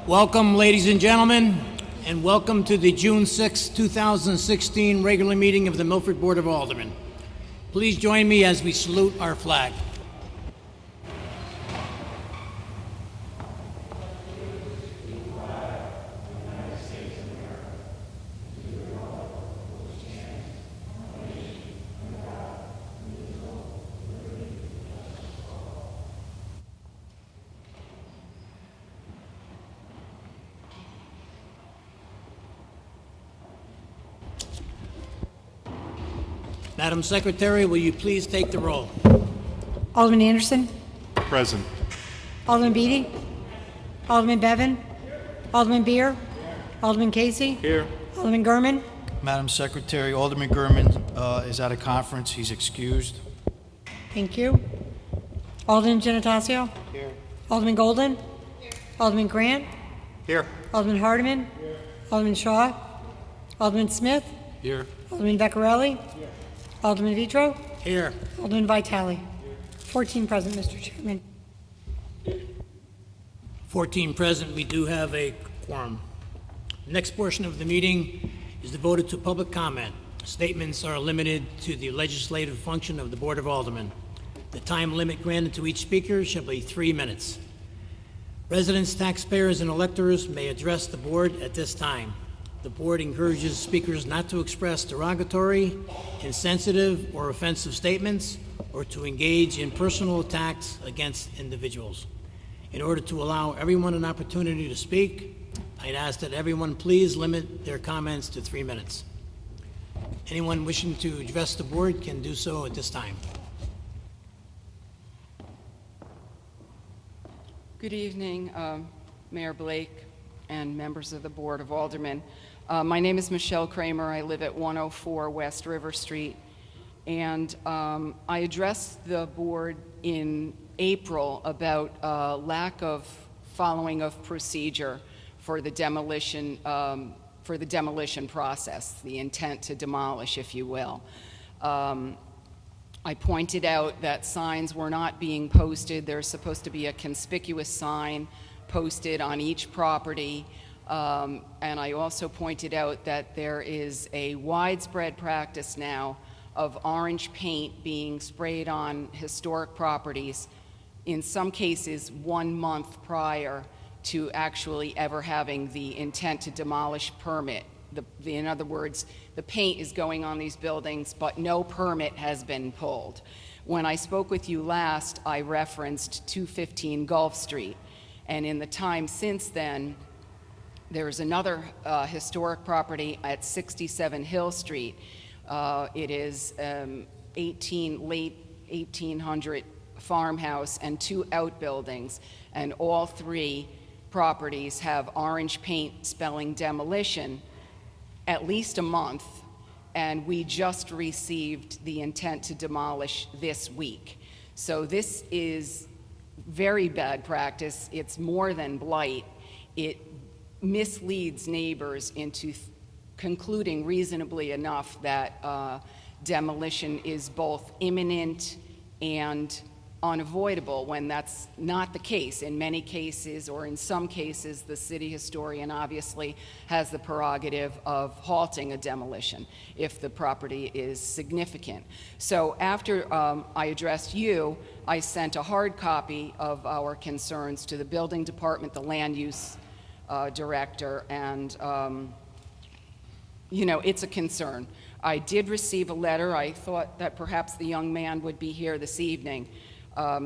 Welcome, ladies and gentlemen, and welcome to the June 6, 2016 regular meeting of the Milford Board of Aldermen. Please join me as we salute our flag. Madam Secretary, will you please take the roll? Alderman Anderson. Present. Alderman Beatty. Alderman Bevan. Alderman Beer. Alderman Casey. Here. Alderman Gurman. Madam Secretary, Alderman Gurman is at a conference. He's excused. Thank you. Alderman Gennatasio. Here. Alderman Golden. Here. Alderman Grant. Here. Alderman Hardiman. Here. Alderman Shaw. Alderman Smith. Here. Alderman Veccarelli. Here. Alderman Vitro. Here. Alderman Vitale. 14 present, Mr. Chairman. 14 present. We do have a quorum. The next portion of the meeting is devoted to public comment. Statements are limited to the legislative function of the Board of Aldermen. The time limit granted to each speaker shall be 3 minutes. Residents, taxpayers, and electors may address the board at this time. The board encourages speakers not to express derogatory, insensitive, or offensive statements, or to engage in personal attacks against individuals. In order to allow everyone an opportunity to speak, I'd ask that everyone please limit their comments to 3 minutes. Anyone wishing to address the board can do so at this time. Good evening, Mayor Blake and members of the Board of Aldermen. My name is Michelle Kramer. I live at 104 West River Street, and I addressed the board in April about lack of following of procedure for the demolition process, the intent to demolish, if you will. I pointed out that signs were not being posted. There's supposed to be a conspicuous sign posted on each property. And I also pointed out that there is a widespread practice now of orange paint being sprayed on historic properties, in some cases 1 month prior to actually ever having the intent to demolish permit. In other words, the paint is going on these buildings, but no permit has been pulled. When I spoke with you last, I referenced 215 Gulf Street, and in the time since then, there's another historic property at 67 Hill Street. It is late 1800 farmhouse and 2 outbuildings, and all 3 properties have orange paint spelling demolition at least a month, and we just received the intent to demolish this week. So this is very bad practice. It's more than blight. It misleads neighbors into concluding reasonably enough that demolition is both imminent and unavoidable, when that's not the case. In many cases, or in some cases, the city historian obviously has the prerogative of halting a demolition if the property is significant. So after I addressed you, I sent a hard copy of our concerns to the building department, the land use director, and it's a concern. I did receive a letter. I thought that perhaps the young man would be here this evening.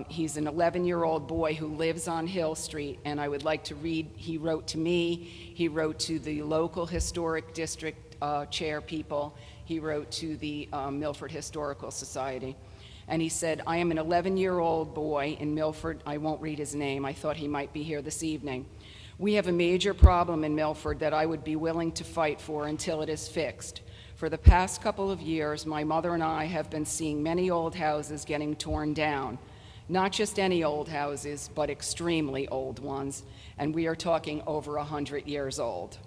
He's an 11-year-old boy who lives on Hill Street, and I would like to read. He wrote to me, he wrote to the local historic district chair people, he wrote to the Milford Historical Society, and he said, I am an 11-year-old boy in Milford. I won't read his name. I thought he might be here this evening. We have a major problem in Milford that I would be willing to fight for until it is fixed. For the past couple of years, my mother and I have been seeing many old houses getting torn down. Not just any old houses, but extremely old ones, and we are talking over 100 years old.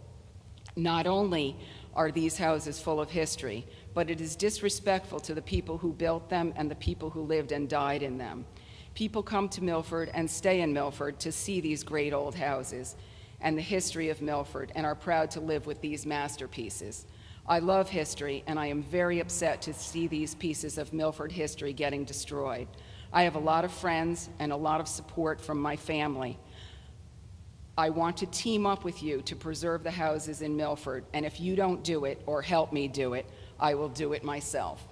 Not only are these houses full of history, but it is disrespectful to the people who built them and the people who lived and died in them. People come to Milford and stay in Milford to see these great old houses. and the history of Milford and are proud to live with these masterpieces. I love history, and I am very upset to see these pieces of Milford history getting destroyed. I have a lot of friends and a lot of support from my family. I want to team up with you to preserve the houses in Milford, and if you don't do it or help me do it, I will do it myself.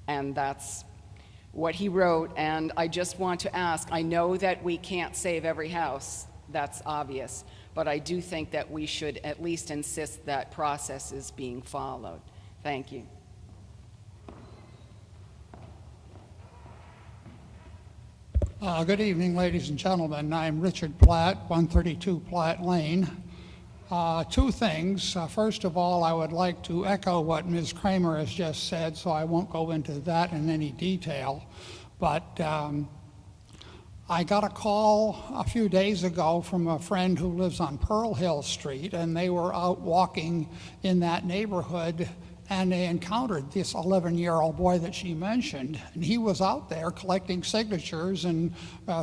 And that's what he wrote, and I just want to ask, I know that we can't save every house, that's obvious, but I do think that we should at least insist that process is being followed. Thank you. Good evening, ladies and gentlemen. I'm Richard Platt, 132 Platt Lane. Two things. First of all, I would like to echo what Ms. Kramer has just said, so I won't go into that in any detail. But I got a call a few days ago from a friend who lives on Pearl Hill Street, and they were out walking in that neighborhood, and they encountered this 11-year-old boy that she mentioned, and he was out there collecting signatures and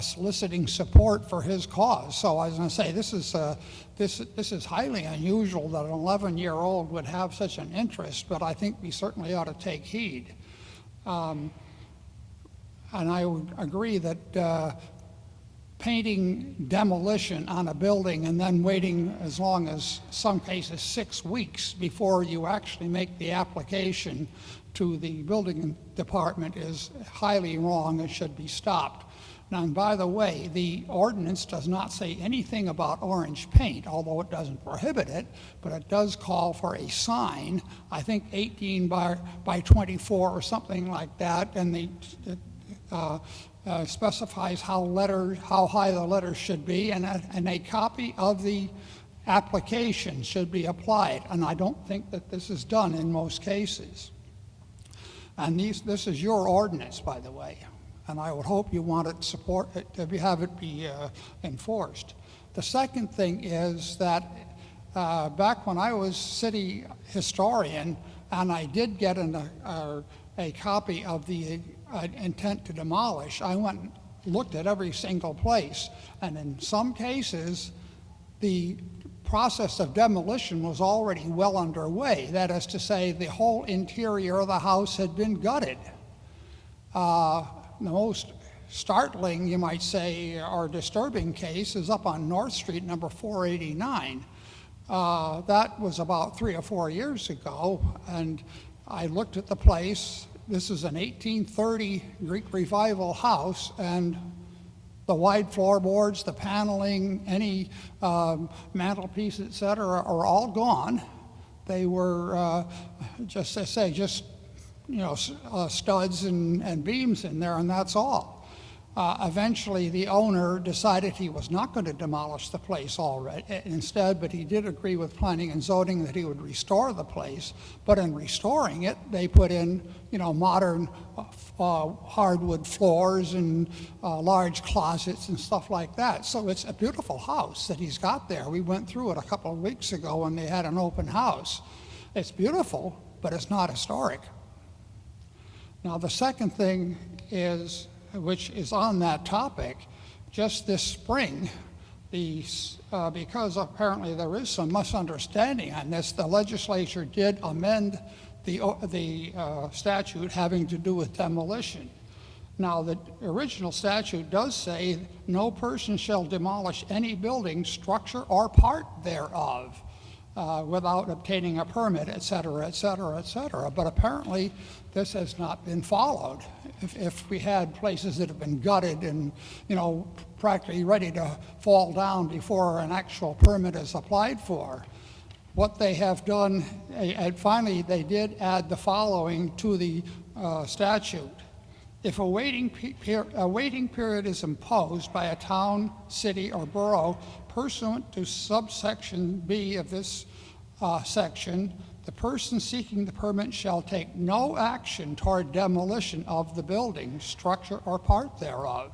soliciting support for his cause. So I was going to say, this is highly unusual that an 11-year-old would have such an interest, but I think we certainly ought to take heed. And I would agree that painting demolition on a building and then waiting as long as, some cases, 6 weeks before you actually make the application to the building department is highly wrong and should be stopped. Now, and by the way, the ordinance does not say anything about orange paint, although it doesn't prohibit it, but it does call for a sign, I think 18 by 24 or something like that, and specifies how high the letters should be, and a copy of the application should be applied. And I don't think that this is done in most cases. And this is your ordinance, by the way, and I would hope you want it to have it be enforced. The second thing is that back when I was city historian, and I did get a copy of the intent to demolish, I went and looked at every single place, and in some cases the process of demolition was already well underway. That is to say, the whole interior of the house had been gutted. The most startling, you might say, or disturbing case is up on North Street, number 489. That was about 3 or 4 years ago, and I looked at the place. This is an 1830 Greek Revival house, and the wide floorboards, the paneling, any mantelpiece, etc., are all gone. They were just studs and beams in there, and that's all. Eventually, the owner decided he was not going to demolish the place instead, but he did agree with planning and zoning that he would restore the place. But in restoring it, they put in, modern hardwood floors and large closets and stuff like that. So it's a beautiful house that he's got there. We went through it a couple of weeks ago when they had an open house. It's beautiful, but it's not historic. Now, the second thing is, which is on that topic, just this spring, because apparently there is some misunderstanding on this, the legislature did amend the statute having to do with demolition. Now, the original statute does say no person shall demolish any building, structure, or part thereof without obtaining a permit, et cetera, et cetera, et cetera. But apparently this has not been followed. If we had places that have been gutted and, practically ready to fall down before an actual permit is applied for, what they have done, and finally they did add the following to the statute. If a waiting period is imposed by a town, city, or borough pursuant to subsection B of this section, the person seeking the permit shall take no action toward demolition of the building, structure, or part thereof,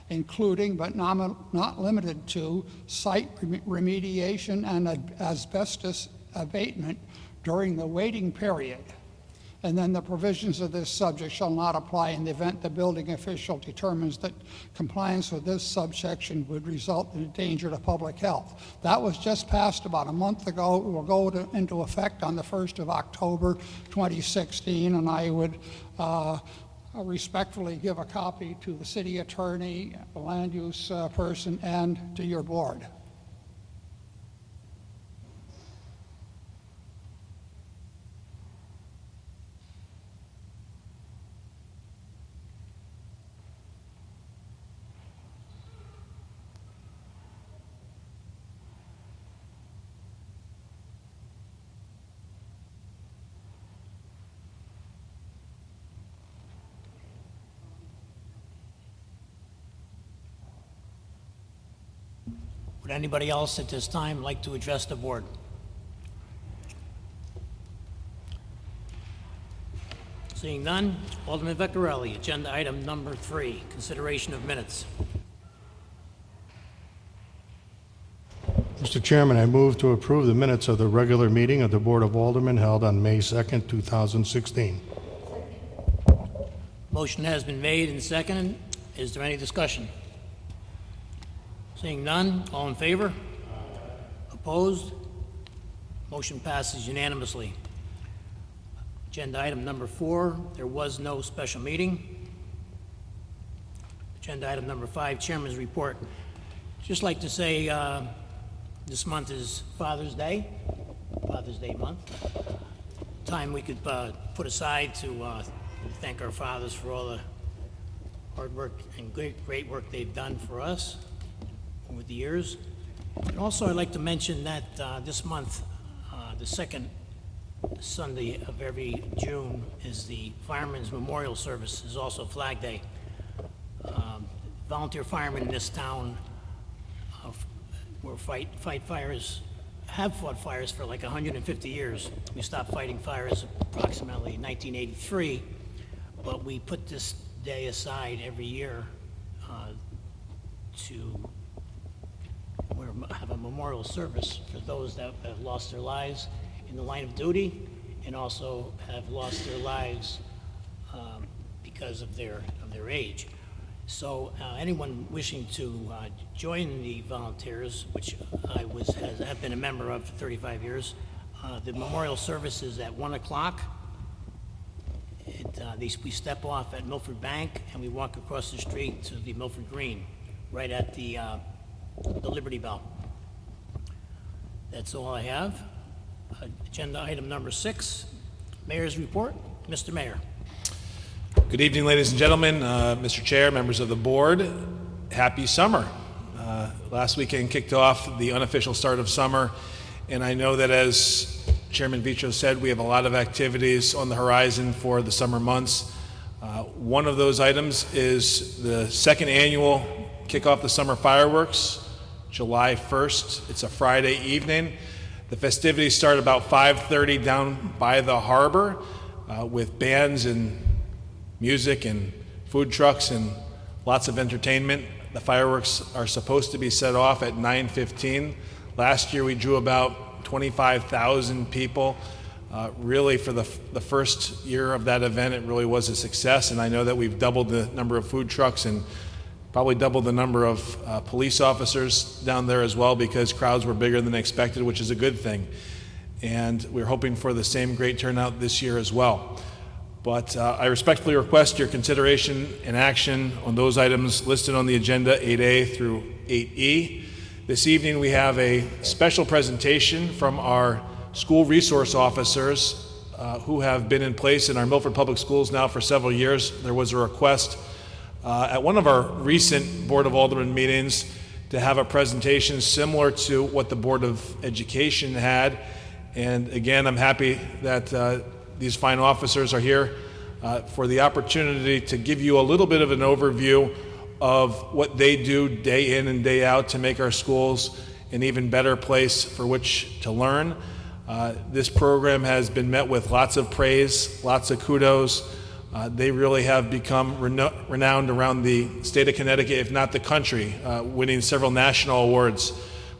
including but not limited to site remediation and asbestos abatement during the waiting period. And then the provisions of this subject shall not apply in the event the building official determines that compliance with this subsection would result in a danger to public health. That was just passed about a month ago. It will go into effect on the 1st of October 2016, and I would respectfully give a copy to the city attorney, the land use person, and to your board. Would anybody else at this time like to address the board? Seeing none, Alderman Vectorelli, agenda item number 3, consideration of minutes. Mr. Chairman, I move to approve the minutes of the regular meeting of the Board of Aldermen held on May 2nd, 2016. Motion has been made and seconded. Is there any discussion? Seeing none, all in favor? Opposed? Motion passes unanimously. Agenda item number 4, there was no special meeting. Agenda item number 5, Chairman's report. Just like to say this month is Father's Day month. Time we could put aside to thank our fathers for all the hard work and great work they've done for us over the years. And also, I'd like to mention that this month, the second Sunday of every June, is the Firemen's Memorial Service, is also Flag Day. Volunteer firemen in this town have fought fires for like 150 years. We stopped fighting fires approximately 1983, but we put this day aside every year to have a memorial service for those that have lost their lives in the line of duty and also have lost their lives because of their age. So anyone wishing to join the volunteers, which have been a member of for 35 years, the memorial service is at 1 o'clock. We step off at Milford Bank and we walk across the street to the Milford Green, right at the Liberty Bell. That's all I have. Agenda item number 6, Mayor's report. Mr. Mayor. Good evening, ladies and gentlemen, Mr. Chair, members of the board. Happy summer. Last weekend kicked off the unofficial start of summer, and I know that as Chairman Vitro said, we have a lot of activities on the horizon for the summer months. One of those items is the second annual Kick Off the Summer Fireworks, July 1st. It's a Friday evening. The festivities start about 5:30 down by the harbor with bands and music and food trucks and lots of entertainment. The fireworks are supposed to be set off at 9:15. Last year we drew about 25,000 people. Really, for the first year of that event, it really was a success, and I know that we've doubled the number of food trucks and probably doubled the number of police officers down there as well, because crowds were bigger than expected, which is a good thing. And we're hoping for the same great turnout this year as well. But I respectfully request your consideration and action on those items listed on the agenda, 8A through 8E. This evening we have a special presentation from our school resource officers who have been in place in our Milford Public Schools now for several years. There was a request at one of our recent Board of Aldermen meetings to have a presentation similar to what the Board of Education had. And again, I'm happy that these fine officers are here for the opportunity to give you a little bit of an overview of what they do day in and day out to make our schools an even better place for which to learn. This program has been met with lots of praise, lots of kudos. They really have become renowned around the state of Connecticut, if not the country, winning several national awards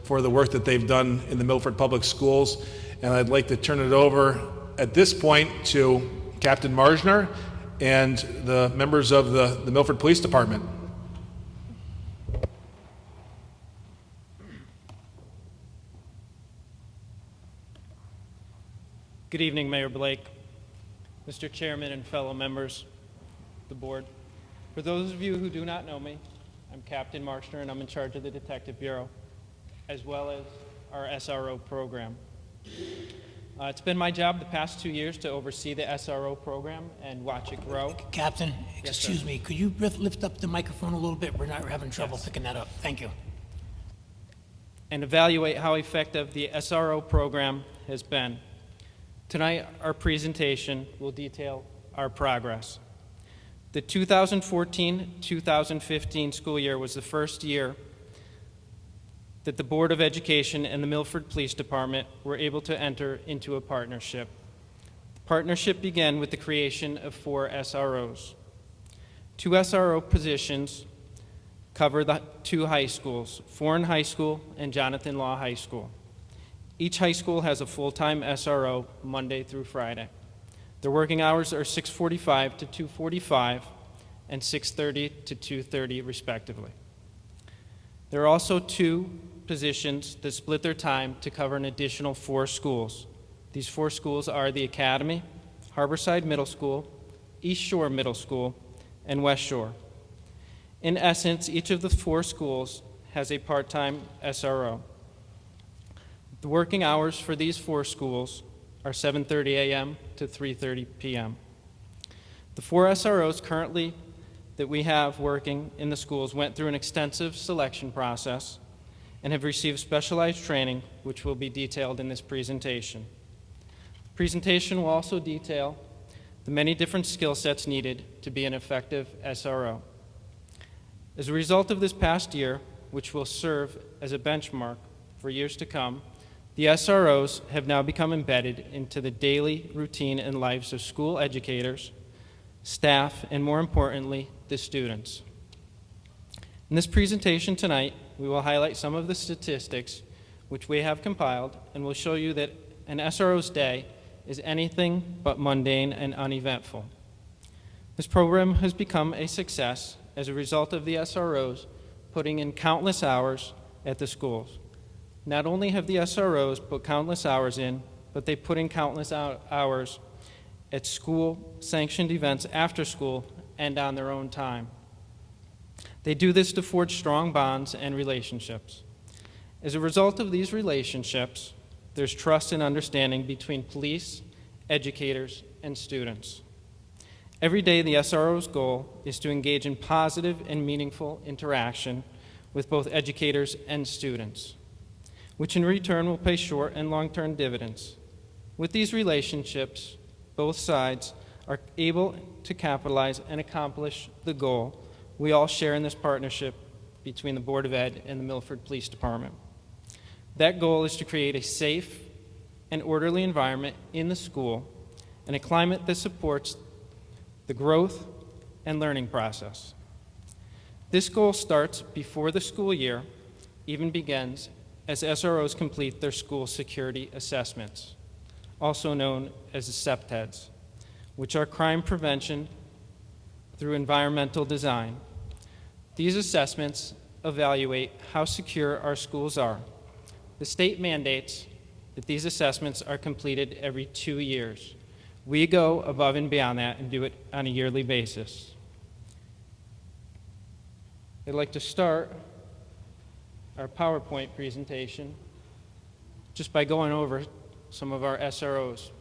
for the work that they've done in the Milford Public Schools. And I'd like to turn it over at this point to Captain Margner, and the members of the Milford Police Department. Good evening, Mayor Blake, Mr. Chairman, and fellow members of the board. For those of you who do not know me, I'm Captain Marchner, and I'm in charge of the Detective Bureau, as well as our SRO program. It's been my job the past 2 years to oversee the SRO program and watch it grow. Captain, Yes, excuse sir. me, could you lift up the microphone a little bit? We're having trouble Yes. picking that up. Thank you. And evaluate how effective the SRO program has been. Tonight, our presentation will detail our progress. The 2014-2015 school year was the first year that the Board of Education and the Milford Police Department were able to enter into a partnership. The partnership began with the creation of 4 SROs. 2 SRO positions cover the 2 high schools, Foreign High School and Jonathan Law High School. Each high school has a full-time SRO Monday through Friday. Their working hours are 6:45 to 2:45 and 6:30 to 2:30 respectively. There are also 2 positions that split their time to cover an additional 4 schools. These 4 schools are the Academy, Harborside Middle School, East Shore Middle School, and West Shore. In essence, each of the 4 schools has a part-time SRO. The working hours for these 4 schools are 7:30 a.m. to 3:30 p.m. The 4 SROs currently that we have working in the schools went through an extensive selection process and have received specialized training, which will be detailed in this presentation. The presentation will also detail the many different skill sets needed to be an effective SRO. As a result of this past year, which will serve as a benchmark for years to come, the SROs have now become embedded into the daily routine and lives of school educators, staff, and more importantly, the students. In this presentation tonight, we will highlight some of the statistics which we have compiled, and will show you that an SRO's day is anything but mundane and uneventful. This program has become a success as a result of the SROs putting in countless hours at the schools. Not only have the SROs put countless hours in, but they put in countless hours at school-sanctioned events after school and on their own time. They do this to forge strong bonds and relationships. As a result of these relationships, there's trust and understanding between police, educators, and students. Every day, the SRO's goal is to engage in positive and meaningful interaction with both educators and students, which in return will pay short and long-term dividends. With these relationships, both sides are able to capitalize and accomplish the goal we all share in this partnership between the Board of Ed and the Milford Police Department. That goal is to create a safe and orderly environment in the school and a climate that supports the growth and learning process. This goal starts before the school year even begins, as SROs complete their school security assessments, also known as the CPTEDs, which are crime prevention through environmental design. These assessments evaluate how secure our schools are. The state mandates that these assessments are completed every 2 years. We go above and beyond that and do it on a yearly basis. I'd like to start our PowerPoint presentation just by going over some of our SROs.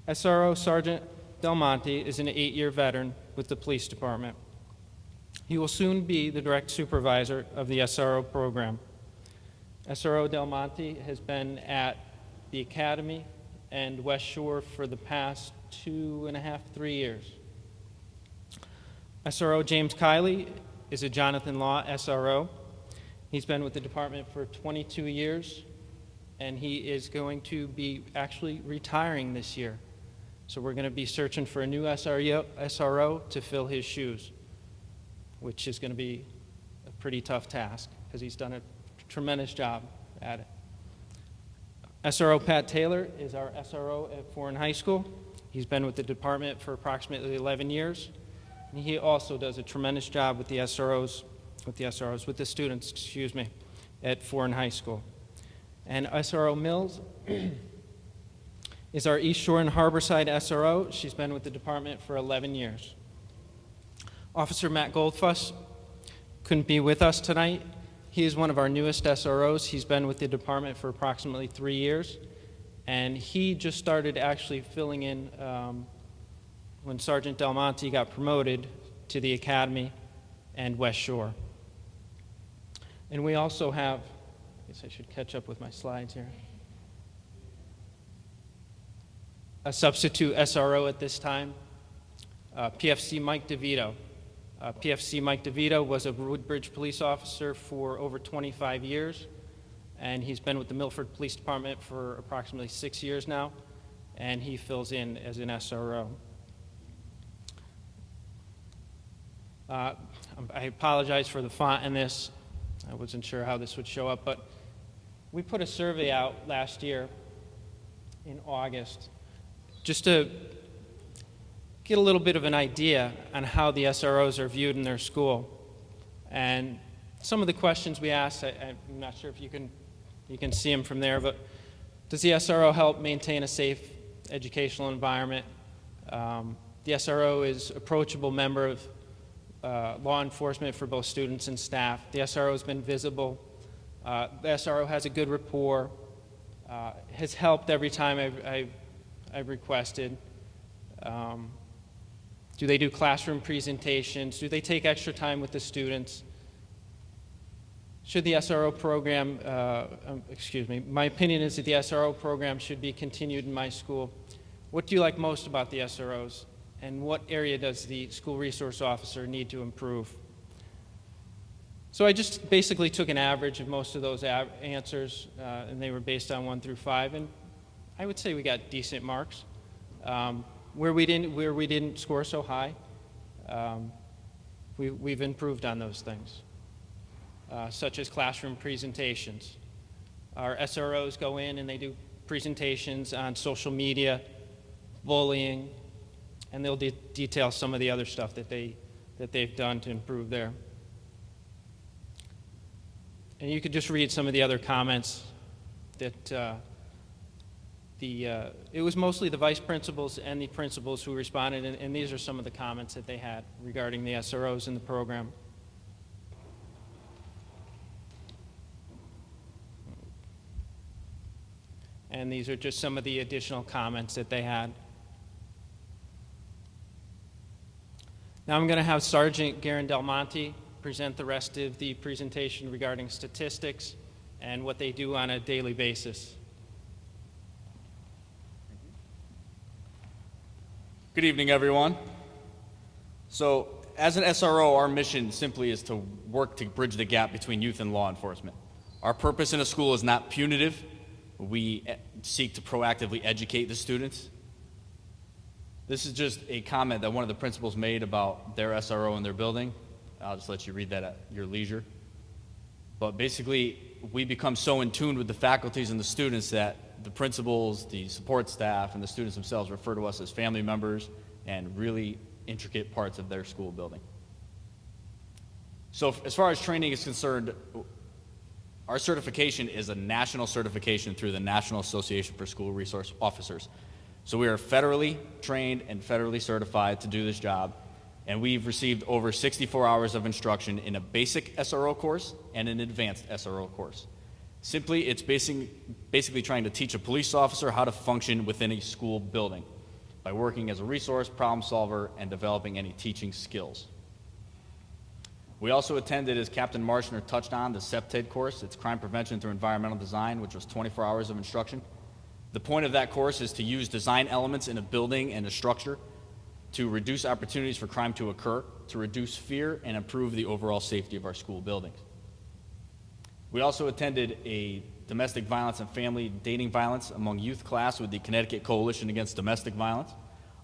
SRO Sergeant Del Monte is an 8-year veteran with the police department. He will soon be the direct supervisor of the SRO program. SRO Del Monte has been at the Academy and West Shore for the past 2.5, 3 years. SRO James Kiley is a Jonathan Law SRO. He's been with the department for 22 years, and he is going to be actually retiring this year. So we're going to be searching for a new SRO to fill his shoes, which is going to be a pretty tough task because he's done a tremendous job at it. SRO Pat Taylor is our SRO at Foreign High School. He's been with the department for approximately 11 years, and he also does a tremendous job with the students, at Foreign High School. And SRO Mills is our East Shore and Harborside SRO. She's been with the department for 11 years. Officer Matt Goldfuss couldn't be with us tonight. He is one of our newest SROs. He's been with the department for approximately 3 years, and he just started actually filling in when Sergeant Del Monte got promoted to the Academy and West Shore. And we also have, I guess I should catch up with my slides here, a substitute SRO at this time, PFC Mike DeVito. PFC Mike DeVito was a Woodbridge police officer for over 25 years, and he's been with the Milford Police Department for approximately 6 years now, and he fills in as an SRO. I apologize for the font in this. I wasn't sure how this would show up, but we put a survey out last year in August just to get a little bit of an idea on how the SROs are viewed in their school. And some of the questions we asked, I'm not sure if you can see them from there, but does the SRO help maintain a safe educational environment? The SRO is an approachable member of law enforcement for both students and staff. The SRO has been visible. The SRO has a good rapport, has helped every time I've requested. Do they do classroom presentations? Do they take extra time with the students? Should the SRO program, my opinion is that the SRO program should be continued in my school. What do you like most about the SROs? And what area does the school resource officer need to improve? So I just basically took an average of most of those answers, and they were based on 1 through 5, and I would say we got decent marks. Where we didn't score so high, we've improved on those things, such as classroom presentations. Our SROs go in and they do presentations on social media, bullying, and they'll detail some of the other stuff that they've done to improve there. And you could just read some of the other comments that it was mostly the vice principals and the principals who responded, and these are some of the comments that they had regarding the SROs in the program. And these are just some of the additional comments that they had. Now I'm going to have Sergeant Garen Del Monte present the rest of the presentation regarding statistics and what they do on a daily basis. Good evening, everyone. So, as an SRO, our mission simply is to work to bridge the gap between youth and law enforcement. Our purpose in a school is not punitive. We seek to proactively educate the students. This is just a comment that one of the principals made about their SRO in their building. I'll just let you read that at your leisure. But basically, we become so in tune with the faculties and the students that the principals, the support staff, and the students themselves refer to us as family members and really intricate parts of their school building. So as far as training is concerned, our certification is a national certification through the National Association for School Resource Officers. So we are federally trained and federally certified to do this job, and we've received over 64 hours of instruction in a basic SRO course and an advanced SRO course. Simply, it's basically trying to teach a police officer how to function within a school building by working as a resource problem solver and developing any teaching skills. We also attended, as Captain Marshner touched on, the CEPTED course. It's Crime Prevention Through Environmental Design, which was 24 hours of instruction. The point of that course is to use design elements in a building and a structure to reduce opportunities for crime to occur, to reduce fear, and improve the overall safety of our school buildings. We also attended a domestic violence and family dating violence among youth class with the Connecticut Coalition Against Domestic Violence,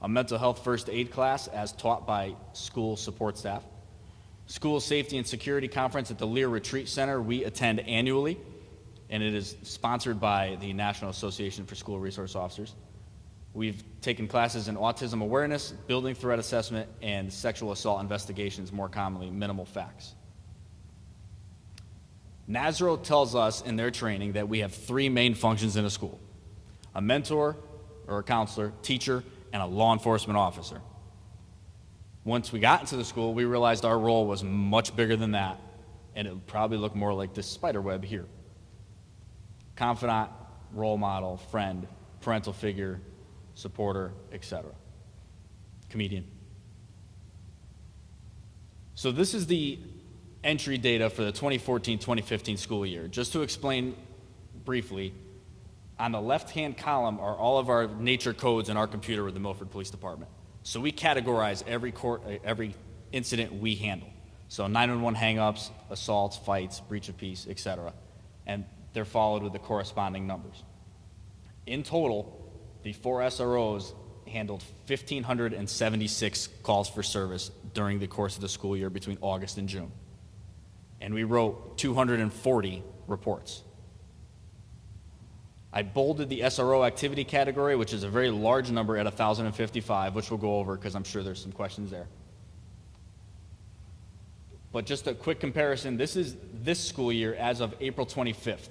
a mental health first aid class as taught by school support staff, school safety and security conference at the Lear Retreat Center we attend annually, and it is sponsored by the National Association for School Resource Officers, We've taken classes in autism awareness, building threat assessment, and sexual assault investigations, more commonly, minimal facts. NASRO tells us in their training that we have 3 main functions in a school: a mentor or a counselor, teacher, and a law enforcement officer. Once we got into the school, we realized our role was much bigger than that, and it would probably look more like this spider web here. Confidant, role model, friend, parental figure, supporter, etc. Comedian. So this is the entry data for the 2014-2015 school year. Just to explain briefly, on the left-hand column are all of our nature codes in our computer with the Milford Police Department. So we categorize every incident we handle. So 911 hang-ups, assaults, fights, breach of peace, etc. And they're followed with the corresponding numbers. In total, the 4 SROs handled 1,576 calls for service during the course of the school year between August and June. And we wrote 240 reports. I bolded the SRO activity category, which is a very large number at 1,055, which we'll go over because I'm sure there's some questions there. But just a quick comparison, this is this school year as of April 25th.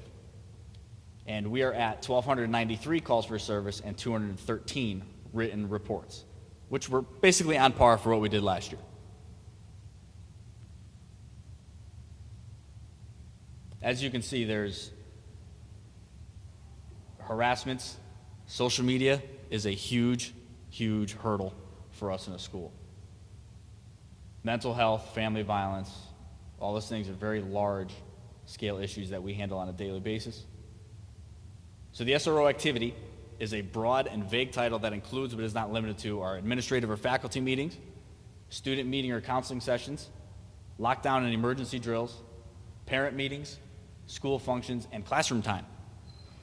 And we are at 1,293 calls for service and 213 written reports, which were basically on par for what we did last year. As you can see, there's harassments. Social media is a huge, huge hurdle for us in a school. Mental health, family violence, all those things are very large scale issues that we handle on a daily basis. So the SRO activity is a broad and vague title that includes but is not limited to our administrative or faculty meetings, student meeting or counseling sessions, lockdown and emergency drills, parent meetings, school functions, and classroom time.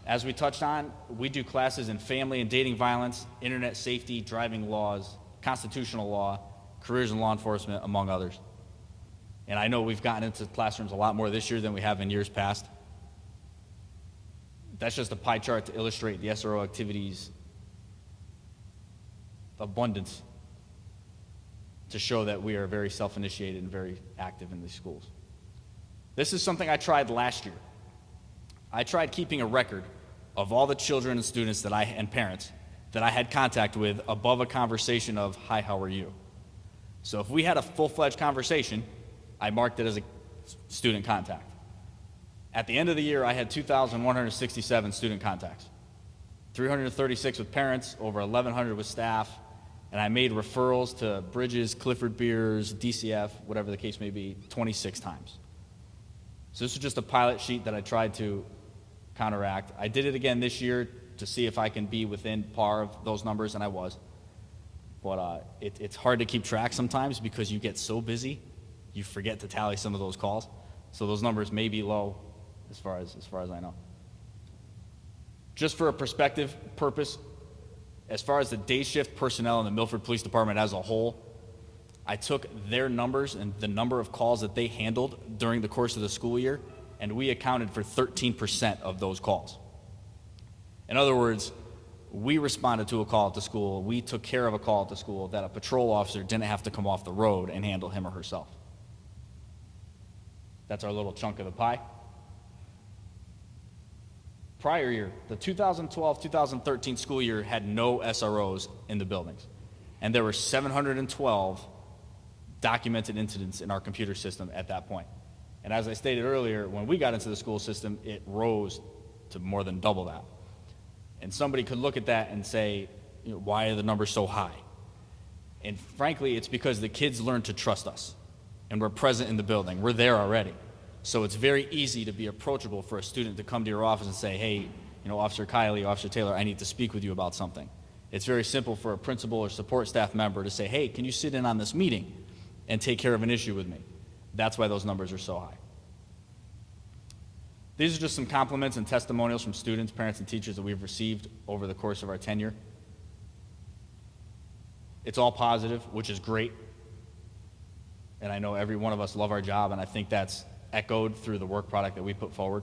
As we touched on, we do classes in family and dating violence, internet safety, driving laws, constitutional law, careers in law enforcement, among others. And I know we've gotten into classrooms a lot more this year than we have in years past. That's just a pie chart to illustrate the SRO activities' abundance, to show that we are very self-initiated and very active in these schools. This is something I tried last year. I tried keeping a record of all the children and students and parents that I had contact with above a conversation of, "Hi, how are you?" So if we had a full-fledged conversation, I marked it as a student contact. At the end of the year, I had 2,167 student contacts, 336 with parents, over 1,100 with staff, and I made referrals to Bridges, Clifford Beers, DCF, whatever the case may be, 26 times. So this was just a pilot sheet that I tried to counteract. I did it again this year to see if I can be within par of those numbers, and I was. But it's hard to keep track sometimes because you get so busy, you forget to tally some of those calls. So those numbers may be low as far as I know. Just for a perspective purpose, as far as the day shift personnel in the Milford Police Department as a whole, I took their numbers and the number of calls that they handled during the course of the school year, and we accounted for 13% of those calls. In other words, we responded to a call at the school, we took care of a call at the school that a patrol officer didn't have to come off the road and handle him or herself. That's our little chunk of the pie. Prior year, the 2012-2013 school year had no SROs in the buildings, and there were 712 documented incidents in our computer system at that point. And as I stated earlier, when we got into the school system, it rose to more than double that. And somebody could look at that and say, why are the numbers so high? And frankly, it's because the kids learn to trust us, and we're present in the building. We're there already. So it's very easy to be approachable for a student to come to your office and say, hey, Officer Kiley, Officer Taylor, I need to speak with you about something. It's very simple for a principal or support staff member to say, hey, can you sit in on this meeting and take care of an issue with me? That's why those numbers are so high. These are just some compliments and testimonials from students, parents, and teachers that we've received over the course of our tenure. It's all positive, which is great. And I know every one of us love our job, and I think that's echoed through the work product that we put forward.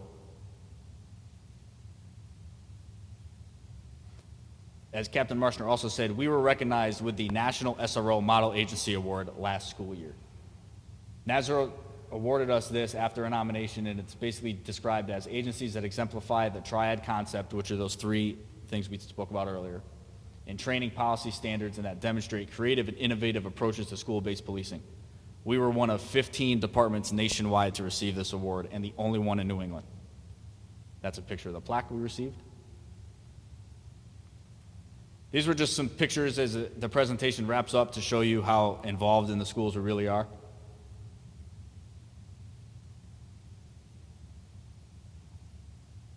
as Captain Marshner also said, we were recognized with the National SRO Model Agency Award last school year. NASRO awarded us this after a nomination, and it's basically described as agencies that exemplify the triad concept, which are those three things we spoke about earlier, in training, policy, standards, and that demonstrate creative and innovative approaches to school-based policing. We were one of 15 departments nationwide to receive this award, and the only one in New England. That's a picture of the plaque we received. These were just some pictures as the presentation wraps up to show you how involved in the schools we really are.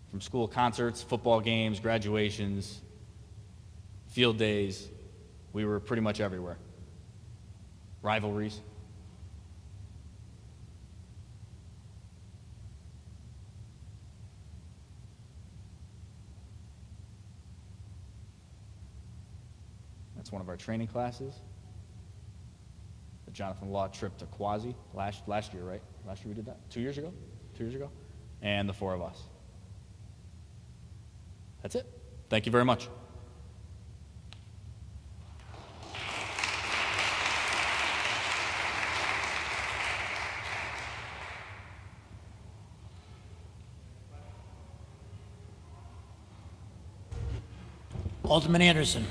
From school concerts, football games, graduations, field days, we were pretty much everywhere. Rivalries. That's one of our training classes. The Jonathan Law trip to Quasi last year, right? Last year we did that? 2 years ago? 2 years ago? And the four of us. That's it. Thank you very much. Alderman Anderson.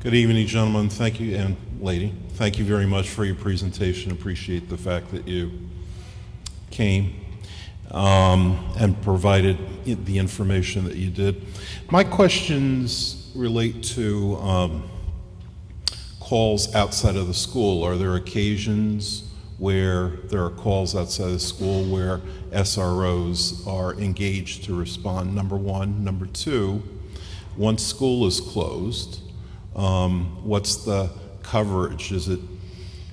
Good evening, gentlemen. Thank you, and lady. Thank you very much for your presentation. Appreciate the fact that you came and provided the information that you did. My questions relate to calls outside of the school. Are there occasions where there are calls outside of the school where SROs are engaged to respond? Number one. Number two, once school is closed, what's the coverage? Is it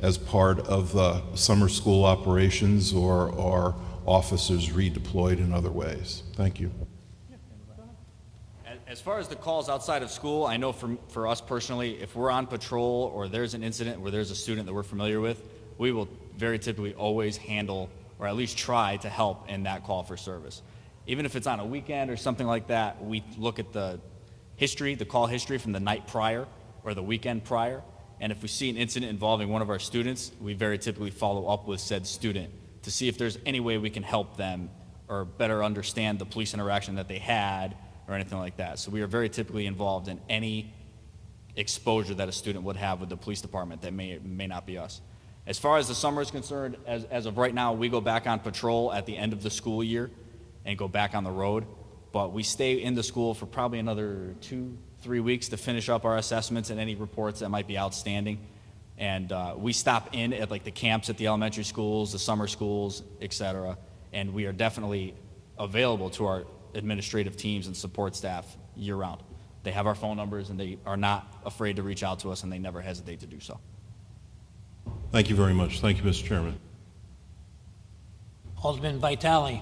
as part of the summer school operations, or are officers redeployed in other ways? Thank you. As far as the calls outside of school, I know for us personally, if we're on patrol or there's an incident where there's a student that we're familiar with, we will very typically always handle, or at least try to help in that call for service. Even if it's on a weekend or something like that, we look at the history, the call history from the night prior or the weekend prior, and if we see an incident involving one of our students, we very typically follow up with said student to see if there's any way we can help them or better understand the police interaction that they had or anything like that. So we are very typically involved in any exposure that a student would have with the police department that may not be us. As far as the summer is concerned, as of right now, we go back on patrol at the end of the school year and go back on the road, but we stay in the school for probably another 2-3 weeks to finish up our assessments and any reports that might be outstanding. And we stop in at like the camps at the elementary schools, the summer schools, etc. And we are definitely available to our administrative teams and support staff year round. They have our phone numbers and they are not afraid to reach out to us, and they never hesitate to do so. Thank you very much. Thank you, Mr. Chairman. Alderman Vitale.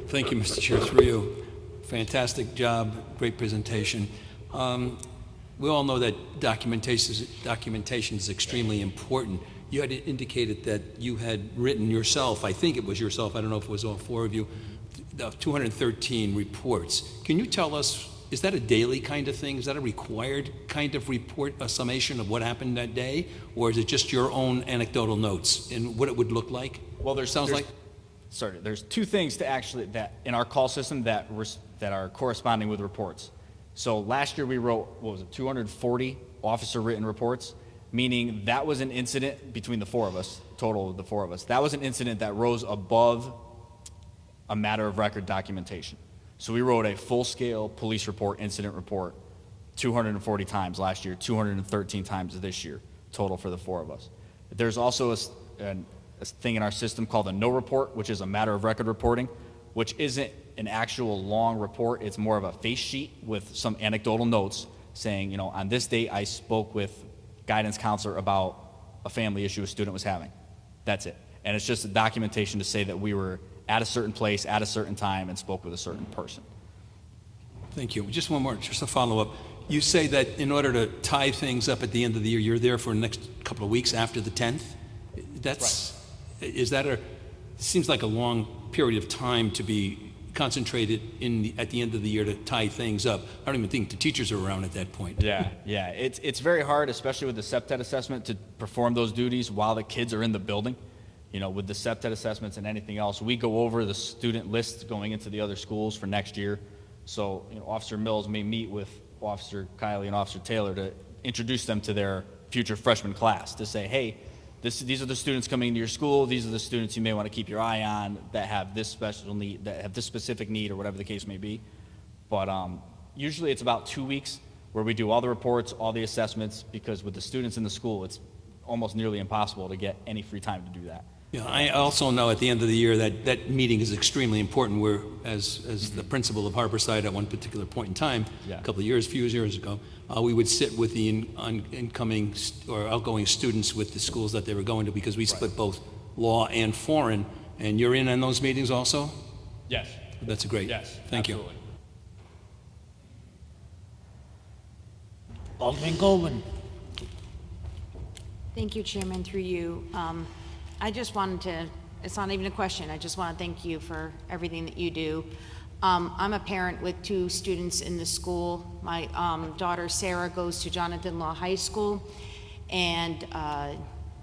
Thank you, Mr. Chair, through you. Fantastic job, great presentation. We all know that documentation is extremely important. You had indicated that you had written yourself, I think it was yourself, I don't know if it was all four of you, 213 reports. Can you tell us, is that a daily kind of thing? Is that a required kind of report, a summation of what happened that day? Or is it just your own anecdotal notes and what it would look like? Well, there's two things to actually, that in our call system that are corresponding with reports. So last year we wrote, 240 officer written reports, meaning that was an incident between the four of us, total of the four of us. That was an incident that rose above a matter of record documentation. So we wrote a full-scale police report, incident report, 240 times last year, 213 times this year, total for the four of us. There's also a thing in our system called a no report, which is a matter of record reporting, which isn't an actual long report. It's more of a face sheet with some anecdotal notes saying, on this date I spoke with guidance counselor about a family issue a student was having. That's it. And it's just a documentation to say that we were at a certain place, at a certain time, and spoke with a certain person. Thank you. Just one more, just a follow-up. You say that in order to tie things up at the end of the year, you're there for the next couple of weeks after the 10th? That's, right. Is that seems like a long period of time to be concentrated at the end of the year to tie things up. I don't even think the teachers are around at that point. Yeah, it's very hard, especially with the SEPTED assessment, to perform those duties while the kids are in the building. With the SEPTED assessments and anything else, we go over the student list going into the other schools for next year. So, Officer Mills may meet with Officer Kiley and Officer Taylor to introduce them to their future freshman class, to say, hey, these are the students coming into your school. These are the students you may want to keep your eye on that have this special need, that have this specific need, or whatever the case may be. But usually it's about 2 weeks where we do all the reports, all the assessments, because with the students in the school, it's almost nearly impossible to get any free time to do that. Yeah, I also know at the end of the year that meeting is extremely important, where as the principal of Harborside at one particular point in time, a few years ago, we would sit with the incoming or outgoing students with the schools that they were going to, because we split both law and foreign, and you're in on those meetings also? Yes. That's great. Yes, Thank absolutely. you. Alderman Goldman. Thank you, Chairman, through you. I just wanted to, it's not even a question, I just want to thank you for everything that you do. I'm a parent with 2 students in the school. My daughter Sarah goes to Jonathan Law High School, and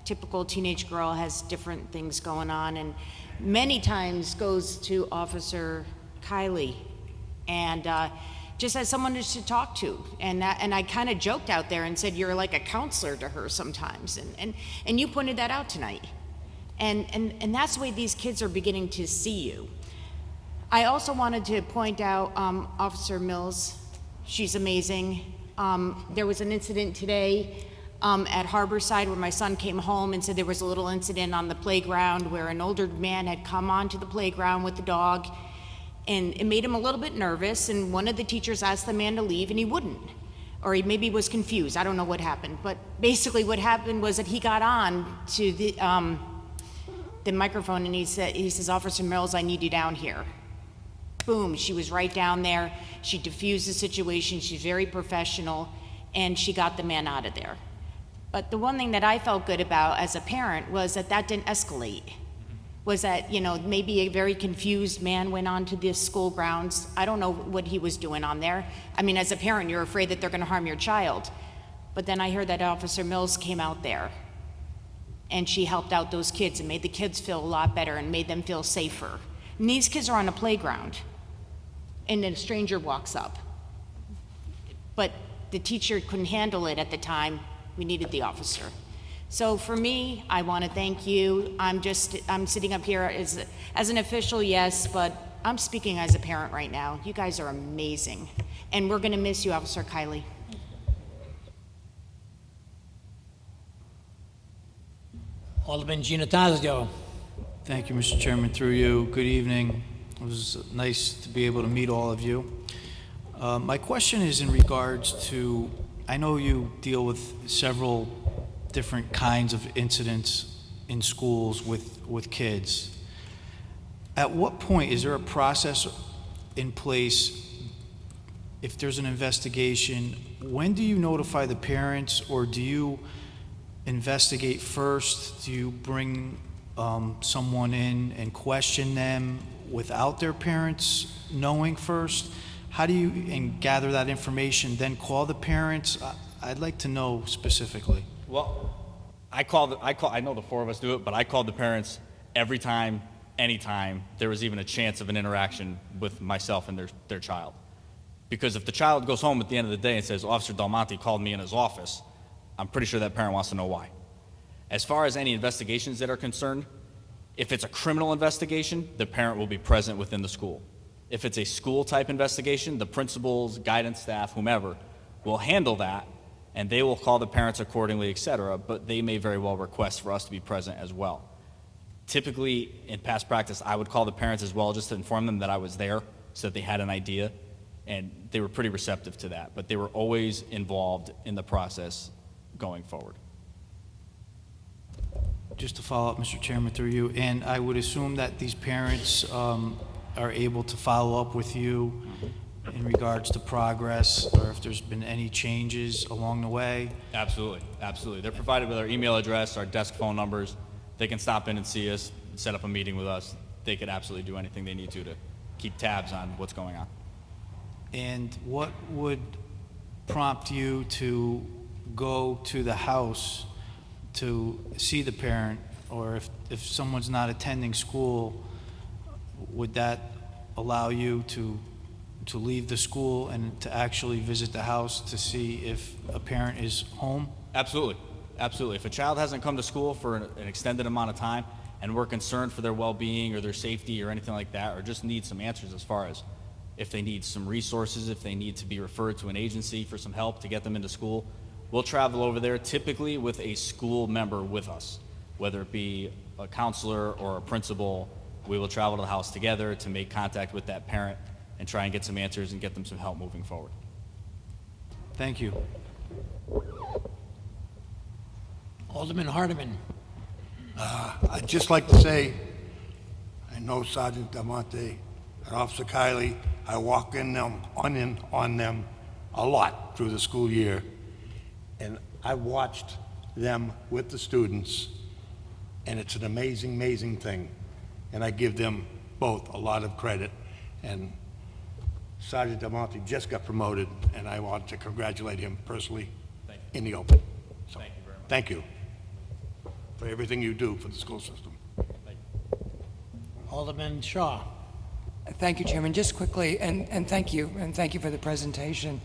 typical teenage girl has different things going on, and many times goes to Officer Kiley, and just as someone to talk to, and I kind of joked out there and said, you're like a counselor to her sometimes, and you pointed that out tonight. And that's the way these kids are beginning to see you. I also wanted to point out Officer Mills. She's amazing. There was an incident today at Harborside where my son came home and said there was a little incident on the playground where an older man had come onto the playground with the dog, and it made him a little bit nervous, and one of the teachers asked the man to leave and he wouldn't. Or he maybe was confused. I don't know what happened. But basically what happened was that he got on to the microphone and he says, Officer Mills, I need you down here. Boom, she was right down there. She diffused the situation. She's very professional, and she got the man out of there. But the one thing that I felt good about as a parent was that didn't escalate. Was that, maybe a very confused man went onto the school grounds. I don't know what he was doing on there. I mean, as a parent, you're afraid that they're going to harm your child. But then I heard that Officer Mills came out there, and she helped out those kids and made the kids feel a lot better and made them feel safer. And these kids are on a playground, and then a stranger walks up. But the teacher couldn't handle it at the time. We needed the officer. So for me, I want to thank you. I'm sitting up here as an official, yes, but I'm speaking as a parent right now. You guys are amazing. And we're going to miss you, Officer Kiley. Alderman Giannatasio. Thank you, Mr. Chairman, through you. Good evening. It was nice to be able to meet all of you. My question is in regards to, I know you deal with several different kinds of incidents in schools with kids. At what point is there a process in place if there's an investigation? When do you notify the parents, or do you investigate first? Do you bring someone in and question them without their parents knowing first? How do you gather that information, then call the parents? I'd like to know specifically. Well, I know the 4 of us do it, but I called the parents every time, anytime there was even a chance of an interaction with myself and their child. Because if the child goes home at the end of the day and says, Officer Del Monte called me in his office, I'm pretty sure that parent wants to know why. As far as any investigations that are concerned, if it's a criminal investigation, the parent will be present within the school. If it's a school-type investigation, the principals, guidance staff, whomever, will handle that, and they will call the parents accordingly, etc., but they may very well request for us to be present as well. Typically, in past practice, I would call the parents as well just to inform them that I was there so that they had an idea, and they were pretty receptive to that, but they were always involved in the process going forward. Just to follow up, Mr. Chairman, through you, and I would assume that these parents are able to follow up with you in regards to progress, or if there's been any changes along the way? Absolutely, absolutely. They're provided with our email address, our desk phone numbers. They can stop in and see us, set up a meeting with us. they could absolutely do anything they need to keep tabs on what's going on. And what would prompt you to go to the house to see the parent, or if someone's not attending school, would that allow you to leave the school and to actually visit the house to see if a parent is home? Absolutely. Absolutely. If a child hasn't come to school for an extended amount of time and we're concerned for their well-being or their safety or anything like that, or just need some answers as far as if they need some resources, if they need to be referred to an agency for some help to get them into school, we'll travel over there typically with a school member with us, whether it be a counselor or a principal. We will travel to the house together to make contact with that parent and try and get some answers and get them some help moving forward. Thank you. Alderman Hardeman. I'd just like to say, I know Sergeant Damonte and Officer Kiley, I walk on them a lot through the school year, and I watched them with the students, and it's an amazing, amazing thing, and I give them both a lot of credit. And Sergeant Damonte just got promoted, and I want to congratulate him personally in the open. So, Thank you very much. thank you for everything you do for the school system. Alderman Shaw. Thank you, Chairman. Just quickly, and thank you for the presentation.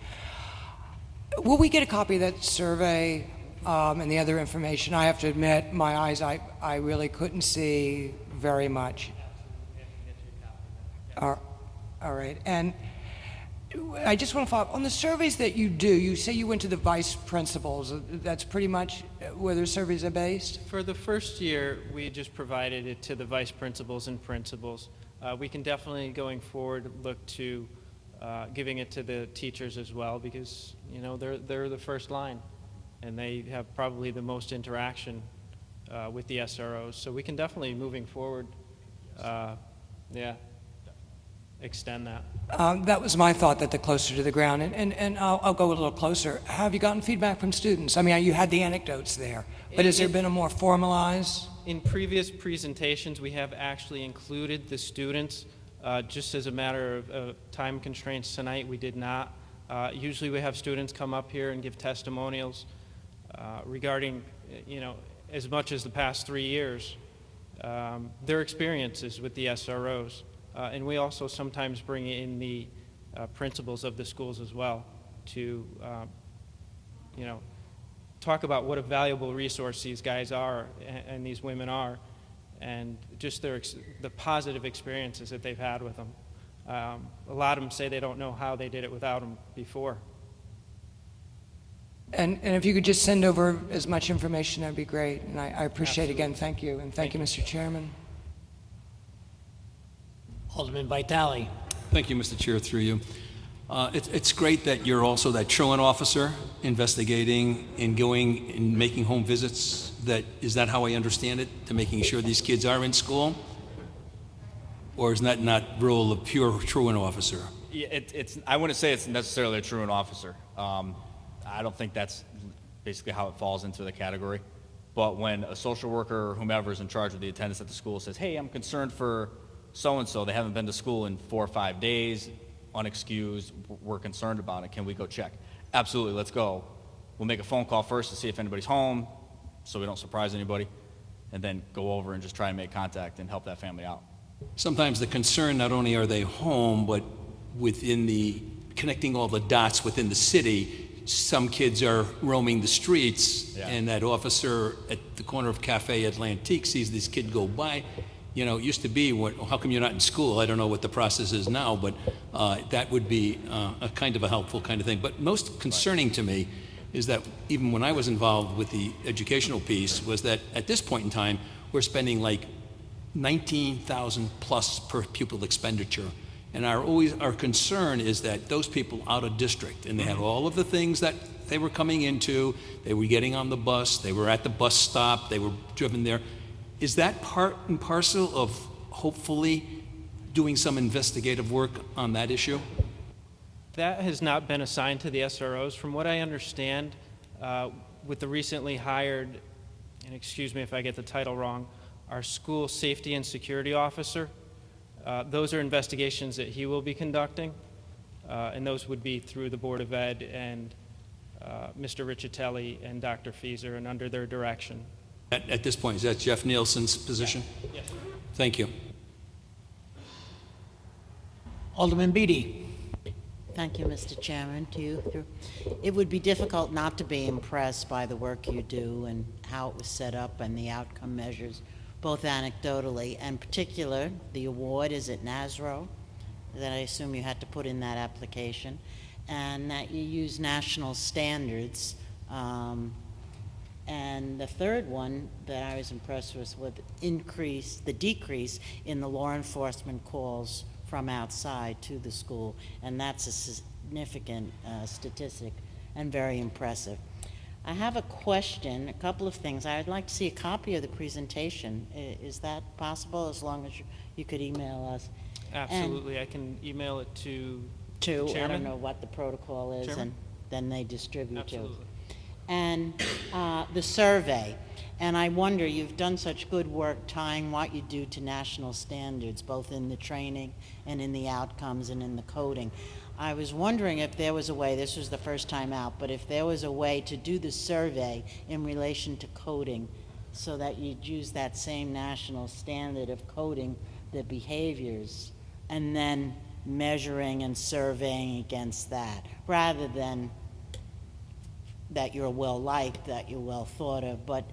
Will we get a copy of that survey and the other information? I have to admit, my eyes, I really couldn't see very much. All right. And I just want to follow up. On the surveys that you do, you say you went to the vice principals. That's pretty much where the surveys are based? For the first year, we just provided it to the vice principals and principals. We can definitely, going forward, look to giving it to the teachers as well, because they're the first line, and they have probably the most interaction with the SROs. So we can definitely, moving forward, extend that. That was my thought, that they're closer to the ground. And I'll go a little closer. Have you gotten feedback from students? I mean, you had the anecdotes there, but has there been a more formalized? In previous presentations, we have actually included the students. Just as a matter of time constraints tonight, we did not. Usually we have students come up here and give testimonials regarding, as much as the past 3 years, their experiences with the SROs. And we also sometimes bring in the principals of the schools as well to, talk about what a valuable resource these guys are and these women are, and just the positive experiences that they've had with them. A lot of them say they don't know how they did it without them before. And if you could just send over as much information, that'd be great. And I appreciate Absolutely. again, thank you. And thank you, Mr. Chairman. Alderman Vitale. Thank you, Mr. Chair, through you. It's great that you're also that truant officer investigating and going and making home visits. Is that how I understand it, to making sure these kids are in school? Or is that not role of pure truant officer? Yeah, I wouldn't say it's necessarily a truant officer. I don't think that's basically how it falls into the category. But when a social worker or whomever is in charge of the attendance at the school says, hey, I'm concerned for so-and-so, they haven't been to school in 4 or 5 days, unexcused, we're concerned about it, can we go check? Absolutely, let's go. We'll make a phone call first to see if anybody's home, so we don't surprise anybody, and then go over and just try and make contact and help that family out. Sometimes the concern, not only are they home, but within the connecting all the dots within the city, some kids are roaming the streets, and that officer at the corner of Cafe Atlantique sees this kid go by. It used to be, how come you're not in school? I don't know what the process is now, but that would be a kind of a helpful kind of thing. But most concerning to me is that even when I was involved with the educational piece, was that at this point in time, we're spending like $19,000 plus per pupil expenditure. And our concern is that those people out of district, and they had all of the things that they were coming into, they were getting on the bus, they were at the bus stop, they were driven there. Is that part and parcel of hopefully doing some investigative work on that issue? That has not been assigned to the SROs. From what I understand, with the recently hired, and excuse me if I get the title wrong, our school safety and security officer, Those are investigations that he will be conducting, and those would be through the Board of Ed and Mr. Riccitelli and Dr. Fieser, and under their direction. At this point, is that Jeff Nielsen's position? Yes. Thank you. Alderman Beatty. Thank you, Mr. Chairman. To you. It would be difficult not to be impressed by the work you do and how it was set up and the outcome measures, both anecdotally and particular. The award is at NASRO, that I assume you had to put in that application, and that you use national standards. And the third one that I was impressed with the decrease in the law enforcement calls from outside to the school, and that's a significant statistic and very impressive. I have a question, a couple of things. I'd like to see a copy of the presentation. Is that possible, as long as you could email us? Absolutely. I can email it to To, the I chairman. don't know what the protocol is, Chairman? and then they distribute to. Absolutely. And the survey, and I wonder, you've done such good work tying what you do to national standards, both in the training and in the outcomes and in the coding. I was wondering if there was a way, this was the first time out, but if there was a way to do the survey in relation to coding so that you'd use that same national standard of coding the behaviors and then measuring and surveying against that, rather than that you're well liked, that you're well thought of, but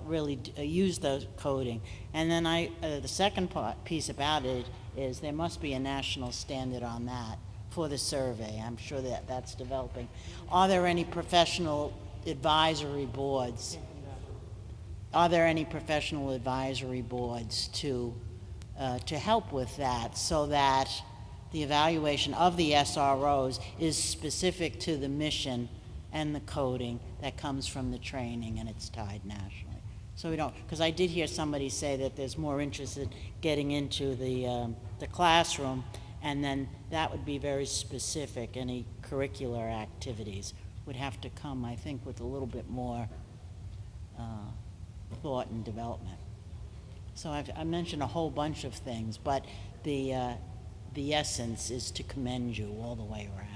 really use the coding. And then the second piece about it is there must be a national standard on that for the survey. I'm sure that that's developing. Are there any professional advisory boards? Are there any professional advisory boards to help with that, so that the evaluation of the SROs is specific to the mission and the coding that comes from the training, and it's tied nationally? So we don't, because I did hear somebody say that there's more interest in getting into the classroom, and then that would be very specific. Any curricular activities would have to come, I think, with a little bit more thought and development. So I mentioned a whole bunch of things, but the essence is to commend you all the way around.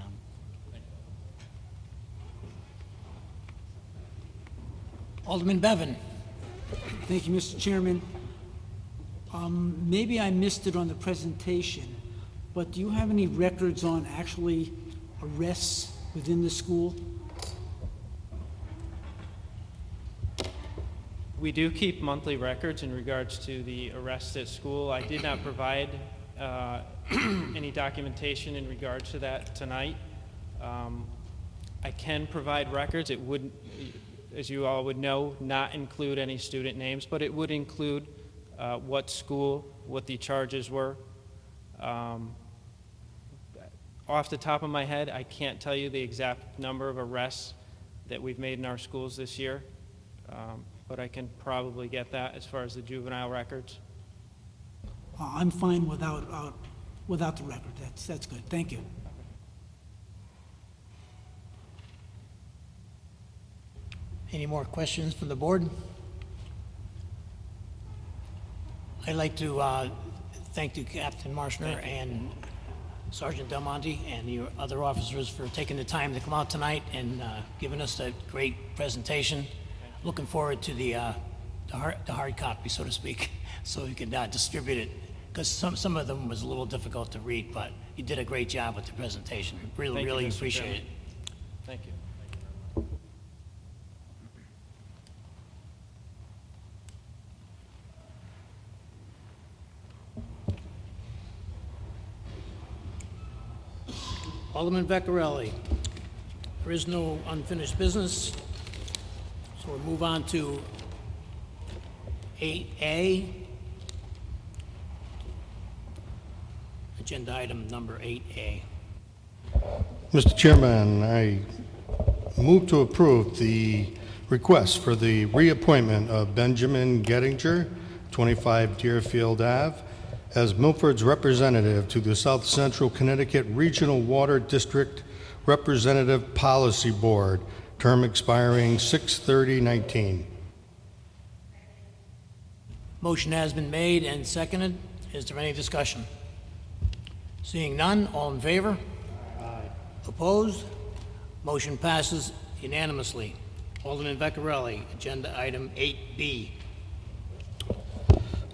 Alderman Bevan. Thank you, Mr. Chairman. Maybe I missed it on the presentation, but do you have any records on actually arrests within the school? We do keep monthly records in regards to the arrests at school. I did not provide any documentation in regards to that tonight. I can provide records. It would, as you all would know, not include any student names, but it would include what school, what the charges were. Off the top of my head, I can't tell you the exact number of arrests that we've made in our schools this year, but I can probably get that as far as the juvenile records. I'm fine without the record. That's good. Thank you. Any more questions from the board? I'd like to thank you, Captain Marshner and Sergeant Del Monte and your other officers for taking the time to come out tonight and giving us that great presentation. Looking forward to the hard copy, so to speak, so we can distribute it, because some of them was a little difficult to read, but you did a great job with the presentation. Really appreciate it. Thank you. Alderman Vecchiarelli. There is no unfinished business, so we'll move on to 8A. Agenda item number 8A. Mr. Chairman, I move to approve the request for the reappointment of Benjamin Gettinger, 25 Deerfield Ave, as Milford's representative to the South Central Connecticut Regional Water District Representative Policy Board, term expiring 6/30/19. Motion has been made and seconded. Is there any discussion? Seeing none, all in favor? Opposed? Motion passes unanimously. Alderman Vecchiarelli, agenda item 8B.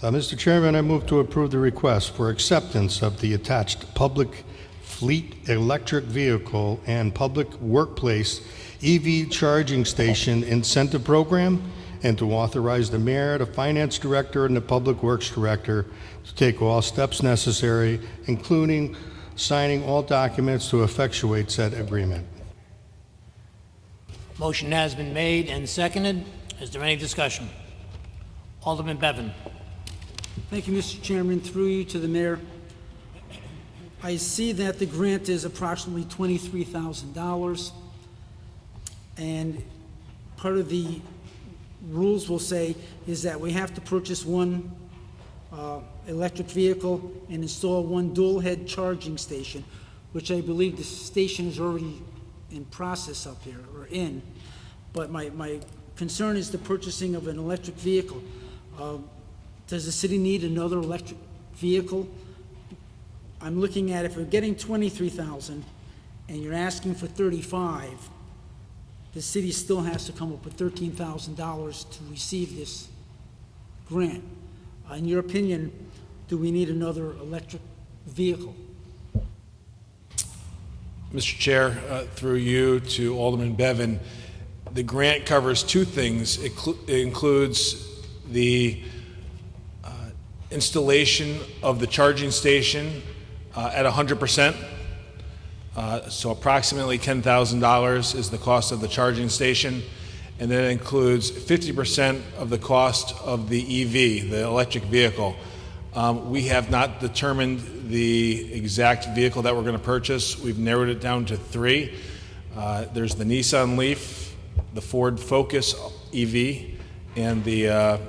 Mr. Chairman, I move to approve the request for acceptance of the attached public fleet electric vehicle and public workplace EV charging station incentive program, and to authorize the mayor, the finance director, and the public works director to take all steps necessary, including signing all documents to effectuate said agreement. Motion has been made and seconded. Is there any discussion? Alderman Bevan. Thank you, Mr. Chairman. Through you to the mayor. I see that the grant is approximately $23,000, and part of the rules will say is that we have to purchase one electric vehicle and install one dual head charging station, which I believe the station is already in process up here, or in. But my concern is the purchasing of an electric vehicle. Does the city need another electric vehicle? I'm looking at, if we're getting 23,000 and you're asking for 35, the city still has to come up with $13,000 to receive this grant. In your opinion, do we need another electric vehicle? Mr. Chair, through you to Alderman Bevan, the grant covers two things. It includes the installation of the charging station at 100%. So approximately $10,000 is the cost of the charging station, and that includes 50% of the cost of the EV, the electric vehicle. We have not determined the exact vehicle that we're going to purchase. We've narrowed it down to three. There's the Nissan Leaf, the Ford Focus EV, and the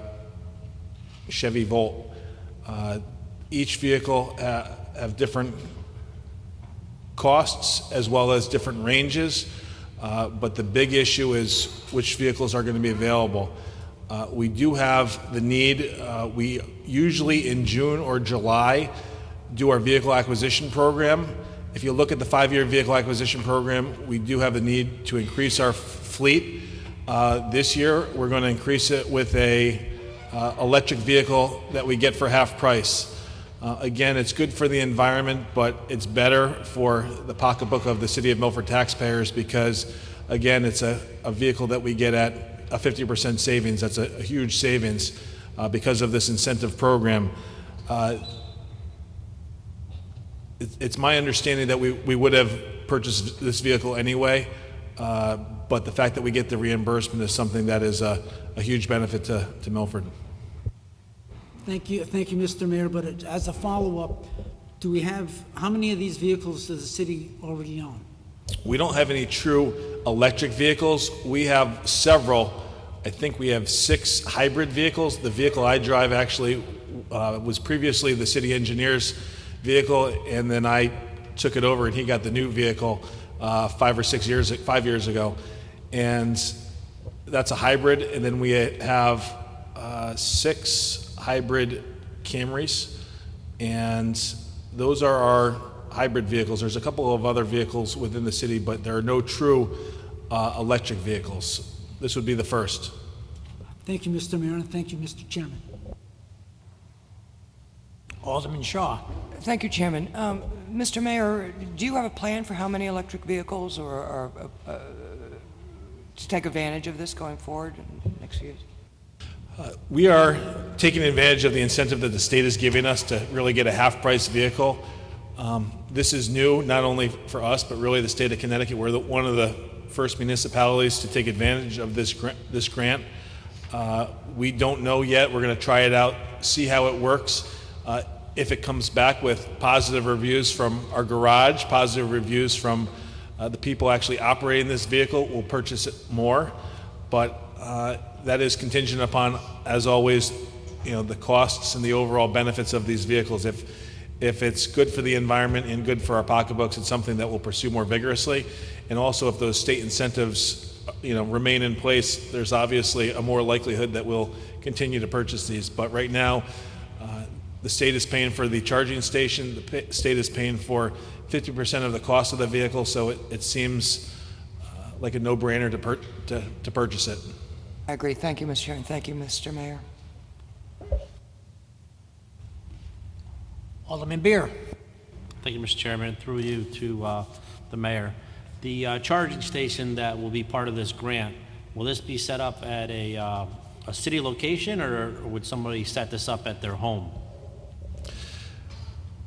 Chevy Volt. Each vehicle have different costs as well as different ranges, but the big issue is which vehicles are going to be available. We do have the need. We usually in June or July do our vehicle acquisition program. If you look at the 5-year vehicle acquisition program, we do have the need to increase our fleet. This year, we're going to increase it with a electric vehicle that we get for half price. Again, it's good for the environment, but it's better for the pocketbook of the City of Milford taxpayers because, again, it's a vehicle that we get at a 50% savings. That's a huge savings because of this incentive program. It's my understanding that we would have purchased this vehicle anyway, but the fact that we get the reimbursement is something that is a huge benefit to Milford. Thank you, Mr. Mayor. But as a follow-up, do we have, how many of these vehicles does the city already own? We don't have any true electric vehicles. We have several. I think we have 6 hybrid vehicles. The vehicle I drive actually was previously the city engineer's vehicle, and then I took it over and he got the new vehicle 5 years ago. And that's a hybrid. And then we have 6 hybrid Camrys, and those are our hybrid vehicles. There's a couple of other vehicles within the city, but there are no true electric vehicles. This would be the first. Thank you, Mr. Mayor, and thank you, Mr. Chairman. Alderman Shaw. Thank you, Chairman. Mr. Mayor, do you have a plan for how many electric vehicles or to take advantage of this going forward in the next few years? We are taking advantage of the incentive that the state is giving us to really get a half-price vehicle. This is new, not only for us, but really the state of Connecticut. We're one of the first municipalities to take advantage of this grant. We don't know yet. We're going to try it out, see how it works. If it comes back with positive reviews from our garage, positive reviews from the people actually operating this vehicle, we'll purchase it more. But that is contingent upon, as always, the costs and the overall benefits of these vehicles. If it's good for the environment and good for our pocketbooks, it's something that we'll pursue more vigorously. And also, if those state incentives, remain in place, there's obviously a more likelihood that we'll continue to purchase these. But right now, The state is paying for the charging station. The state is paying for 50% of the cost of the vehicle, so it seems like a no-brainer to purchase it. I agree. Thank you, Mr. Chairman. Thank you, Mr. Mayor. Alderman Beer. Thank you, Mr. Chairman. Through you to the mayor. The charging station that will be part of this grant, will this be set up at a city location, or would somebody set this up at their home?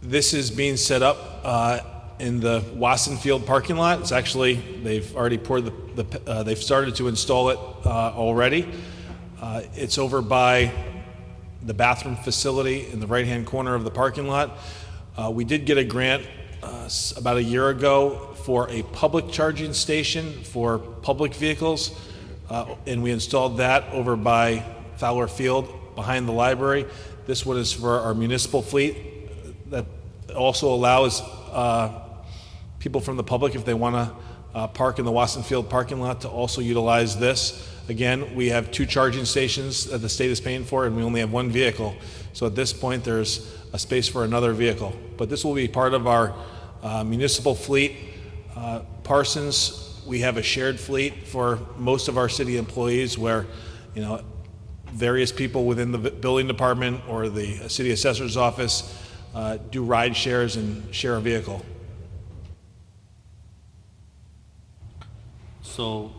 This is being set up in the Wasson Field parking lot. It's actually, they've already poured they've started to install it already. It's over by the bathroom facility in the right-hand corner of the parking lot. We did get a grant about a year ago for a public charging station for public vehicles, and we installed that over by Fowler Field behind the library. This one is for our municipal fleet. That also allows people from the public, if they want to park in the Wasson Field parking lot, to also utilize this. Again, we have 2 charging stations that the state is paying for, and we only have 1 vehicle. So at this point, there's a space for another vehicle. But this will be part of our municipal fleet. Parsons, we have a shared fleet for most of our city employees where, various people within the building department or the city assessor's office do ride shares and share a vehicle. So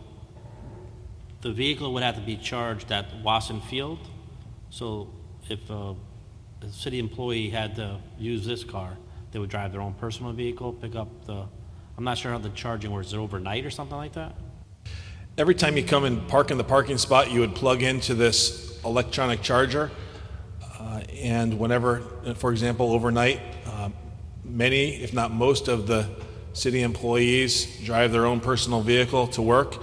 the vehicle would have to be charged at Wasson Field. So if a city employee had to use this car, they would drive their own personal vehicle, pick up I'm not sure how the charging works. Is it overnight or something like that? Every time you come and park in the parking spot, you would plug into this electronic charger. And whenever, for example, overnight, many, if not most of the city employees drive their own personal vehicle to work.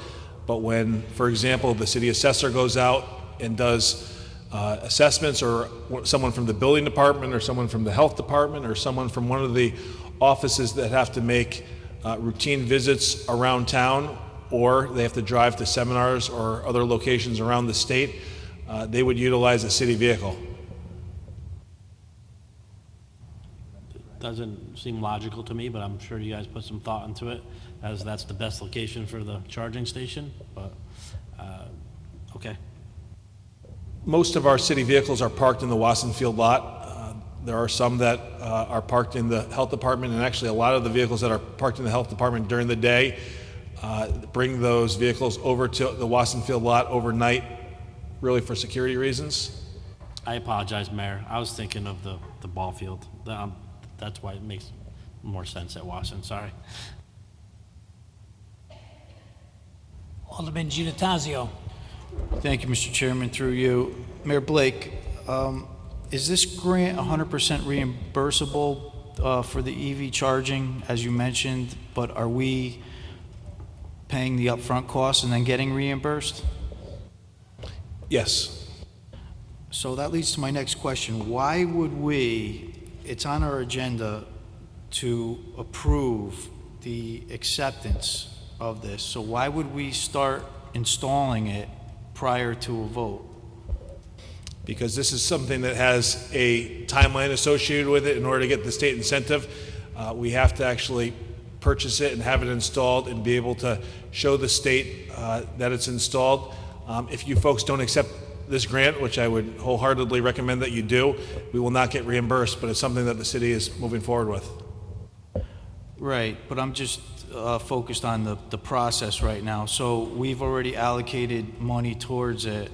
But when, for example, the city assessor goes out and does assessments, or someone from the building department or someone from the health department or someone from one of the offices that have to make routine visits around town, or they have to drive to seminars or other locations around the state, they would utilize a city vehicle. Doesn't seem logical to me, but I'm sure you guys put some thought into it, as that's the best location for the charging station, but okay. Most of our city vehicles are parked in the Wasson Field lot. There are some that are parked in the health department, and actually a lot of the vehicles that are parked in the health department during the day bring those vehicles over to the Wasson Field lot overnight, really for security reasons. I apologize, Mayor. I was thinking of the ball field. That's why it makes more sense at Wasson. Sorry. Alderman Giannattasio. Thank you, Mr. Chairman. Through you, Mayor Blake, is this grant 100% reimbursable for the EV charging, as you mentioned, but are we paying the upfront costs and then getting reimbursed? Yes. So that leads to my next question. Why would we, it's on our agenda to approve the acceptance of this, so why would we start installing it prior to a vote? Because this is something that has a timeline associated with it. In order to get the state incentive, we have to actually purchase it and have it installed and be able to show the state that it's installed. If you folks don't accept this grant, which I would wholeheartedly recommend that you do, we will not get reimbursed, but it's something that the city is moving forward with. Right, but I'm just focused on the process right now. So we've already allocated money towards it,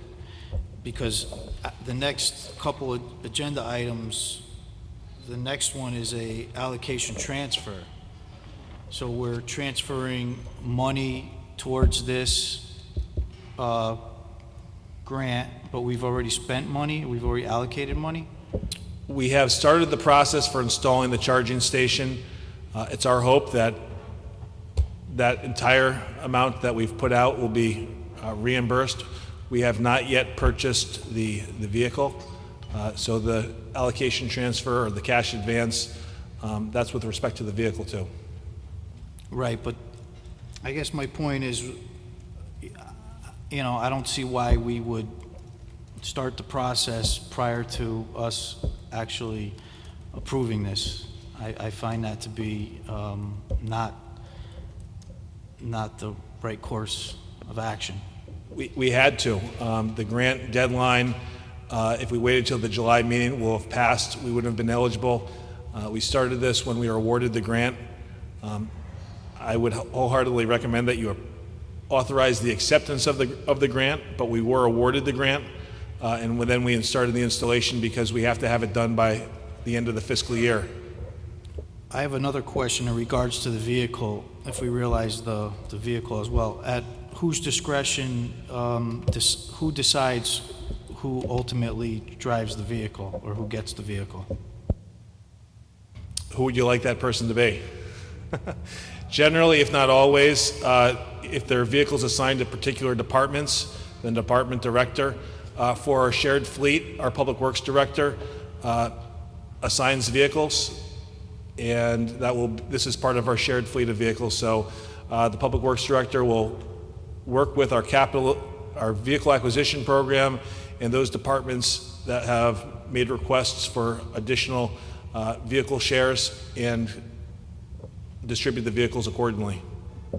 because the next couple of agenda items, the next one is a allocation transfer. So we're transferring money towards this grant, but we've already spent money, we've already allocated money? We have started the process for installing the charging station. It's our hope that that entire amount that we've put out will be reimbursed. We have not yet purchased the vehicle, so the allocation transfer or the cash advance, that's with respect to the vehicle too. Right, but I guess my point is, I don't see why we would start the process prior to us actually approving this. I find that to be not the right course of action. We had to. The grant deadline, if we waited till the July meeting, will have passed. We wouldn't have been eligible. We started this when we were awarded the grant. I would wholeheartedly recommend that you authorize the acceptance of the grant, but we were awarded the grant, and then we started the installation because we have to have it done by the end of the fiscal year. I have another question in regards to the vehicle, if we realize the vehicle as well. At whose discretion, who decides who ultimately drives the vehicle or who gets the vehicle? Who would you like that person to be? Generally, if not always, if their vehicles assigned to particular departments, then department director. For our shared fleet, our public works director assigns vehicles, and this is part of our shared fleet of vehicles. So the public works director will work with our vehicle acquisition program and those departments that have made requests for additional vehicle shares and distribute the vehicles accordingly.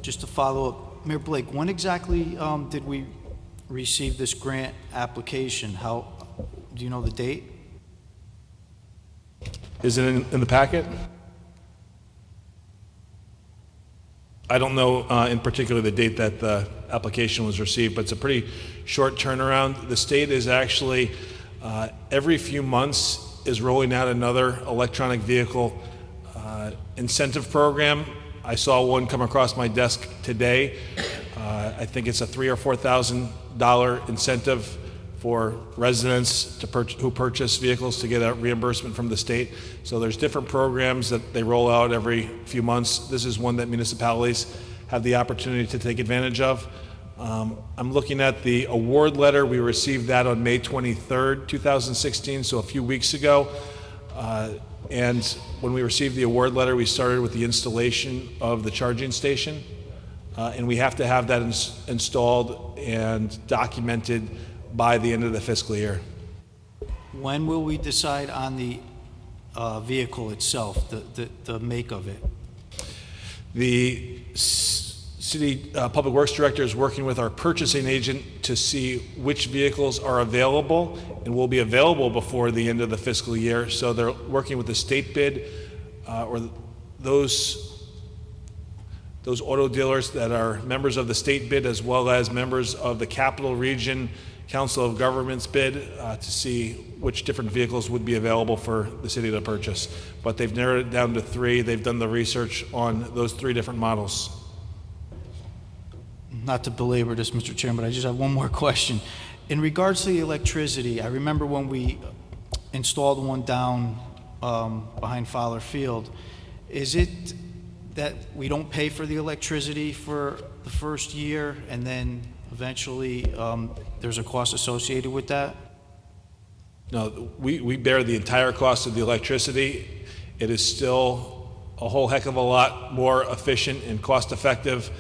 Just to follow up, Mayor Blake, when exactly did we receive this grant application? Do you know the date? Is it in the packet? I don't know in particular the date that the application was received, but it's a pretty short turnaround. The state is actually, every few months, is rolling out another electronic vehicle incentive program. I saw one come across my desk today. I think it's a $3,000 or $4,000 incentive for residents who purchase vehicles to get a reimbursement from the state. So there's different programs that they roll out every few months. This is one that municipalities have the opportunity to take advantage of. I'm looking at the award letter. We received that on May 23rd, 2016, so a few weeks ago. And when we received the award letter, we started with the installation of the charging station. And we have to have that installed and documented by the end of the fiscal year. When will we decide on the vehicle itself, the make of it? The City Public Works Director is working with our purchasing agent to see which vehicles are available and will be available before the end of the fiscal year. So they're working with the state bid or those auto dealers that are members of the state bid as well as members of the Capital Region Council of Governments bid to see which different vehicles would be available for the city to purchase. But they've narrowed it down to 3. They've done the research on those 3 different models. Not to belabor this, Mr. Chairman, but I just have one more question. In regards to the electricity, I remember when we installed one down behind Fowler Field, is it that we don't pay for the electricity for the first year and then eventually there's a cost associated with that? No, we bear the entire cost of the electricity. It is still a whole heck of a lot more efficient and cost effective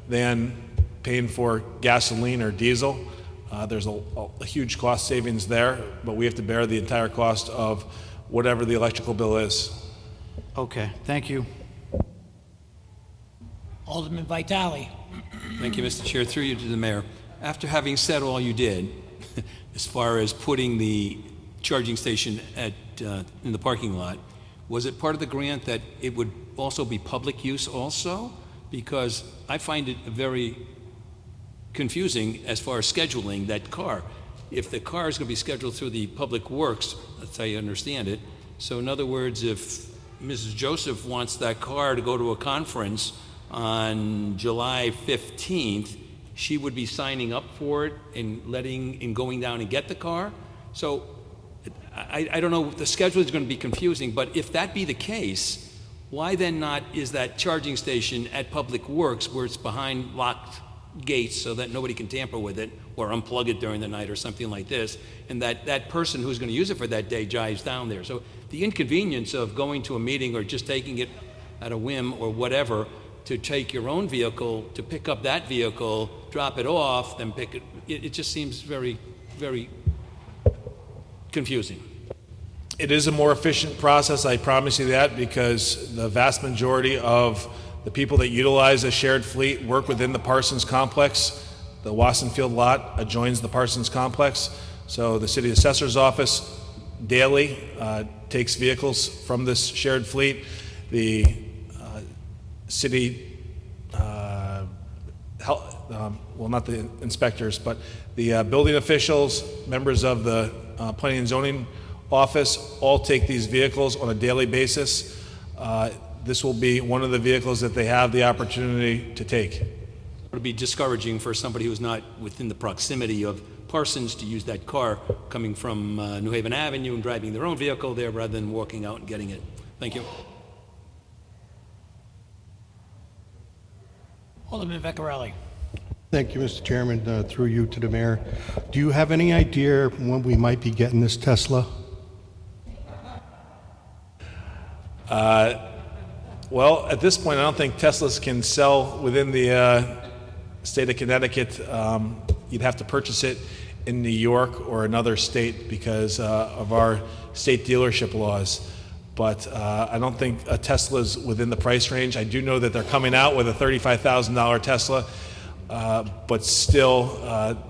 than paying for gasoline or diesel. There's a huge cost savings there, but we have to bear the entire cost of whatever the electrical bill is. Okay, thank you. Alderman Vitale. Thank you, Mr. Chair. Through you to the mayor. After having said all you did, as far as putting the charging station in the parking lot, was it part of the grant that it would also be public use also? Because I find it very confusing as far as scheduling that car. If the car is going to be scheduled through the public works, that's how you understand it. So in other words, if Mrs. Joseph wants that car to go to a conference on July 15th, she would be signing up for it and going down and get the car. So I don't know, the schedule is going to be confusing, but if that be the case, why then not is that charging station at Public Works where it's behind locked gates so that nobody can tamper with it or unplug it during the night or something like this, and that person who's going to use it for that day drives down there. So the inconvenience of going to a meeting or just taking it at a whim or whatever, to take your own vehicle, to pick up that vehicle, drop it off, then pick it, it just seems very, very confusing. It is a more efficient process, I promise you that, because the vast majority of the people that utilize a shared fleet work within the Parsons complex. The Wasson Field lot adjoins the Parsons complex, so the city assessor's office daily takes vehicles from this shared fleet. The city, well, not the inspectors, but the building officials, members of the planning and zoning office, all take these vehicles on a daily basis. This will be one of the vehicles that they have the opportunity to take. It would be discouraging for somebody who's not within the proximity of Parsons to use that car coming from New Haven Avenue and driving their own vehicle there rather than walking out and getting it. Thank you. Alderman Vecchiarelli. Thank you, Mr. Chairman. Through you to the mayor. Do you have any idea when we might be getting this Tesla? Well, at this point, I don't think Teslas can sell within the state of Connecticut. You'd have to purchase it in New York or another state because of our state dealership laws. But I don't think a Tesla is within the price range. I do know that they're coming out with a $35,000 Tesla, but still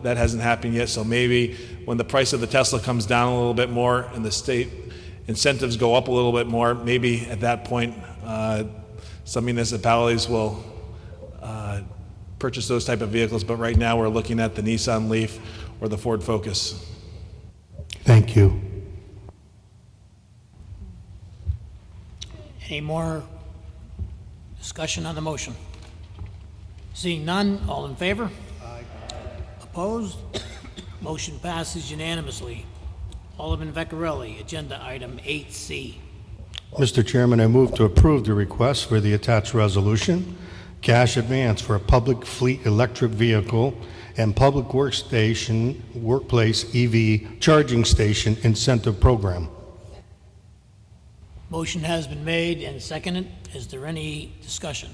that hasn't happened yet. So maybe when the price of the Tesla comes down a little bit more and the state incentives go up a little bit more, maybe at that point some municipalities will purchase those type of vehicles. But right now we're looking at the Nissan Leaf or the Ford Focus. Thank you. Any more discussion on the motion? Seeing none, all in favor? Aye. Opposed? Motion passes unanimously. Alderman Vecchiarelli, agenda item 8C. Mr. Chairman, I move to approve the request for the attached resolution, cash advance for a public fleet electric vehicle and public workplace EV charging station incentive program. Motion has been made and seconded. Is there any discussion?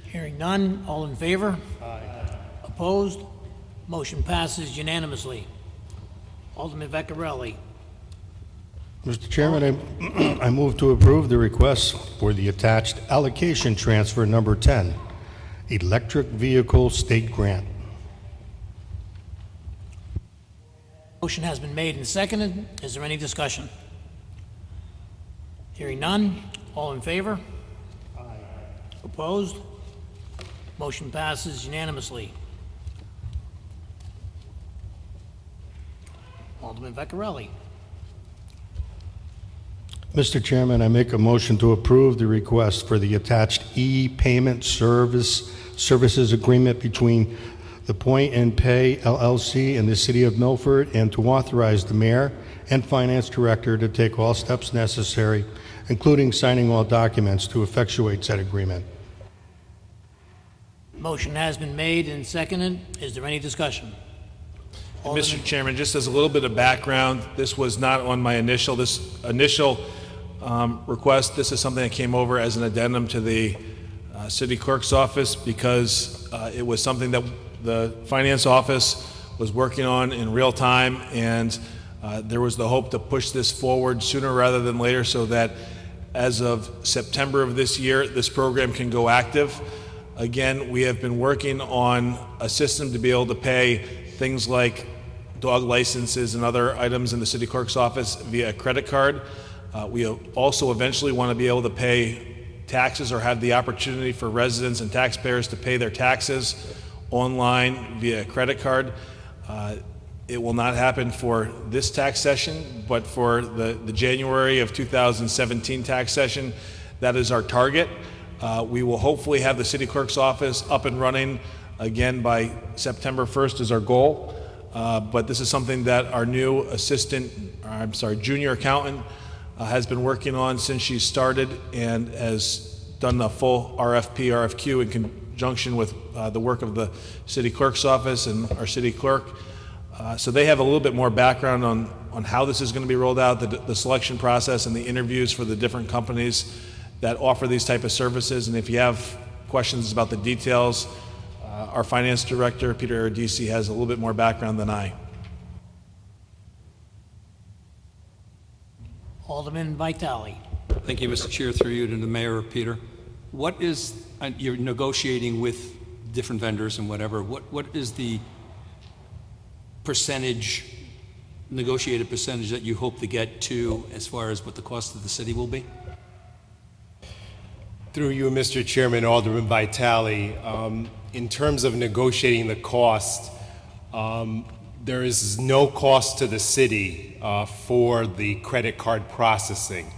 Hearing none, all in favor? Aye. Opposed? Motion passes unanimously. Alderman Vecchiarelli. Mr. Chairman, I move to approve the request for the attached allocation transfer number 10, electric vehicle state grant. Motion has been made and seconded. Is there any discussion? Hearing none, all in favor? Aye. Opposed? Motion passes unanimously. Alderman Vecchiarelli. Mr. Chairman, I make a motion to approve the request for the attached e-payment services agreement between the Point and Pay LLC and the City of Milford, and to authorize the mayor and finance director to take all steps necessary, including signing all documents to effectuate said agreement. Motion has been made and seconded. Is there any discussion? Mr. Chairman, just as a little bit of background, this was not on my initial request. This is something that came over as an addendum to the city clerk's office because it was something that the finance office was working on in real time, and there was the hope to push this forward sooner rather than later so that as of September of this year, this program can go active. Again, we have been working on a system to be able to pay things like dog licenses and other items in the city clerk's office via a credit card. We also eventually want to be able to pay taxes or have the opportunity for residents and taxpayers to pay their taxes online via a credit card. It will not happen for this tax session, but for the January of 2017 tax session, that is our target. We will hopefully have the city clerk's office up and running again by September 1st is our goal. But this is something that our new junior accountant has been working on since she started and has done the full RFP, RFQ in conjunction with the work of the city clerk's office and our city clerk. So they have a little bit more background on how this is going to be rolled out, the selection process and the interviews for the different companies that offer these type of services. And if you have questions about the details, our finance director, Peter Aradisi, has a little bit more background than I. Alderman Vitale. Thank you, Mr. Chair, through you to the mayor, Peter. What is, you're negotiating with different vendors and whatever, what is the percentage, negotiated percentage that you hope to get to as far as what the cost of the city will be? Through you, Mr. Chairman, Alderman Vitale, in terms of negotiating the cost, there is no cost to the city for the credit card processing.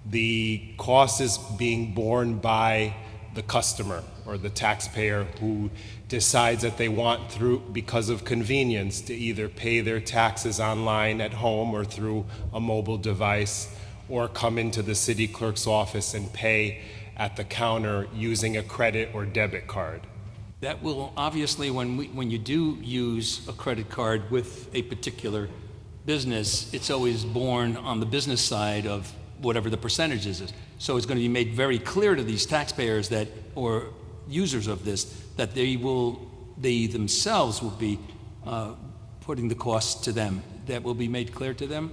The cost is being borne by the customer or the taxpayer who decides that they want, through, because of convenience, to either pay their taxes online at home or through a mobile device, or come into the city clerk's office and pay at the counter using a credit or debit card. That will obviously, when you do use a credit card with a particular business, it's always borne on the business side of whatever the percentage is. So it's going to be made very clear to these taxpayers that, or users of this, that they themselves will be putting the cost to them. That will be made clear to them?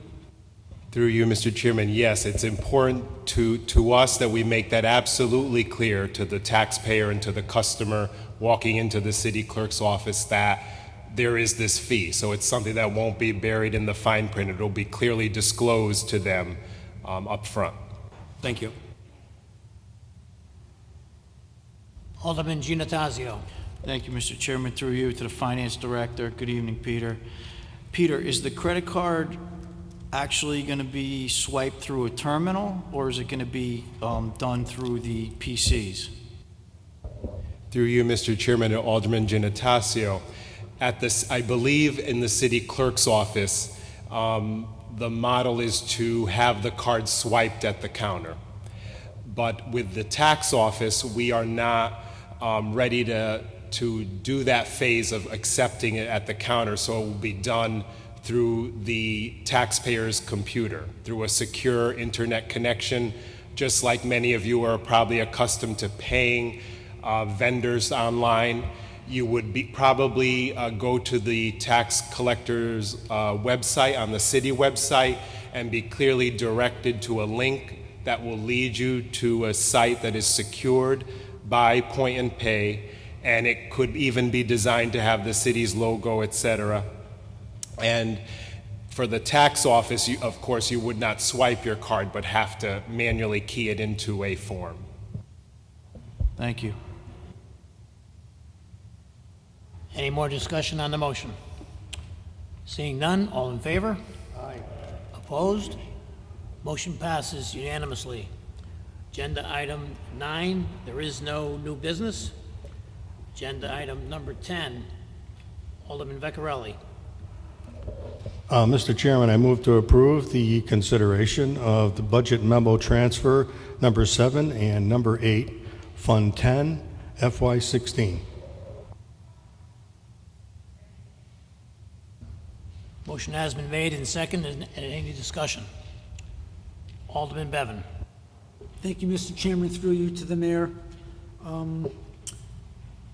Through you, Mr. Chairman, yes, it's important to us that we make that absolutely clear to the taxpayer and to the customer walking into the city clerk's office that there is this fee. So it's something that won't be buried in the fine print. It'll be clearly disclosed to them up front. Thank you. Alderman Giannattasio. Thank you, Mr. Chairman. Through you to the Finance Director. Good evening, Peter. Peter, is the credit card actually going to be swiped through a terminal, or is it going to be done through the PCs? Through you, Mr. Chairman, and Alderman Giannattasio, at this, I believe in the city clerk's office, the model is to have the card swiped at the counter. But with the tax office, we are not ready to do that phase of accepting it at the counter, so it will be done through the taxpayer's computer, through a secure internet connection, just like many of you are probably accustomed to paying vendors online. You would probably go to the tax collector's website, on the city website, and be clearly directed to a link that will lead you to a site that is secured by Point and Pay, and it could even be designed to have the city's logo, etc. And for the tax office, of course, you would not swipe your card, but have to manually key it into a form. Thank you. Any more discussion on the motion? Seeing none, all in favor? Aye. Opposed? Motion passes unanimously. Agenda item 9, there is no new business. Agenda item number 10, Alderman Vecchiarelli. Mr. Chairman, I move to approve the consideration of the budget memo transfer number 7 and number 8, Fund 10, FY16. Motion has been made and seconded. Any discussion? Alderman Bevan. Thank you, Mr. Chairman, through you to the mayor.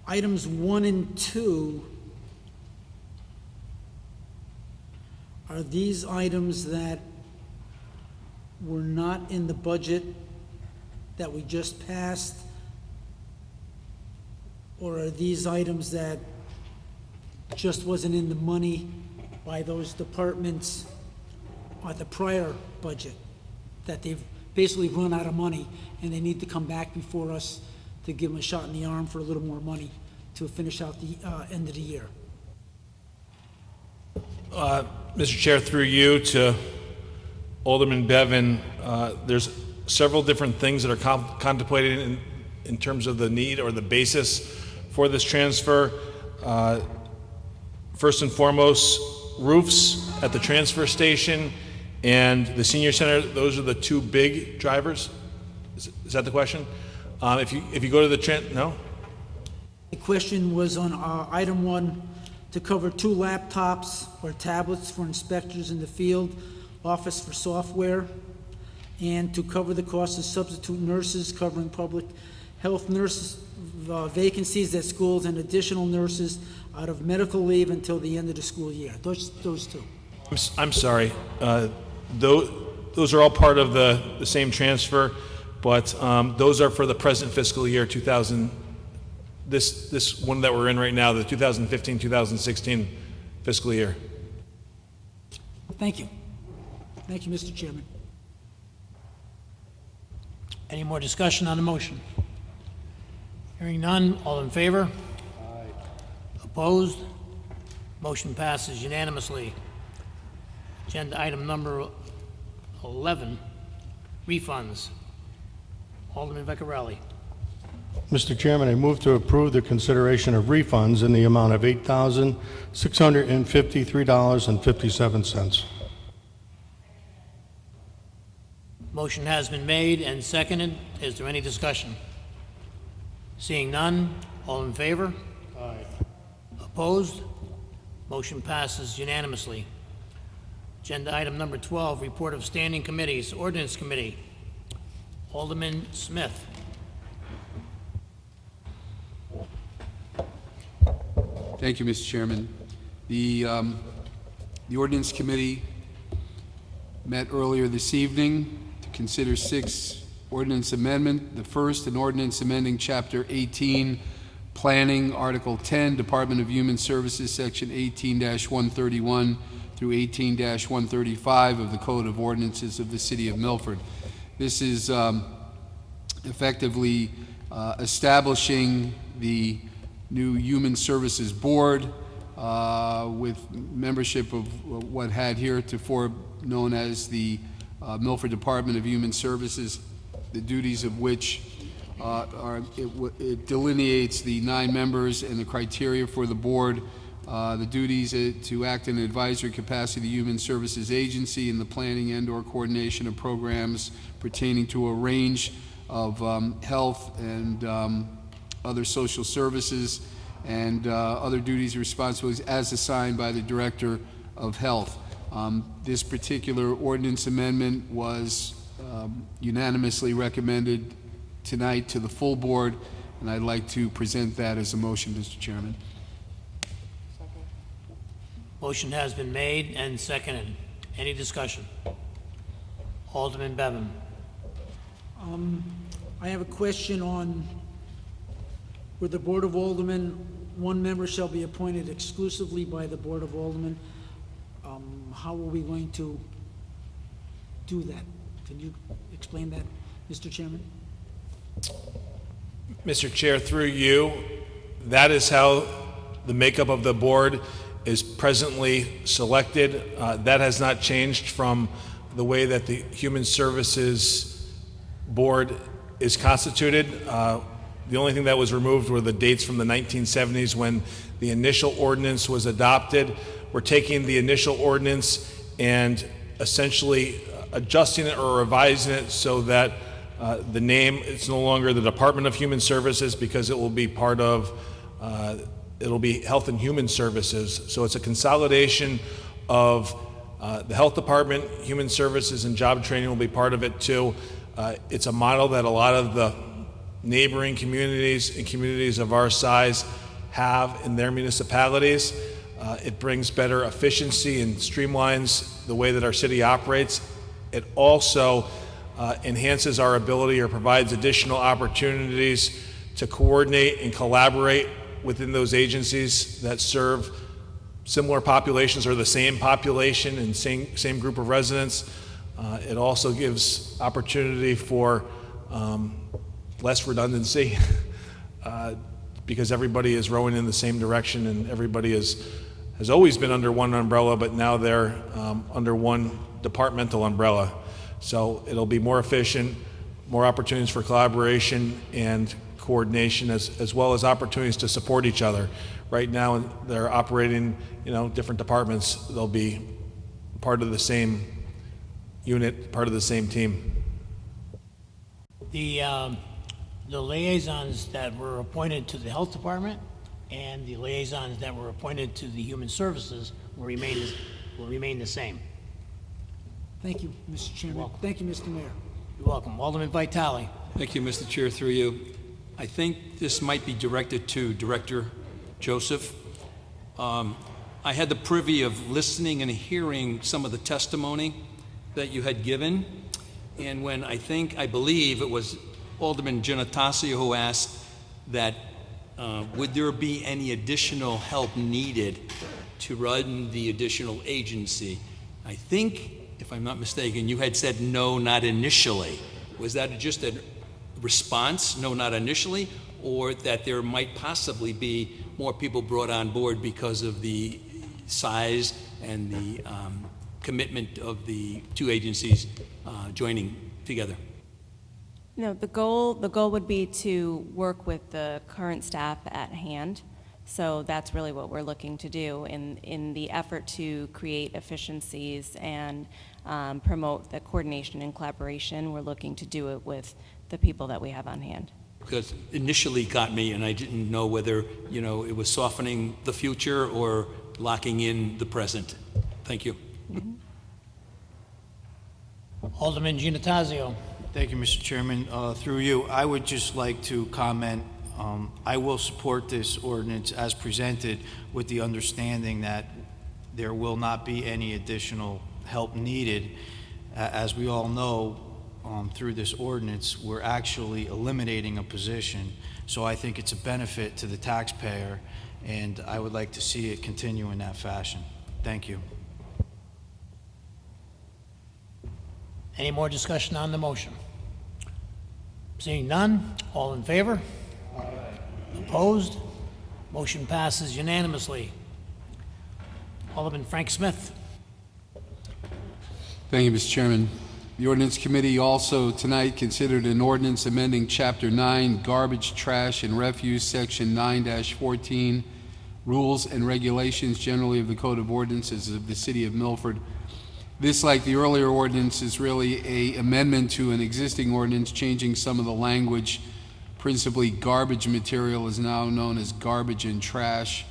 Items 1 and 2, are these items that were not in the budget that we just passed? Or are these items that just wasn't in the money by those departments at the prior budget, that they've basically run out of money and they need to come back before us to give them a shot in the arm for a little more money to finish out the end of the year? Mr. Chair, through you to Alderman Bevan, there's several different things that are contemplated in terms of the need or the basis for this transfer. First and foremost, roofs at the transfer station and the senior center. Those are the two big drivers. Is that the question? If you go to the no? The question was on item 1, to cover 2 laptops or tablets for inspectors in the field, office for software, and to cover the cost of substitute nurses, covering public health nurses vacancies at schools, and additional nurses out of medical leave until the end of the school year. Those 2. I'm sorry. those are all part of the same transfer, but those are for the present fiscal year 2000. This one that we're in right now, the 2015-2016 fiscal year. Thank you. Thank you, Mr. Chairman. Any more discussion on the motion? Hearing none, all in favor? Aye. Opposed? Motion passes unanimously. Agenda item number 11, refunds. Alderman Vecchiarelli. Mr. Chairman, I move to approve the consideration of refunds in the amount of $8,653.57. Motion has been made and seconded. Is there any discussion? Seeing none, all in favor? Aye. Opposed? Motion passes unanimously. Agenda item number 12, report of standing committees. Ordinance Committee. Alderman Smith. Thank you, Mr. Chairman. The Ordinance Committee met earlier this evening to consider 6 ordinance amendments. The first, an ordinance amending Chapter 18, Planning, Article 10, Department of Human Services, Section 18-131 through 18-135 of the Code of Ordinances of the City of Milford. This is effectively establishing the new Human Services Board with membership of what had heretofore known as the Milford Department of Human Services, the duties of which it delineates the 9 members and the criteria for the board, the duties to act in an advisory capacity of the Human Services Agency in the planning and/or coordination of programs pertaining to a range of health and other social services, and other duties and responsibilities as assigned by the Director of Health. This particular ordinance amendment was unanimously recommended tonight to the full board, and I'd like to present that as a motion, Mr. Chairman. Motion has been made and seconded. Any discussion? Alderman Bevan. I have a question on where the Board of Aldermen, 1 member shall be appointed exclusively by the Board of Aldermen. How are we going to do that? Can you explain that, Mr. Chairman? Mr. Chair, through you, that is how the makeup of the board is presently selected. That has not changed from the way that the Human Services Board is constituted. The only thing that was removed were the dates from the 1970s when the initial ordinance was adopted. We're taking the initial ordinance and essentially adjusting it or revising it so that the name, it's no longer the Department of Human Services, because it will be part of, it'll be Health and Human Services. So it's a consolidation of the Health Department, Human Services, and Job Training will be part of it too. It's a model that a lot of the neighboring communities and communities of our size have in their municipalities. It brings better efficiency and streamlines the way that our city operates. It also enhances our ability or provides additional opportunities to coordinate and collaborate within those agencies that serve similar populations or the same population and same group of residents. It also gives opportunity for less redundancy because everybody is rowing in the same direction and everybody has always been under one umbrella, but now they're under one departmental umbrella. So it'll be more efficient, more opportunities for collaboration and coordination, as well as opportunities to support each other. Right now, they're operating, different departments. They'll be part of the same unit, part of the same team. The liaisons that were appointed to the Health Department and the liaisons that were appointed to the Human Services will remain the same. Thank you, Mr. Chairman. Thank you, Mr. Mayor. You're welcome. Alderman Vitale. Thank you, Mr. Chair, through you. I think this might be directed to Director Joseph. I had the privy of listening and hearing some of the testimony, that you had given, and when I believe it was Alderman Gennatasio who asked that would there be any additional help needed to run the additional agency? I think, if I'm not mistaken, you had said no, not initially. Was that just a response, no, not initially, or that there might possibly be more people brought on board because of the size and the commitment of the two agencies joining together? No, the goal would be to work with the current staff at hand. So that's really what we're looking to do in the effort to create efficiencies and promote the coordination and collaboration. We're looking to do it with the people that we have on hand. Because initially got me, and I didn't know whether, it was softening the future or locking in the present. Thank you. Alderman Gennatasio. Thank you, Mr. Chairman. Through you, I would just like to comment, I will support this ordinance as presented with the understanding that there will not be any additional help needed. As we all know, through this ordinance, we're actually eliminating a position. So I think it's a benefit to the taxpayer, and I would like to see it continue in that fashion. Thank you. Any more discussion on the motion? Seeing none, all in favor? Opposed? Motion passes unanimously. Alderman Frank Smith. Thank you, Mr. Chairman. The Ordinance Committee also tonight considered an ordinance amending Chapter 9, Garbage, Trash, and Refuse, Section 9-14, Rules and Regulations generally of the Code of Ordinances of the City of Milford. This, like the earlier ordinance, is really an amendment to an existing ordinance, changing some of the language. Principally, garbage material is now known as garbage and trash.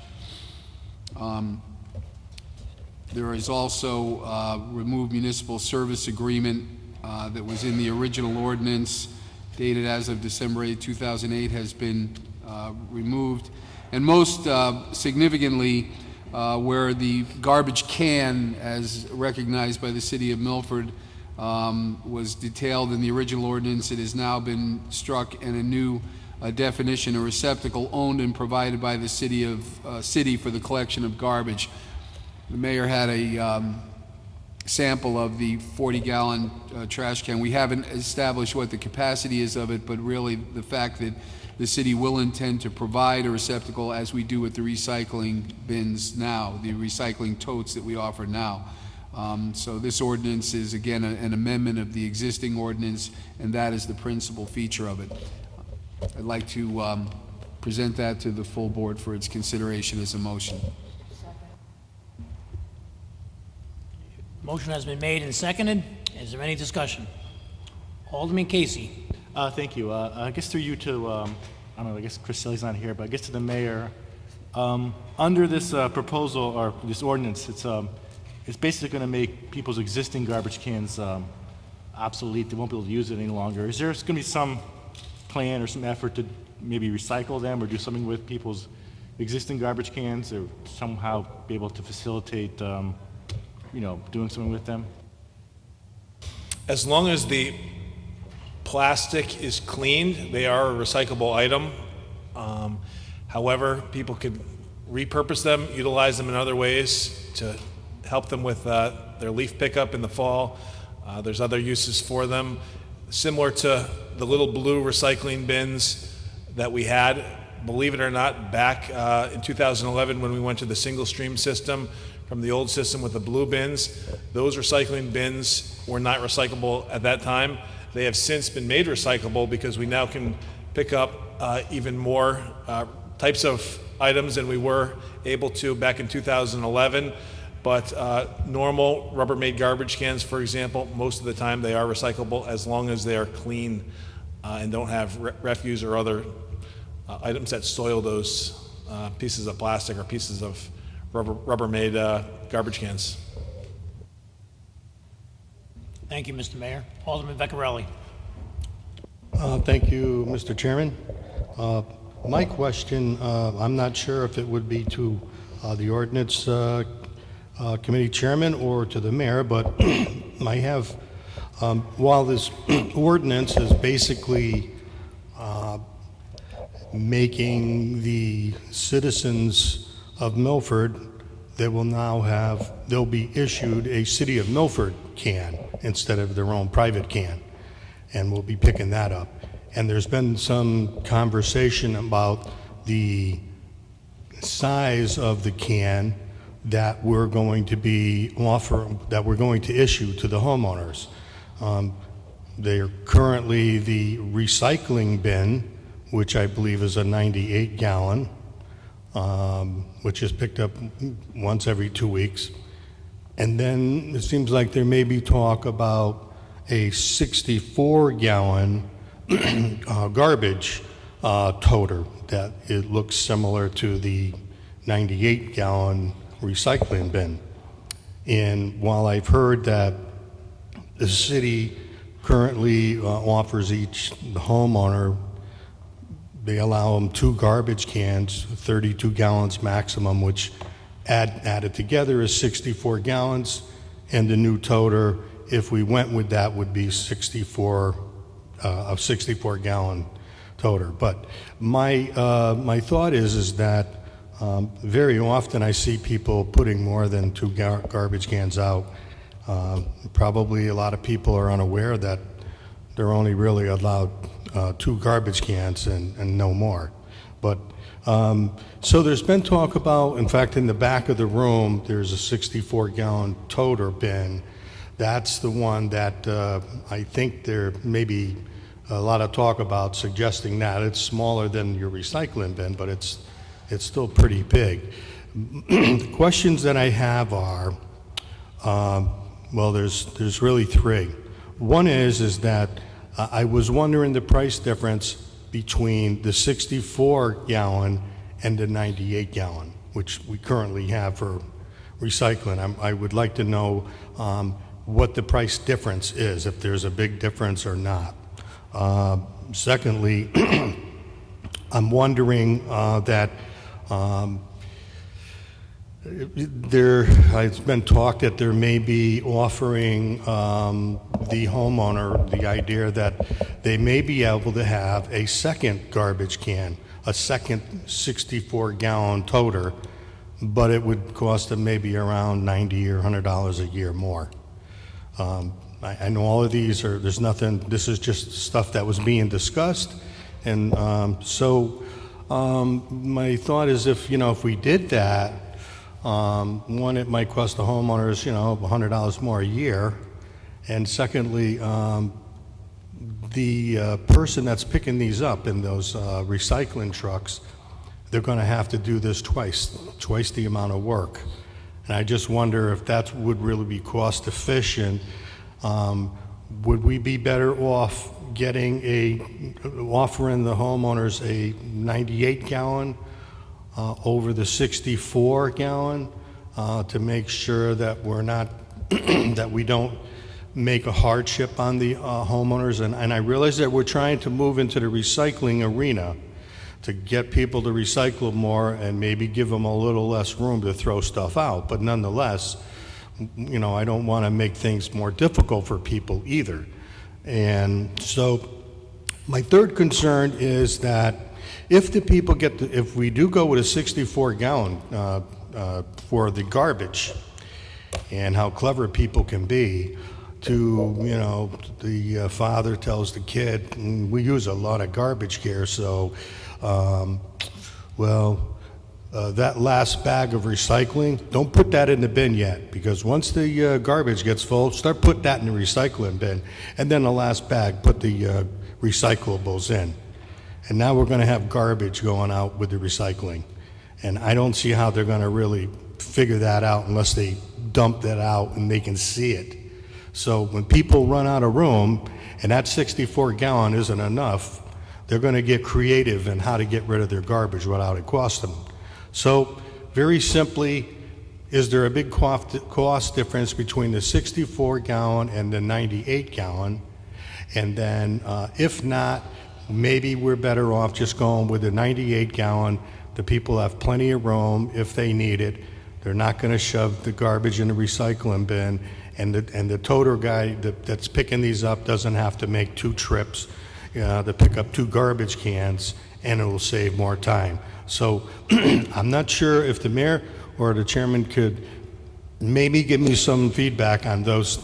There is also removed municipal service agreement that was in the original ordinance dated as of December 8, 2008 has been removed. And most significantly, where the garbage can, as recognized by the City of Milford, was detailed in the original ordinance, it has now been struck, and a new definition, a receptacle owned and provided by the city for the collection of garbage. The mayor had a sample of the 40-gallon trash can. We haven't established what the capacity is of it, but really the fact that the city will intend to provide a receptacle, as we do with the recycling bins now, the recycling totes that we offer now. So this ordinance is, again, an amendment of the existing ordinance, and that is the principal feature of it. I'd like to present that to the full board for its consideration as a motion. Motion has been made and seconded. Is there any discussion? Alderman Casey. Thank you. I guess through you to, I don't know, I guess Chris Silly's not here, but I guess to the mayor. Under this proposal, or this ordinance, it's basically going to make people's existing garbage cans obsolete. They won't be able to use it any longer. Is there going to be some plan or some effort to maybe recycle them or do something with people's existing garbage cans, or somehow be able to facilitate, doing something with them? As long as the plastic is cleaned, they are a recyclable item. However, people could repurpose them, utilize them in other ways to help them with their leaf pickup in the fall. There's other uses for them. Similar to the little blue recycling bins that we had, believe it or not, back in 2011 when we went to the single stream system from the old system with the blue bins, those recycling bins were not recyclable at that time. They have since been made recyclable because we now can pick up even more types of items than we were able to back in 2011. But normal Rubbermaid garbage cans, for example, most of the time they are recyclable as long as they are clean and don't have refuse or other items that soil those pieces of plastic or pieces of Rubbermaid garbage cans. Thank you, Mr. Mayor. Alderman Vecchiarelli. Thank you, Mr. Chairman. My question, I'm not sure if it would be to the ordinance committee chairman or to the mayor, but I have, while this ordinance is basically making the citizens of Milford, they'll be issued a City of Milford can instead of their own private can, and we'll be picking that up. And there's been some conversation about the size of the can that we're going to issue to the homeowners. They're currently the recycling bin, which I believe is a 98 gallon, which is picked up once every 2 weeks. And then it seems like there may be talk about a 64 gallon garbage toter that it looks similar to the 98 gallon recycling bin. And while I've heard that the city currently offers each homeowner, they allow them 2 garbage cans, 32 gallons maximum, which added together is 64 gallons, and the new toter, if we went with that, would be 64 gallon toter. But my thought is that very often I see people putting more than 2 garbage cans out. Probably a lot of people are unaware that they're only really allowed 2 garbage cans and no more. But so there's been talk about, in fact, in the back of the room, there's a 64 gallon toter bin. That's the one that I think there may be a lot of talk about, suggesting that it's smaller than your recycling bin, but it's still pretty big. The questions that I have are, well, there's really 3. One is that I was wondering the price difference between the 64 gallon and the 98 gallon, which we currently have for recycling. I would like to know what the price difference is, if there's a big difference or not. Secondly, I'm wondering that it's been talked that there may be offering the homeowner the idea that they may be able to have a second garbage can, a second 64 gallon toter, but it would cost them maybe around $90 or $100 a year more. I know all of these are, there's nothing, this is just stuff that was being discussed. And so my thought is if we did that, one, it might cost the homeowners, $100 more a year. And secondly, the person that's picking these up in those recycling trucks, they're going to have to do this twice the amount of work. And I just wonder if that would really be cost efficient. Would we be better off offering the homeowners a 98 gallon over the 64 gallon to make sure that we're not that we don't make a hardship on the homeowners? And I realize that we're trying to move into the recycling arena to get people to recycle more and maybe give them a little less room to throw stuff out. But nonetheless, I don't want to make things more difficult for people either. And so my third concern is that if the people if we do go with a 64 gallon for the garbage, and how clever people can be the father tells the kid, we use a lot of garbage here, so that last bag of recycling, don't put that in the bin yet, because once the garbage gets full, start put that in the recycling bin, and then the last bag, put the recyclables in. And now we're going to have garbage going out with the recycling. And I don't see how they're going to really figure that out unless they dump that out and they can see it. So when people run out of room and that 64 gallon isn't enough, they're going to get creative in how to get rid of their garbage without it costing them. So very simply, is there a big cost difference between the 64 gallon and the 98 gallon? And then if not, maybe we're better off just going with the 98 gallon. The people have plenty of room if they need it. They're not going to shove the garbage in the recycling bin, and the toter guy that's picking these up doesn't have to make 2 trips to pick up 2 garbage cans, and it will save more time. So I'm not sure if the mayor or the chairman could maybe give me some feedback on those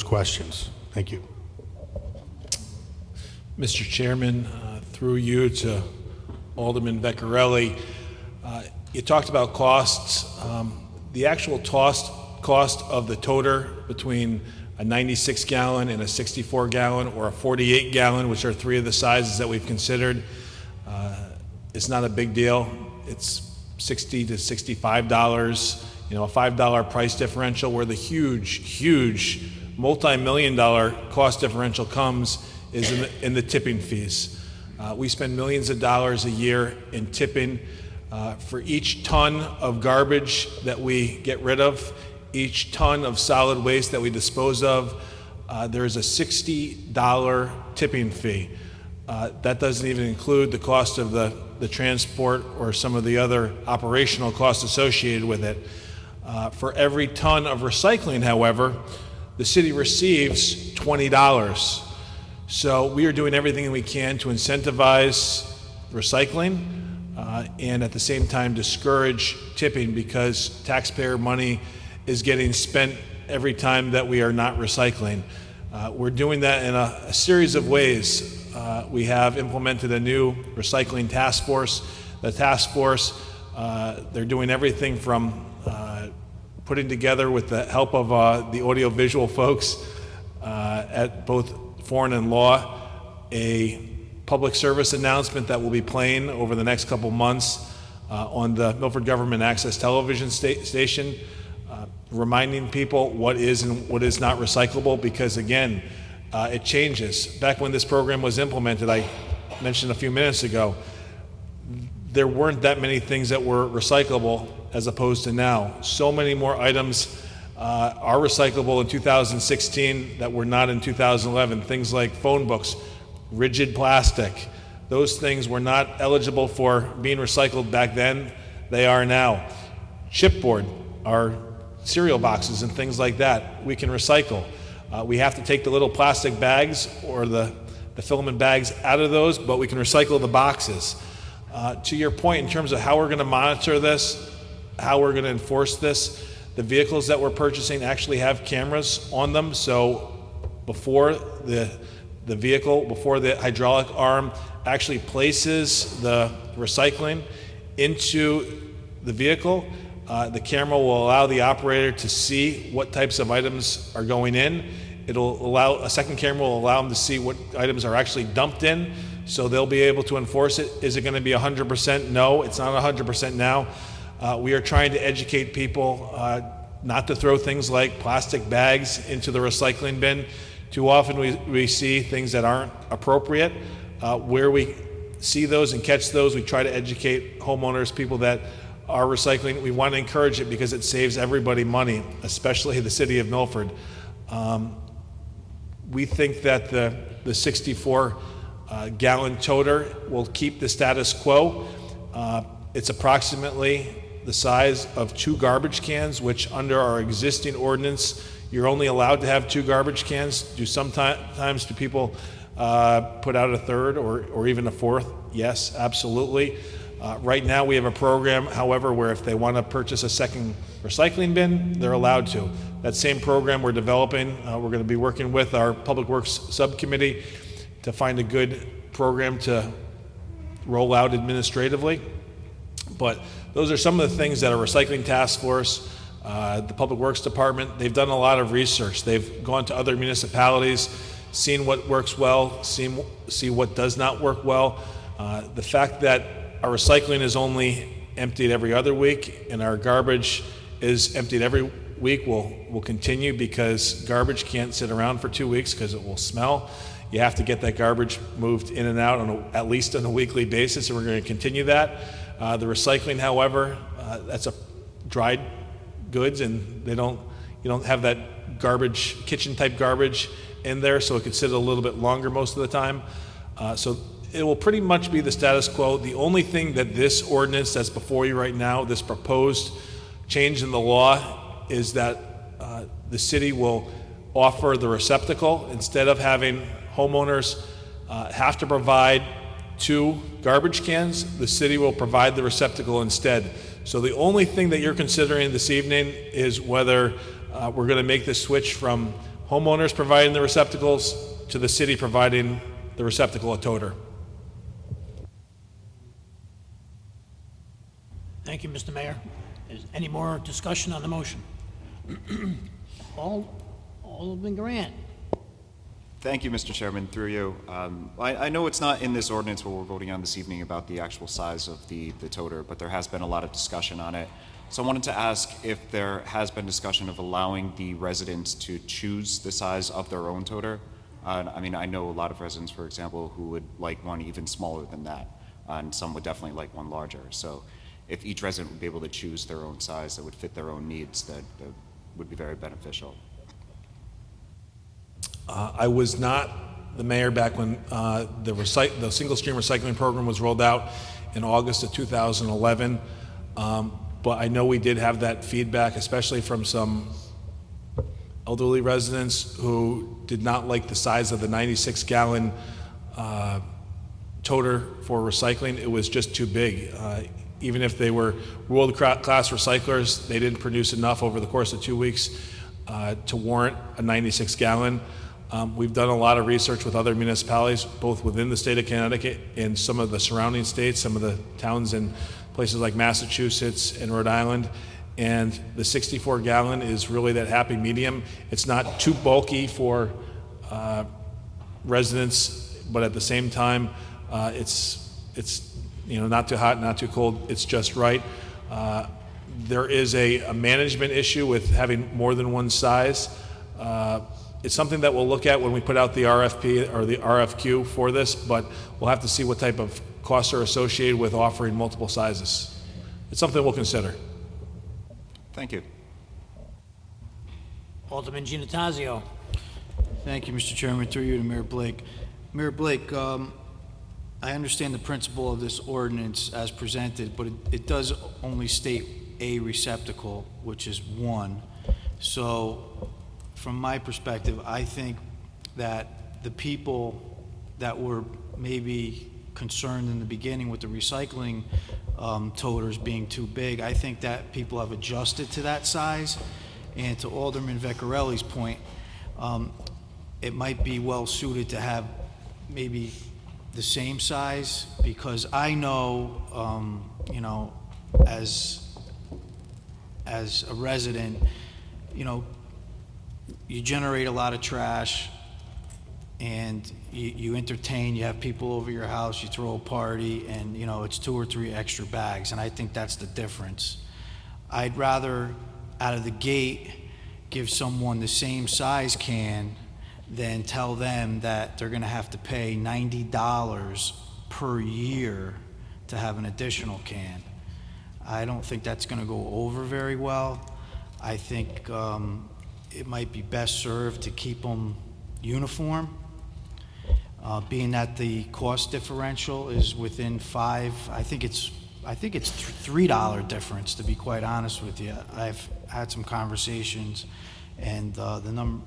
questions. Thank you. Mr. Chairman, through you to Alderman Vecchiarelli, you talked about costs. The actual cost of the toter between a 96-gallon and a 64-gallon or a 48-gallon, which are 3 of the sizes that we've considered, it's not a big deal. It's $60 to $65, a $5 price differential. Where the huge multi-million-dollar cost differential comes is in the tipping fees. We spend millions of dollars a year in tipping. For each ton of garbage that we get rid of, each ton of solid waste that we dispose of, there is a $60 tipping fee. That doesn't even include the cost of the transport or some of the other operational costs associated with it. For every ton of recycling, however, the city receives $20. So we are doing everything we can to incentivize recycling and at the same time discourage tipping, because taxpayer money is getting spent every time that we are not recycling. We're doing that in a series of ways. We have implemented a new recycling task force. The task force, they're doing everything from putting together, with the help of the audiovisual folks at both Foreign and Law, a public service announcement that will be playing over the next couple months on the Milford Government Access Television station, reminding people what is and what is not recyclable, because again, it changes. Back when this program was implemented, I mentioned a few minutes ago, there weren't that many things that were recyclable as opposed to now. So many more items are recyclable in 2016 that were not in 2011. Things like phone books, rigid plastic. Those things were not eligible for being recycled back then. They are now. Chipboard, our cereal boxes and things like that, we can recycle. We have to take the little plastic bags or the filament bags out of those, but we can recycle the boxes. To your point, in terms of how we're going to monitor this, how we're going to enforce this, the vehicles that we're purchasing actually have cameras on them. So before the vehicle, before the hydraulic arm actually places the recycling into the vehicle, the camera will allow the operator to see what types of items are going in. A second camera will allow them to see what items are actually dumped in, so they'll be able to enforce it. Is it going to be 100%? No, it's not 100% now. We are trying to educate people not to throw things like plastic bags into the recycling bin. Too often we see things that aren't appropriate. Where we see those and catch those, we try to educate homeowners, people that are recycling. We want to encourage it because it saves everybody money, especially the city of Milford. We think that the 64-gallon toter will keep the status quo. It's approximately the size of 2 garbage cans, which under our existing ordinance, you're only allowed to have 2 garbage cans. Sometimes do people put out a third or even a fourth? Yes, absolutely. Right now we have a program, however, where if they want to purchase a second recycling bin, they're allowed to. That same program we're developing, we're going to be working with our Public Works Subcommittee to find a good program to roll out administratively. But those are some of the things that our Recycling Task Force, the Public Works Department, they've done a lot of research. They've gone to other municipalities, seen what works well, see what does not work well. The fact that our recycling is only emptied every other week and our garbage is emptied every week will continue, because garbage can't sit around for 2 weeks because it will smell. You have to get that garbage moved in and out at least on a weekly basis, and we're going to continue that. The recycling, however, that's a dried goods, and you don't have that garbage, kitchen type garbage in there, so it could sit a little bit longer most of the time. So it will pretty much be the status quo. The only thing that this ordinance that's before you right now, this proposed change in the law, is that the city will offer the receptacle instead of having homeowners have to provide 2 garbage cans. The city will provide the receptacle instead. So the only thing that you're considering this evening is whether we're going to make the switch from homeowners providing the receptacles to the city providing the receptacle at toter. Thank you, Mr. Mayor. Is any more discussion on the motion? Alderman Grant. Thank you, Mr. Chairman, through you. I know it's not in this ordinance what we're voting on this evening about the actual size of the toter, but there has been a lot of discussion on it. So I wanted to ask if there has been discussion of allowing the residents to choose the size of their own toter. I mean, I know a lot of residents, for example, who would like one even smaller than that, and some would definitely like one larger. So if each resident would be able to choose their own size that would fit their own needs, that would be very beneficial. I was not the mayor back when the single stream recycling program was rolled out in August of 2011, but I know we did have that feedback, especially from some elderly residents who did not like the size of the 96-gallon toter for recycling. It was just too big. Even if they were world-class recyclers, they didn't produce enough over the course of 2 weeks to warrant a 96-gallon. We've done a lot of research with other municipalities, both within the state of Connecticut and some of the surrounding states, some of the towns in places like Massachusetts and Rhode Island, and the 64-gallon is really that happy medium. It's not too bulky for residents, but at the same time, it's not too hot, not too cold. It's just right. There is a management issue with having more than one size. It's something that we'll look at when we put out the RFP or the RFQ for this, but we'll have to see what type of costs are associated with offering multiple sizes. It's something we'll consider. Thank you. Alderman Giannattasio. Thank you, Mr. Chairman. Through you to Mayor Blake. Mayor Blake, I understand the principle of this ordinance as presented, but it does only state a receptacle, which is one. So from my perspective, I think that the people that were maybe concerned in the beginning with the recycling toters being too big, I think that people have adjusted to that size. And to Alderman Vecchiarelli's point, it might be well suited to have maybe the same size, because I know, as a resident, you generate a lot of trash, and you entertain, you have people over your house, you throw a party, and it's 2 or 3 extra bags, and I think that's the difference. I'd rather out of the gate give someone the same size can than tell them that they're going to have to pay $90 per year to have an additional can. I don't think that's going to go over very well. I think it might be best served to keep them uniform, being that the cost differential is within I think it's $3 difference, to be quite honest with you. I've had some conversations, and the number,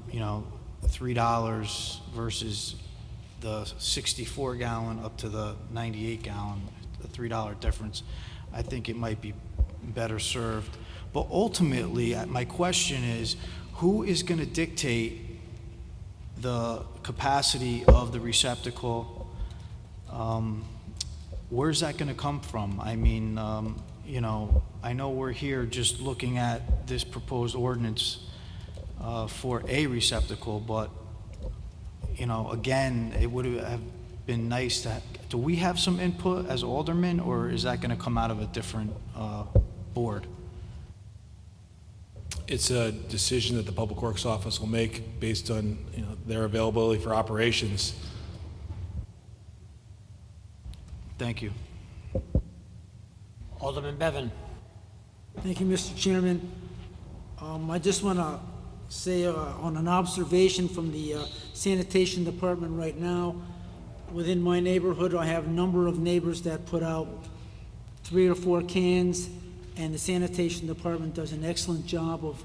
$3 versus the 64-gallon up to the 98-gallon, the $3 difference, I think it might be better served. But ultimately, my question is, who is going to dictate the capacity of the receptacle? Where's that going to come from? I mean, I know we're here just looking at this proposed ordinance for a receptacle, but, again, it would have been nice to do we have some input as aldermen, or is that going to come out of a different board? It's a decision that the Public Works Office will make based on their availability for operations. Thank you. Alderman Bevan. Thank you, Mr. Chairman. I just want to say on an observation from the sanitation department right now, within my neighborhood, I have a number of neighbors that put out 3 or 4 cans, and the sanitation department does an excellent job of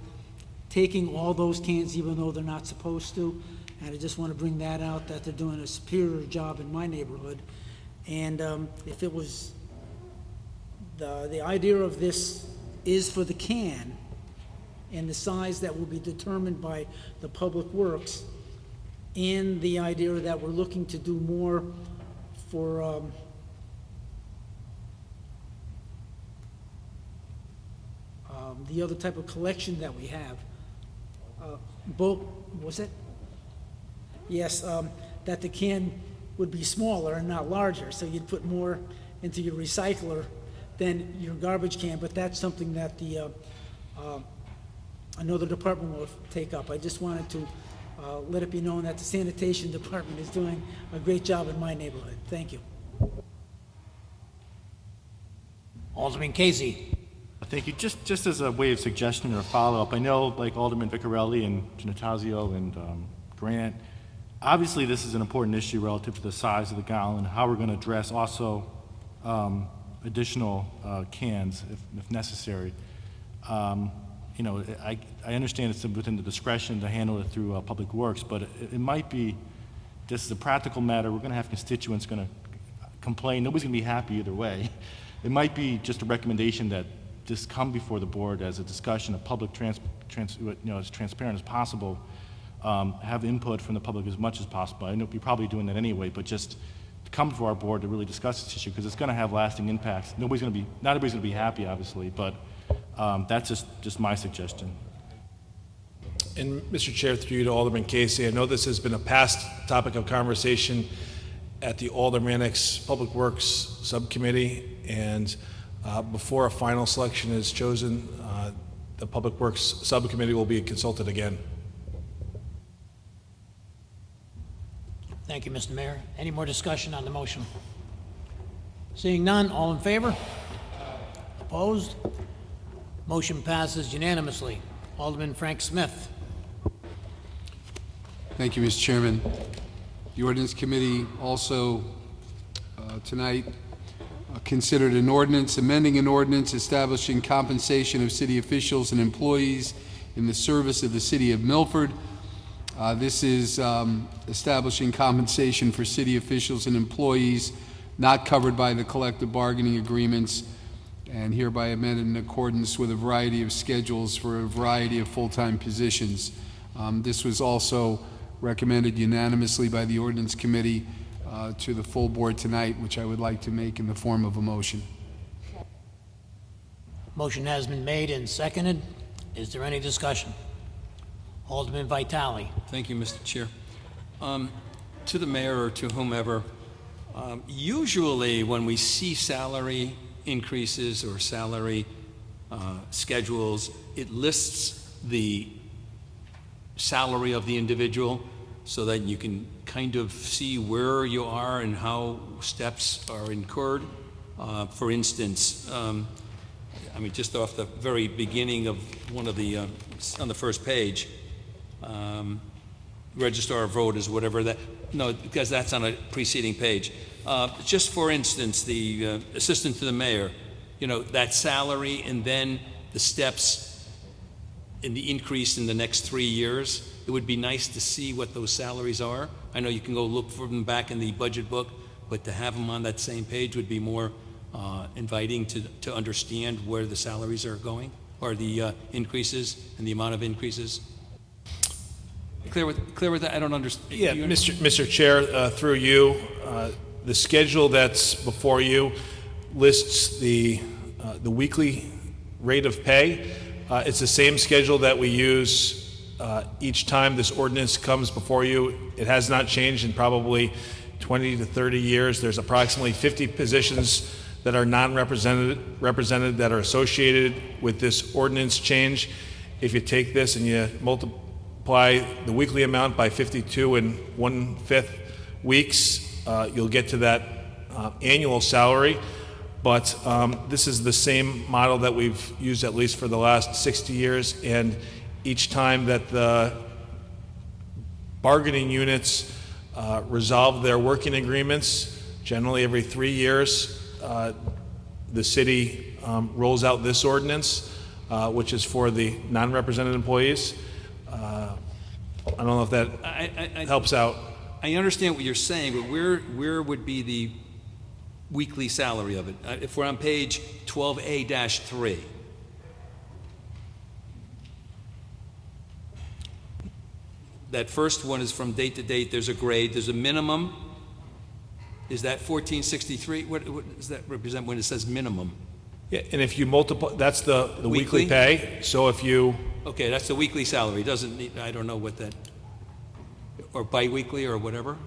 taking all those cans even though they're not supposed to. And I just want to bring that out, that they're doing a superior job in my neighborhood. And if it was, the idea of this is for the can, and the size that will be determined by the Public Works, and the idea that we're looking to do more for the other type of collection that we have. Bulk, was it? Yes, that the can would be smaller and not larger, so you'd put more into your recycler than your garbage can, but that's something that the another department will take up. I just wanted to let it be known that the sanitation department is doing a great job in my neighborhood. Thank you. Alderman Casey. Thank you. Just as a way of suggestion or follow-up, I know like Alderman Vicarelli and Giannatasio and Grant, obviously this is an important issue relative to the size of the gallon, how we're going to address also additional cans if necessary. You know, I understand it's within the discretion to handle it through Public Works, but it might be, this is a practical matter, we're going to have constituents going to complain, nobody's going to be happy either way. It might be just a recommendation that this come before the board as a discussion of public as transparent as possible, have input from the public as much as possible. I know we're probably doing that anyway, but just to come before our board to really discuss this issue, because it's going to have lasting impacts. Not everybody's going to be happy, obviously, but that's just my suggestion. And Mr. Chair, through you to Alderman Casey, I know this has been a past topic of conversation at the Aldermanics Public Works Subcommittee, and before a final selection is chosen, the Public Works Subcommittee will be consulted again. Thank you, Mr. Mayor. Any more discussion on the motion? Seeing none, all in favor? Opposed? Motion passes unanimously. Alderman Frank Smith. Thank you, Mr. Chairman. The Ordinance Committee also tonight considered an ordinance, amending an ordinance establishing compensation of city officials and employees in the service of the city of Milford. This is establishing compensation for city officials and employees not covered by the collective bargaining agreements, and hereby amended in accordance with a variety of schedules for a variety of full-time positions. This was also recommended unanimously by the Ordinance Committee to the full board tonight, which I would like to make in the form of a motion. Motion has been made and seconded. Is there any discussion? Alderman Vitale. Thank you, Mr. Chair. To the mayor or to whomever, usually when we see salary increases or salary schedules, it lists the salary of the individual so that you can kind of see where you are and how steps are incurred. For instance, I mean, just off the very beginning of one of the, on the first page, registrar of voters, whatever that, no, because that's on a preceding page. Just for instance, the assistant to the mayor, you know, that salary and then the steps in the increase in the next 3 years. It would be nice to see what those salaries are. I know you can go look for them back in the budget book, but to have them on that same page would be more inviting to understand where the salaries are going, or the increases and the amount of increases. Clear with that? I don't understand. Yeah, Mr. Chair, through you, the schedule that's before you lists the weekly rate of pay. It's the same schedule that we use each time this ordinance comes before you. It has not changed in probably 20 to 30 years. There's approximately 50 positions that are non-represented that are associated with this ordinance change. If you take this and you multiply the weekly amount by 52 and 1/5 weeks, you'll get to that annual salary. But this is the same model that we've used at least for the last 60 years, and each time that the bargaining units resolve their working agreements, generally every 3 years, the city rolls out this ordinance. which is for the non-represented employees. I don't know if that helps out. I understand what you're saying, but where would be the weekly salary of it? If we're on page 12A-3. That first one is from date to date. There's a grade. There's a minimum. Is that 1463? What does that represent when it says minimum? Yeah, and if you multiply, that's the weekly pay. So if you... Okay, that's the weekly salary. Doesn't need, I don't know what that, or biweekly or whatever.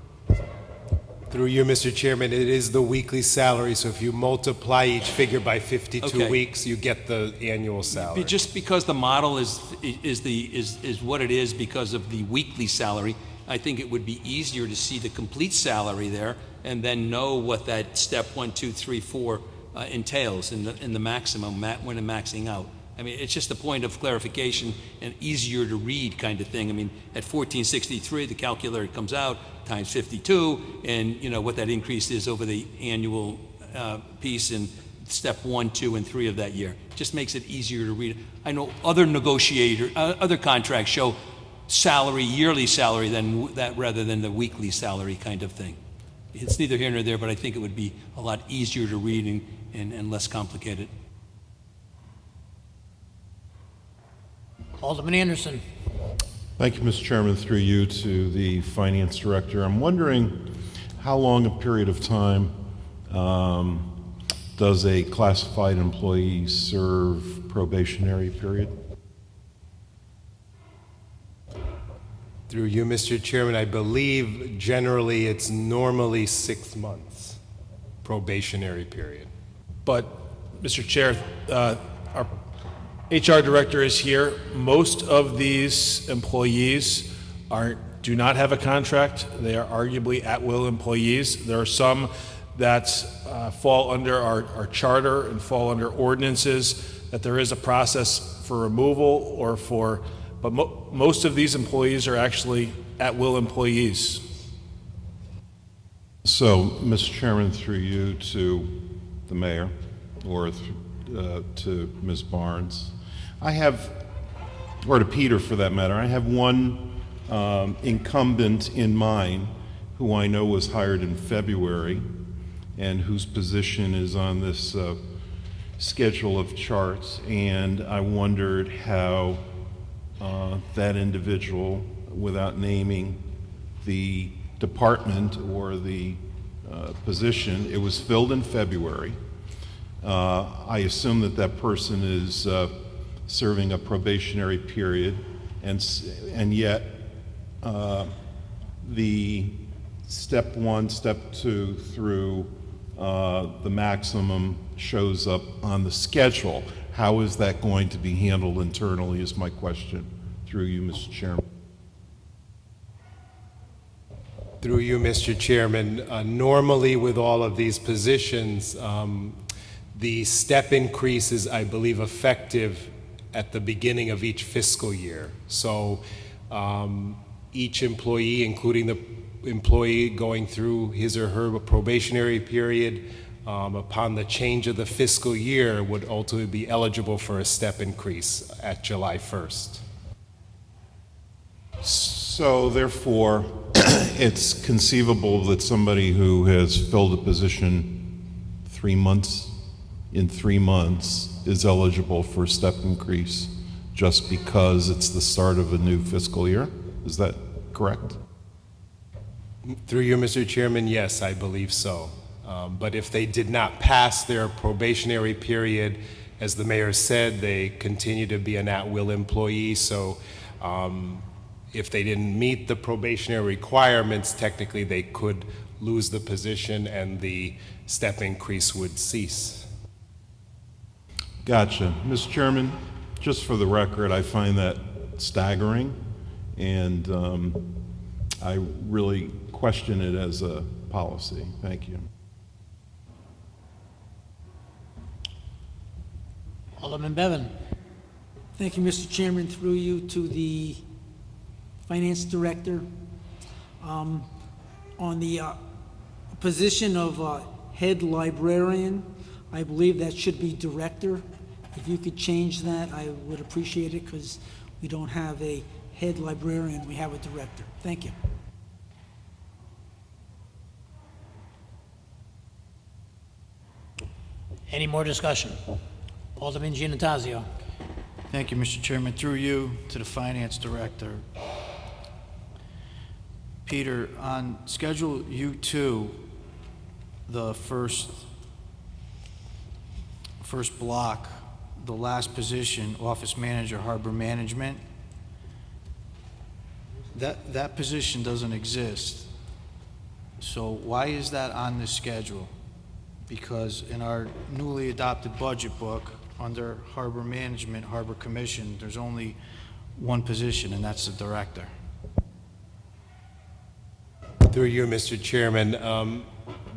Through you, Mr. Chairman, it is the weekly salary, so if you multiply each figure by 52 weeks, you get the annual salary. Just because the model is what it is because of the weekly salary, I think it would be easier to see the complete salary there and then know what that step 1, 2, 3, 4 entails in the maximum when I'm maxing out. I mean, it's just a point of clarification and easier to read kind of thing. I mean, at 1463, the calculator comes out times 52, and you know what that increase is over the annual piece in step 1, 2, and 3 of that year. Just makes it easier to read. I know other other contracts show salary, yearly salary, than that rather than the weekly salary kind of thing. It's neither here nor there, but I think it would be a lot easier to read and less complicated. Alderman Anderson. Thank you, Mr. Chairman. Through you to the Finance Director. I'm wondering how long a period of time does a classified employee serve probationary period? Through you, Mr. Chairman, I believe generally it's normally 6 months probationary period. But, Mr. Chair, our HR Director is here. Most of these employees do not have a contract. They are arguably at-will employees. There are some that fall under our charter and fall under ordinances, that there is a process for removal or for, but most of these employees are actually at-will employees. So, Mr. Chairman, through you to the Mayor, or to Ms. Barnes, I have, or to Peter for that matter, I have one incumbent in mind who I know was hired in February and whose position is on this schedule of charts, and I wondered how that individual, without naming the department or the position, it was filled in February. I assume that person is serving a probationary period, and yet the step 1, step 2 through the maximum shows up on the schedule. How is that going to be handled internally is my question, through you, Mr. Chairman. Through you, Mr. Chairman, normally with all of these positions, the step increase is, I believe, effective at the beginning of each fiscal year. So each employee, including the employee going through his or her probationary period, upon the change of the fiscal year, would ultimately be eligible for a step increase at July 1st. So therefore, it's conceivable that somebody who has filled a position 3 months, in 3 months, is eligible for a step increase just because it's the start of a new fiscal year? Is that correct? Through you, Mr. Chairman, yes, I believe so. But if they did not pass their probationary period, as the mayor said, they continue to be an at-will employee. So if they didn't meet the probationary requirements, technically they could lose the position and the step increase would cease. Gotcha. Mr. Chairman, just for the record, I find that staggering, and I really question it as a policy. Thank you. Alderman Bevan. Thank you, Mr. Chairman. Through you to the Finance Director. On the position of head librarian, I believe that should be director, If you could change that, I would appreciate it, because we don't have a head librarian, we have a director. Thank you. Any more discussion? Alderman Giannattasio. Thank you, Mr. Chairman. Through you to the Finance Director. Peter, on Schedule U2, the first block, the last position, Office Manager, Harbor Management, that position doesn't exist. So why is that on this schedule? Because in our newly adopted budget book, under Harbor Management, Harbor Commission, there's only one position, and that's the Director. Through you, Mr. Chairman,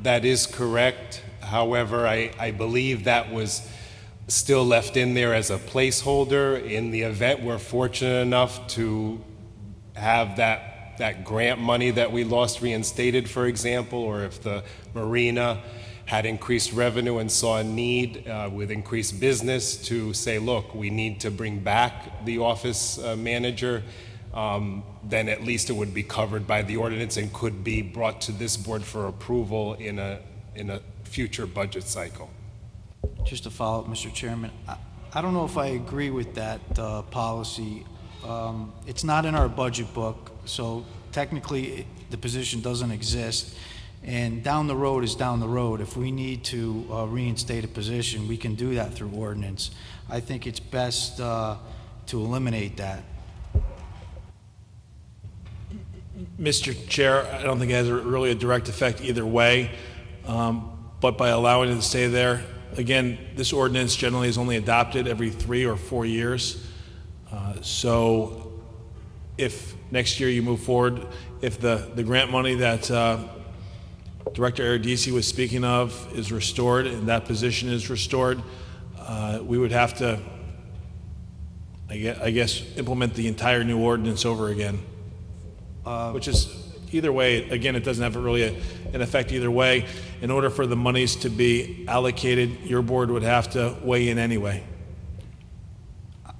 that is correct. However, I believe that was still left in there as a placeholder in the event we're fortunate enough to have that grant money that we lost reinstated, for example, or if the marina had increased revenue and saw a need with increased business to say, look, we need to bring back the office manager, then at least it would be covered by the ordinance and could be brought to this board for approval in a future budget cycle. Just to follow up, Mr. Chairman, I don't know if I agree with that policy. It's not in our budget book, so technically the position doesn't exist. And down the road is down the road. If we need to reinstate a position, we can do that through ordinance. I think it's best to eliminate that. Mr. Chair, I don't think it has really a direct effect either way, but by allowing it to stay there, again, this ordinance generally is only adopted every 3 or 4 years. So if next year you move forward, if the grant money that Director Aradisi was speaking of is restored and that position is restored, we would have to, I guess, implement the entire new ordinance over again. Which is, either way, again, it doesn't have really an effect either way. In order for the monies to be allocated, your board would have to weigh in anyway.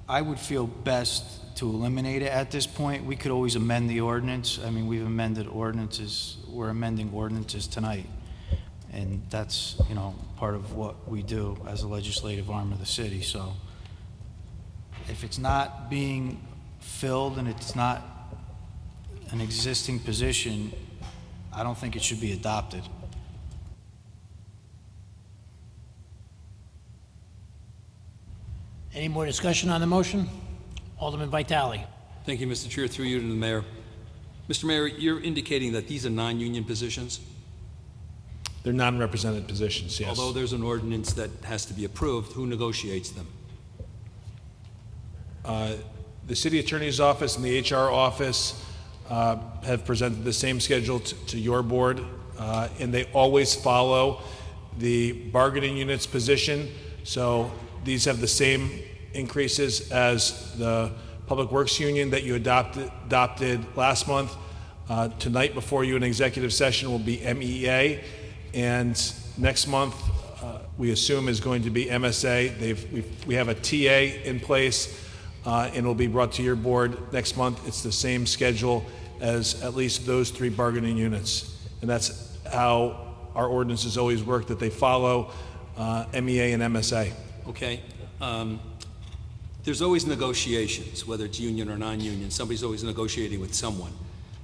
I would feel best to eliminate it at this point. We could always amend the ordinance. I mean, we've amended ordinances. We're amending ordinances tonight. And that's, part of what we do as a legislative arm of the city. So if it's not being filled and it's not an existing position, I don't think it should be adopted. Any more discussion on the motion? Alderman Vitale. Thank you, Mr. Chair. Through you to the mayor. Mr. Mayor, you're indicating that these are non-union positions? They're non-represented positions, yes. Although there's an ordinance that has to be approved, who negotiates them? The city attorney's office and the HR office have presented the same schedule to your board, and they always follow the bargaining unit's position. So these have the same increases as the Public Works Union that you adopted last month. Tonight before you in executive session will be MEA, and next month we assume is going to be MSA. We have a TA in place, and it will be brought to your board next month. It's the same schedule as at least those 3 bargaining units, and that's how our ordinances always work, that they follow MEA and MSA. Okay. There's always negotiations, whether it's union or non-union. Somebody's always negotiating with someone.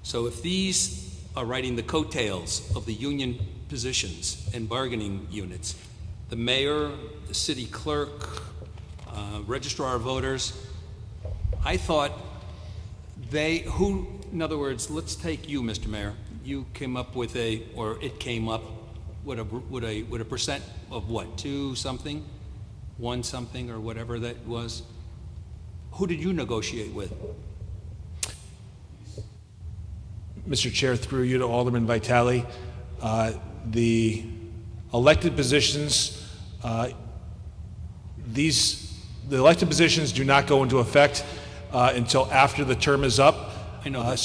So if these are riding the coattails of the union positions and bargaining units, the mayor, the city clerk, registrar of voters, I thought in other words, let's take you, Mr. Mayor. You came up with it came up with a percent of what, 2 something, 1 something, or whatever that was. Who did you negotiate with? Mr. Chair, through you to Alderman Vitale, the elected positions, the elected positions do not go into effect until after the term is up. I know that.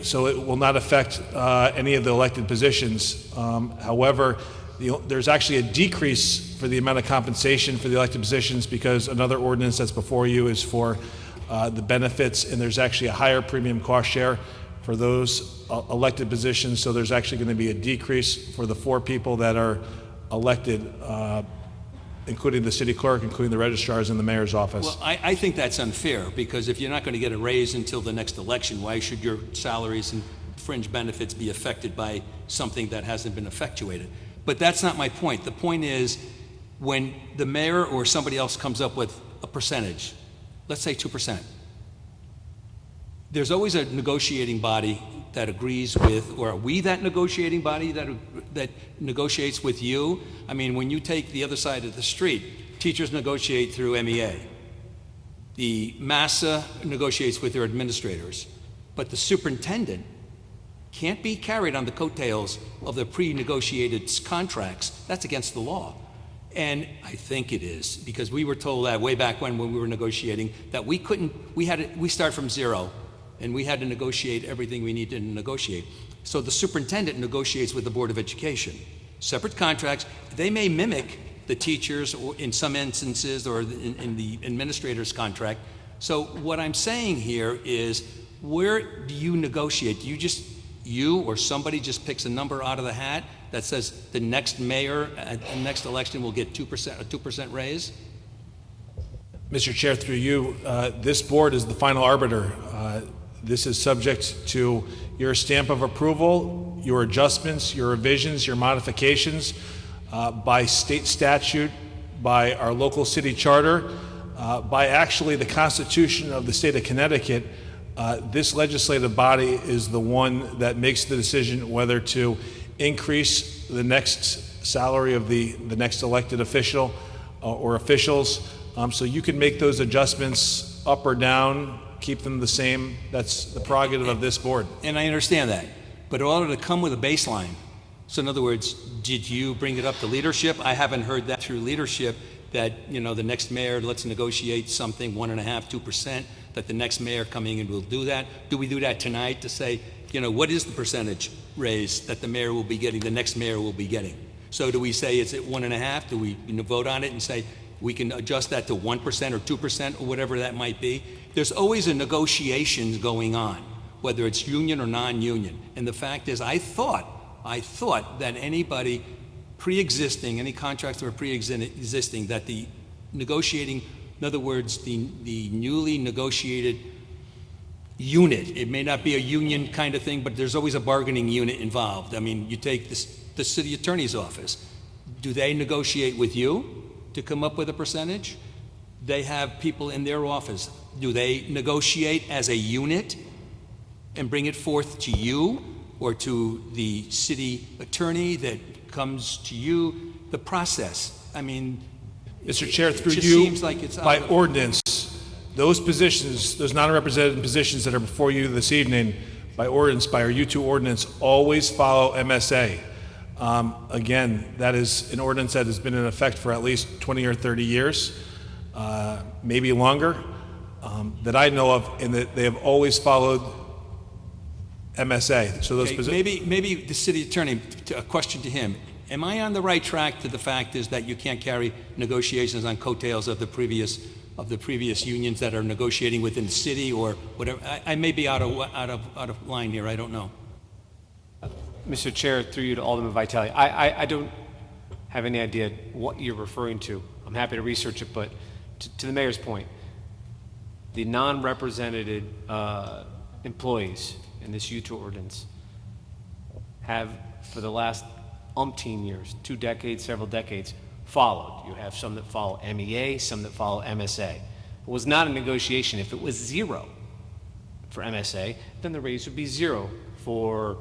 So it will not affect any of the elected positions. However, there's actually a decrease for the amount of compensation for the elected positions because another ordinance that's before you is for the benefits, and there's actually a higher premium cost share for those elected positions. So there's actually going to be a decrease for the 4 people that are elected, including the city clerk, including the registrars and the mayor's office. Well, I think that's unfair, because if you're not going to get a raise until the next election, why should your salaries and fringe benefits be affected by something that hasn't been effectuated? But that's not my point. The point is, when the mayor or somebody else comes up with a percentage, let's say 2%, there's always a negotiating body that agrees with, or are we that negotiating body that negotiates with you? I mean, when you take the other side of the street, teachers negotiate through MEA. The MASA negotiates with their administrators. But the superintendent can't be carried on the coattails of the pre-negotiated contracts. That's against the law. And I think it is, because we were told that way back when we were negotiating, that we start from zero, and we had to negotiate everything we needed to negotiate. So the superintendent negotiates with the Board of Education. Separate contracts. They may mimic the teachers, or in some instances, or in the administrator's contract. So what I'm saying here is, where do you negotiate? Do you or somebody just picks a number out of the hat that says the next mayor at the next election will get a 2% raise? Mr. Chair, through you, this board is the final arbiter. This is subject to your stamp of approval, your adjustments, your revisions, your modifications by state statute, by our local city charter, by actually the Constitution of the state of Connecticut. This legislative body is the one that makes the decision whether to increase the next salary of the next elected official or officials. So you can make those adjustments up or down, keep them the same. That's the prerogative of this board. And I understand that. But in order to come with a baseline, so in other words, did you bring it up to leadership? I haven't heard that through leadership, that, the next mayor, let's negotiate something, 1.5%, 2%, that the next mayor coming in will do that. Do we do that tonight to say, what is the percentage raise that the mayor will be getting, the next mayor will be getting? So do we say it's at 1.5%? Do we vote on it and say we can adjust that to 1% or 2% or whatever that might be? There's always a negotiation going on, whether it's union or non-union. And the fact is, I thought that anybody pre-existing, any contracts that were pre-existing, that the negotiating, in other words, the newly negotiated unit, it may not be a union kind of thing, but there's always a bargaining unit involved. I mean, you take the city attorney's office. Do they negotiate with you to come up with a percentage? They have people in their office. Do they negotiate as a unit and bring it forth to you or to the city attorney that comes to you? The process, I mean, Mr. Chair, through it you, seems like it's by out of- ordinance, those positions, those non-represented positions that are before you this evening, by ordinance, by our U2 ordinance, always follow MSA. Again, that is an ordinance that has been in effect for at least 20 or 30 years, maybe longer, that I know of, and that they have always followed MSA. So those Okay, maybe the city attorney, a question to him. Am I on the right track to the fact is that you can't carry negotiations on coattails of the previous unions that are negotiating within the city or whatever? I may be out of line here. I don't know. Mr. Chair, through you to Alderman Vitale, I don't have any idea what you're referring to. I'm happy to research it, but to the mayor's point, the non-represented employees in this U2 ordinance have, for the last umpteen years, 2 decades, several decades, followed. You have some that follow MEA, some that follow MSA. It was not a negotiation. If it was 0 for MSA, then the raise would be 0 for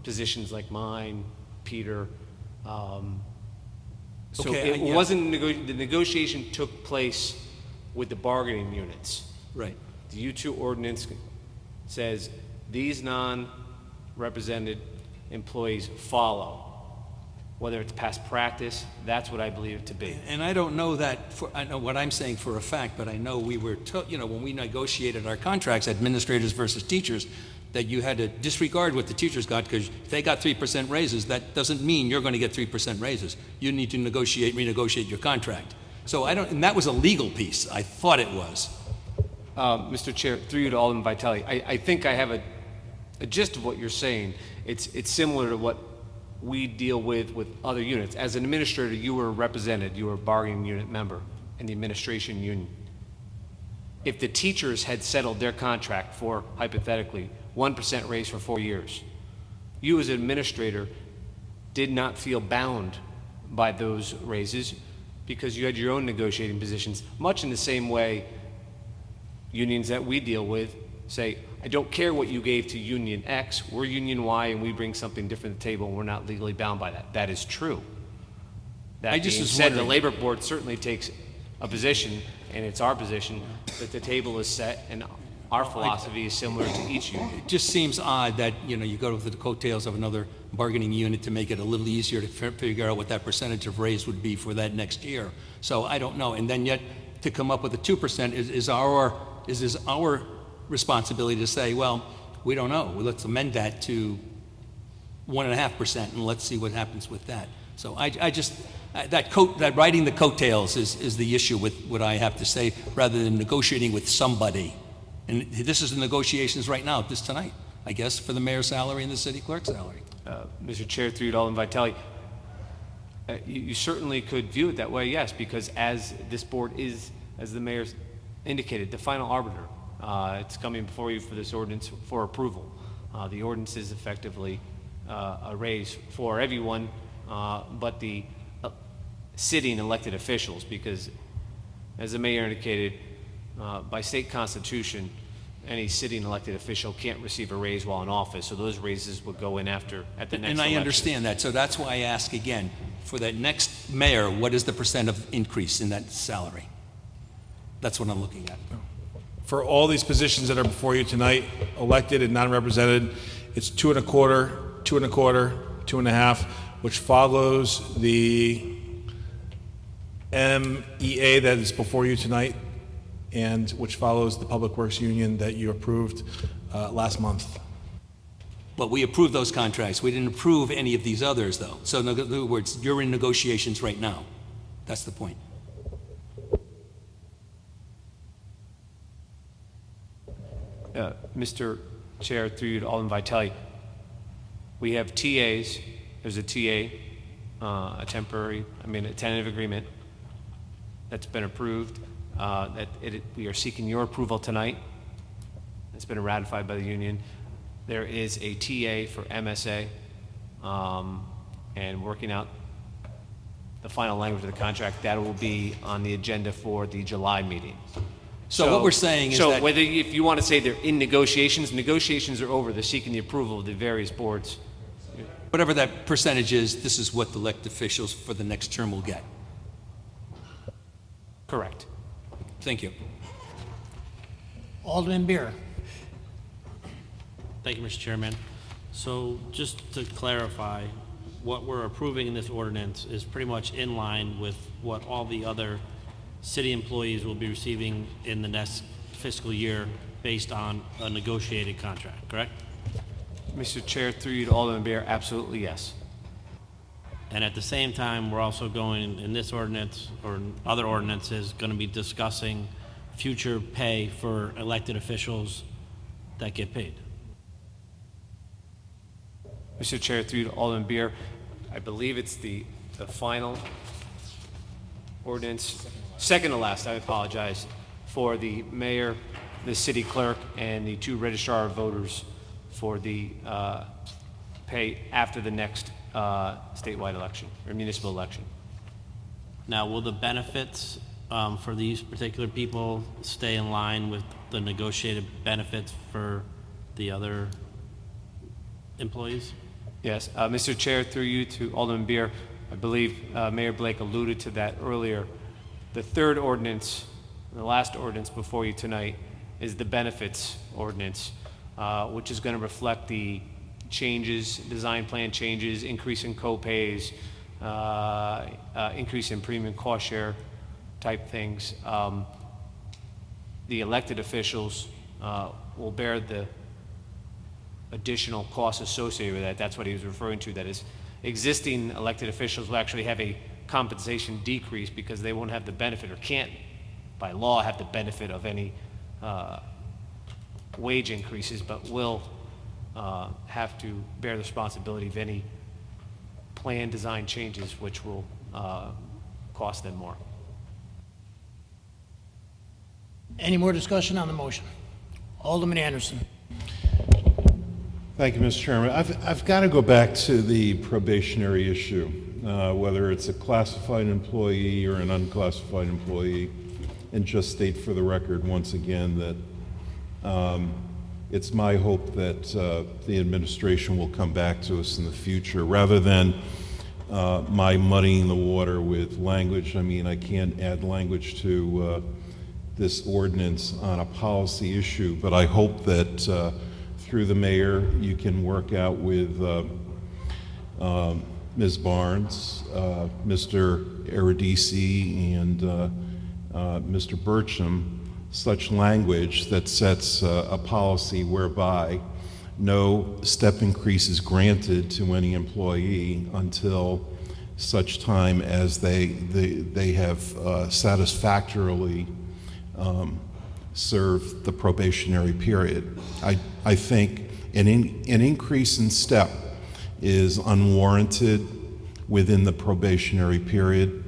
positions like mine, Peter. So Okay, it yeah. wasn't, the negotiation took place with the bargaining units. Right. The U2 ordinance says these non-represented employees follow. Whether it's past practice, that's what I believe it to be. And I don't know that, I know what I'm saying for a fact, but I know we were, when we negotiated our contracts, administrators versus teachers, that you had to disregard what the teachers got, because if they got 3% raises, that doesn't mean you're going to get 3% raises. You need to renegotiate your contract. So and that was a legal piece. I thought it was. Mr. Chair, through you to Alderman Vitale, I think I have a gist of what you're saying. It's similar to what we deal with other units. As an administrator, you were represented, you were a bargaining unit member in the administration union. If the teachers had settled their contract for, hypothetically, 1% raise for 4 years, you as an administrator did not feel bound by those raises because you had your own negotiating positions, much in the same way unions that we deal with say, I don't care what you gave to Union X, we're Union Y and we bring something different to the table and we're not legally bound by that. That is true. That being said, the Labor Board certainly takes a position, and it's our position, that the table is set and our philosophy is similar to each union. It just seems odd that, you go with the coattails of another bargaining unit to make it a little easier to figure out what that percentage of raise would be for that next year. So I don't know. And then yet to come up with a 2% is our responsibility to say, well, we don't know. Well, let's amend that to 1.5% and let's see what happens with that. So I just, that riding the coattails is the issue with what I have to say, rather than negotiating with somebody. And this is the negotiations right now, tonight, I guess, for the mayor's salary and the city clerk's salary. Mr. Chair, through you to Alderman Vitale, you certainly could view it that way, yes, because as this board is, as the mayor indicated, the final arbiter. It's coming before you for this ordinance for approval. The ordinance is effectively a raise for everyone, but the sitting elected officials, because as the mayor indicated, by state constitution, any sitting elected official can't receive a raise while in office, so those raises would go in at the next election. And I understand that, so that's why I ask again, for that next mayor, what is the percent of increase in that salary? That's what I'm looking at. For all these positions that are before you tonight, elected and non-represented, it's 2.25%, 2.25%, 2.5%, which follows the MEA that is before you tonight, and which follows the Public Works Union that you approved last month. But we approved those contracts. We didn't approve any of these others, though. So in other words, you're in negotiations right now. That's the point. Mr. Chair, through you to Alderman Vitale, we have TAs. There's a TA, a tentative agreement that's been approved. We are seeking your approval tonight. It's been ratified by the union. There is a TA for MSA, and working out the final language of the contract. That will be on the agenda for the July meeting. So what we're saying is that... So whether, if you want to say they're in negotiations, negotiations are over. They're seeking the approval of the various boards. Whatever that percentage is, this is what the elected officials for the next term will get. Correct. Thank you. Alderman Beer. Thank you, Mr. Chairman. So just to clarify, what we're approving in this ordinance is pretty much in line with what all the other city employees will be receiving in the next fiscal year based on a negotiated contract, correct? Mr. Chair, through you to Alderman Beer, absolutely yes. And at the same time, we're also going, in this ordinance or other ordinances, going to be discussing future pay for elected officials that get paid. Mr. Chair, through you to Alderman Beer, I believe it's the final ordinance, second to last, I apologize, for the mayor, the city clerk, and the 2 registrar of voters for the pay after the next statewide election or municipal election. Now, will the benefits for these particular people stay in line with the negotiated benefits for the other employees? Yes, Mr. Chair, through you to Alderman Beer, I believe Mayor Blake alluded to that earlier. The third ordinance, the last ordinance before you tonight, is the benefits ordinance, which is going to reflect the changes, design plan changes, increase in co-pays, increase in premium cost share type things. The elected officials will bear the additional costs associated with that. That's what he was referring to, that is existing elected officials will actually have a compensation decrease because they won't have the benefit, or can't by law have the benefit of any wage increases, but will have to bear the responsibility of any plan design changes, which will cost them more. Any more discussion on the motion? Alderman Anderson. Thank you, Mr. Chairman. I've got to go back to the probationary issue, whether it's a classified employee or an unclassified employee, and just state for the record once again that it's my hope that the administration will come back to us in the future, rather than my muddying the water with language. I mean, I can't add language to this ordinance on a policy issue, but I hope that through the mayor, you can work out with Ms. Barnes, Mr. Eridisi, and Mr. Burcham, such language that sets a policy whereby no step increase is granted to any employee until such time as they have satisfactorily serve the probationary period. I think an increase in step is unwarranted within the probationary period.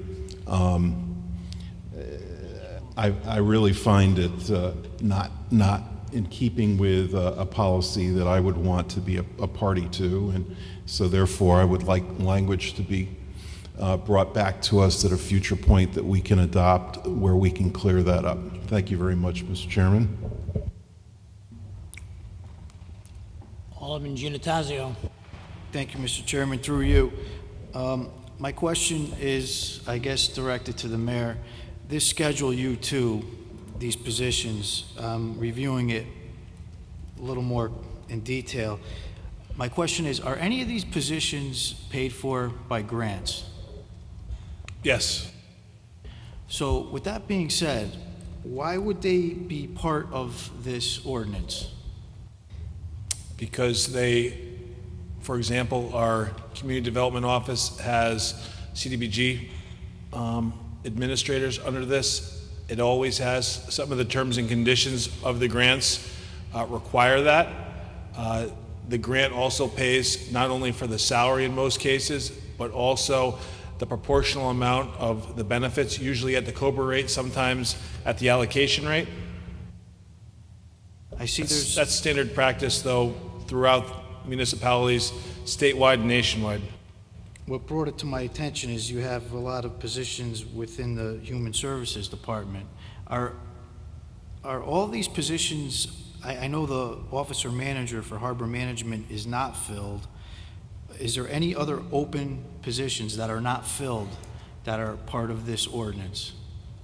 I really find it not in keeping with a policy that I would want to be a party to, and so therefore I would like language to be brought back to us at a future point that we can adopt where we can clear that up. Thank you very much, Mr. Chairman. Alderman Giannatasio. Thank you, Mr. Chairman. Through you. My question is, I guess, directed to the mayor. This Schedule U2, these positions, reviewing it a little more in detail. My question is, are any of these positions paid for by grants? Yes. So with that being said, why would they be part of this ordinance? Because they, for example, our community development office has CDBG administrators under this. It always has. Some of the terms and conditions of the grants require that. The grant also pays not only for the salary in most cases, but also the proportional amount of the benefits, usually at the COBRA rate, sometimes at the allocation rate. I see that's standard practice, though, throughout municipalities, statewide and nationwide. What brought it to my attention is you have a lot of positions within the Human Services Department. Are all these positions, I know the officer manager for harbor management is not filled. Is there any other open positions that are not filled that are part of this ordinance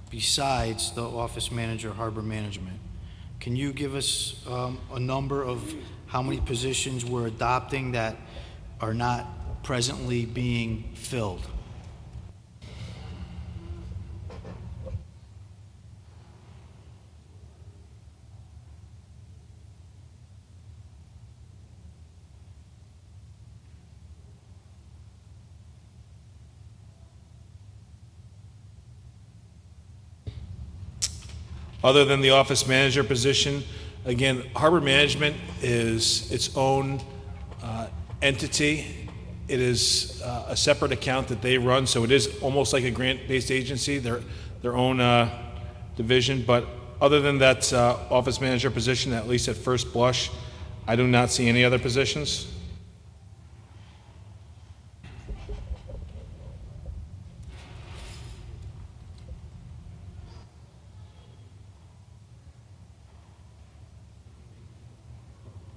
besides the office manager, harbor management? Can you give us a number of how many positions we're adopting that are not presently being filled? Other than the office manager position, again, harbor management is its own entity. It is a separate account that they run, so it is almost like a grant-based agency, their own division. But other than that office manager position, at least at first blush, I do not see any other positions.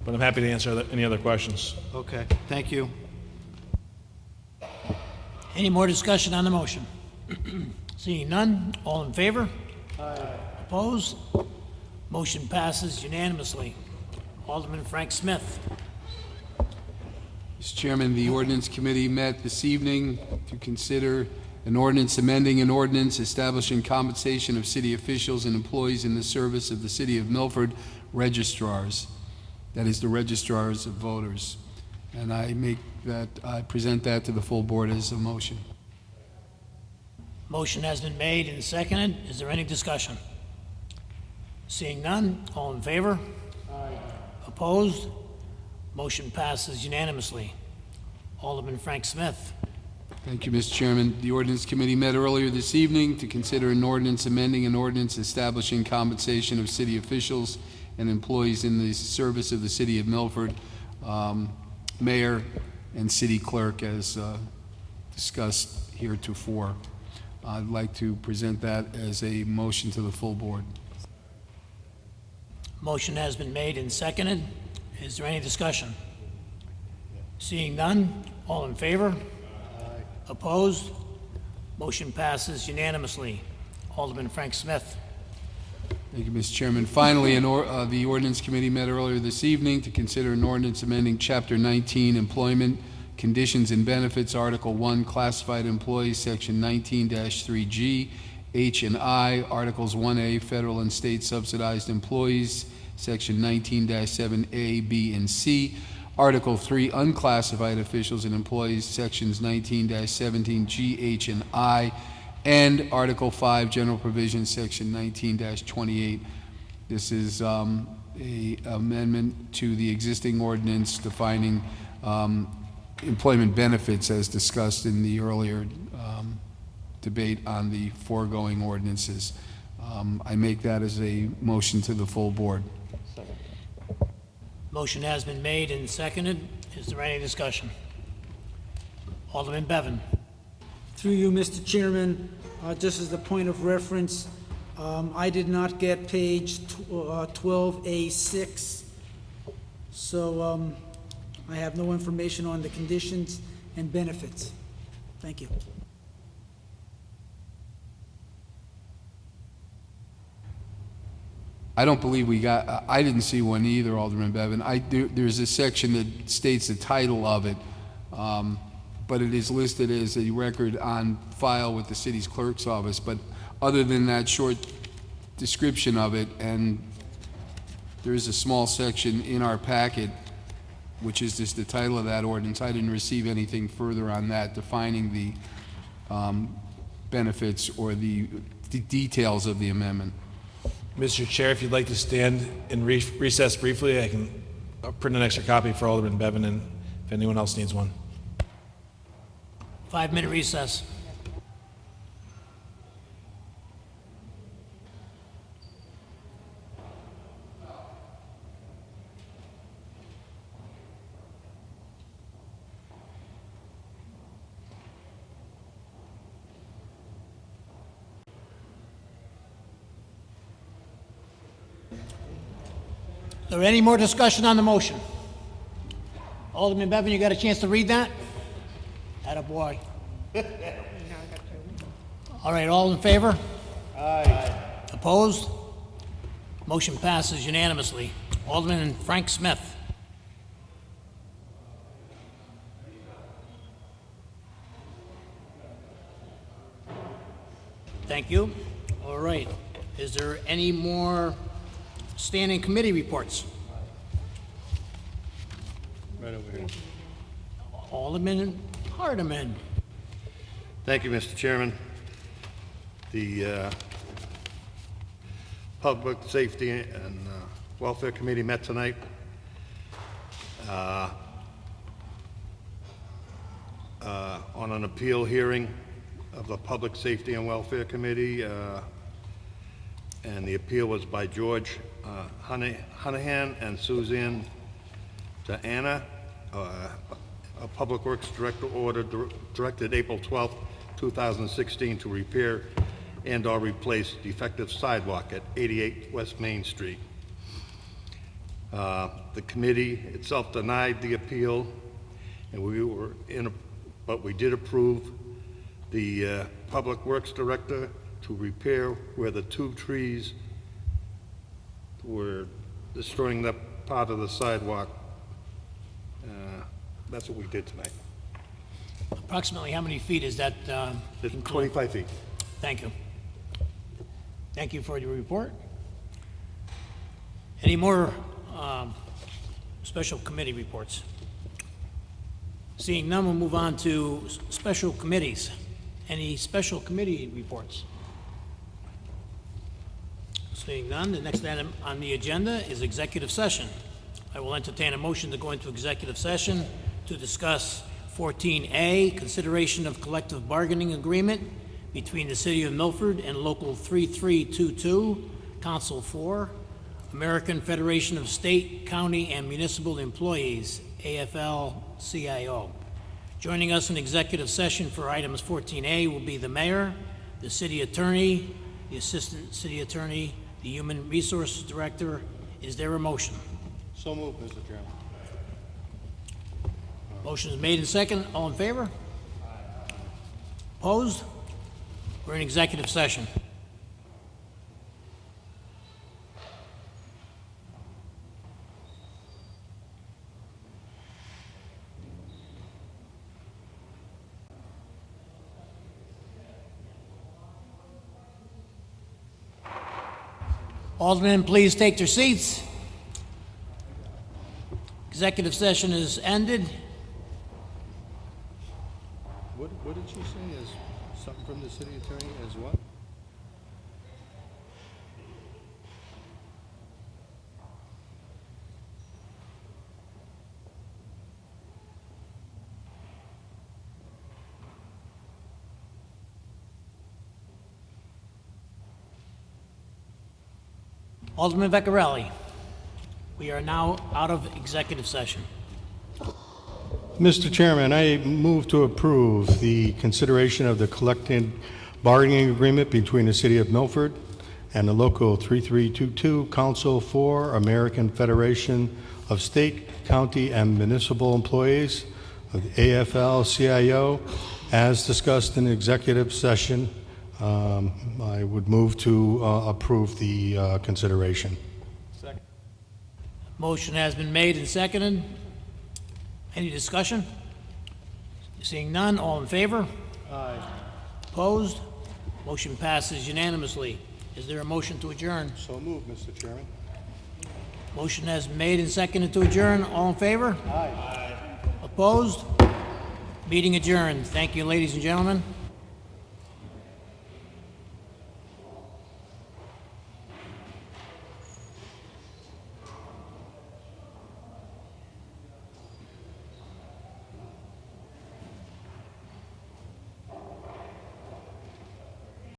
But I'm happy to answer any other questions. Okay, thank you. Any more discussion on the motion? Seeing none, all in favor? Aye. Opposed? Motion passes unanimously. Alderman Frank Smith. Mr. Chairman, the Ordinance Committee met this evening to consider an ordinance amending an ordinance establishing compensation of city officials and employees in the service of the City of Milford registrars. that is the registrars of voters. And I present that to the full board as a motion. Motion has been made and seconded. Is there any discussion? Seeing none, all in favor? Aye. Opposed? Motion passes unanimously. Alderman Frank Smith. Thank you, Mr. Chairman. The Ordinance Committee met earlier this evening to consider an ordinance amending an ordinance establishing compensation of city officials and employees in the service of the city of Milford, mayor and city clerk, as discussed heretofore. I'd like to present that as a motion to the full board. Motion has been made and seconded. Is there any discussion? Seeing none, all in favor? Aye. Opposed? Motion passes unanimously. Alderman Frank Smith. Thank you, Mr. Chairman. Finally, the Ordinance Committee met earlier this evening to consider an ordinance amending Chapter 19, Employment, Conditions and Benefits, Article 1, Classified Employees, Section 19-3G, H and I, Articles 1A, Federal and State Subsidized Employees, Section 19-7A, B, and C, Article 3, Unclassified Officials and Employees, Sections 19-17G, H, and I, and Article 5, General Provisions, Section 19-28. This is a amendment to the existing ordinance defining employment benefits as discussed in the earlier debate on the foregoing ordinances. I make that as a motion to the full board. Motion has been made and seconded. Is there any discussion? Alderman Bevan. Through you, Mr. Chairman, just as a point of reference, I did not get page 12A6, so I have no information on the conditions and benefits. Thank you. I don't believe we got, I didn't see one either, Alderman Bevan. There's a section that states the title of it, but it is listed as a record on file with the city's clerk's office. But other than that short description of it, and there is a small section in our packet, which is just the title of that ordinance. I didn't receive anything further on that defining the benefits or the details of the amendment. Mr. Chair, if you'd like to stand in recess briefly, I can print an extra copy for Alderman Bevan, and if anyone else needs one. 5-minute recess. Is there any more discussion on the motion? Alderman Bevan, you got a chance to read that? Attaboy. All right, all in favor? Aye. Opposed? Motion passes unanimously. Alderman Frank Smith. Thank you. All right. Is there any more standing committee reports? Right over here. Alderman Hardeman. Thank you, Mr. Chairman. The Public Safety and Welfare Committee met tonight. On an appeal hearing of the Public Safety and Welfare Committee, and the appeal was by George Hunahan and Suzanne Anna, a Public Works Director order directed April 12, 2016 to repair and or replace defective sidewalk at 88 West Main Street. The committee itself denied the appeal, and but we did approve the Public Works Director to repair where the two trees were destroying that part of the sidewalk. That's what we did tonight. Approximately how many feet is that? It's 25 feet. Thank you. Thank you for your report. Any more special committee reports? Seeing none, we'll move on to special committees. Any special committee reports? Seeing none, the next item on the agenda is executive session. I will entertain a motion to go into executive session to discuss 14A, consideration of collective bargaining agreement between the City of Milford and Local 3322, Council 4, American Federation of State, County, and Municipal Employees, AFL-CIO. Joining us in executive session for items 14A will be the mayor, the city attorney, the assistant city attorney, the human resources director. Is there a motion? So moved, Mr. Chairman. Motion is made and second. All in favor? Opposed? We're in executive session. Aldermen, please take your seats. Executive session is ended. What did she say? Is something from the city attorney as what? Alderman Vecchiarelli, we are now out of executive session. Mr. Chairman, I move to approve the consideration of the collective bargaining agreement between the City of Milford and the Local 3322 Council for American Federation of State, County, and Municipal Employees of the AFL-CIO as discussed in executive session. I would move to approve the consideration. Second. Motion has been made and seconded. Any discussion? Seeing none, all in favor? Aye. Opposed? Motion passes unanimously. Is there a motion to adjourn? So moved, Mr. Chairman. Motion has been made and seconded to adjourn. All in favor? Aye. Opposed? Meeting adjourned. Thank you, ladies and gentlemen.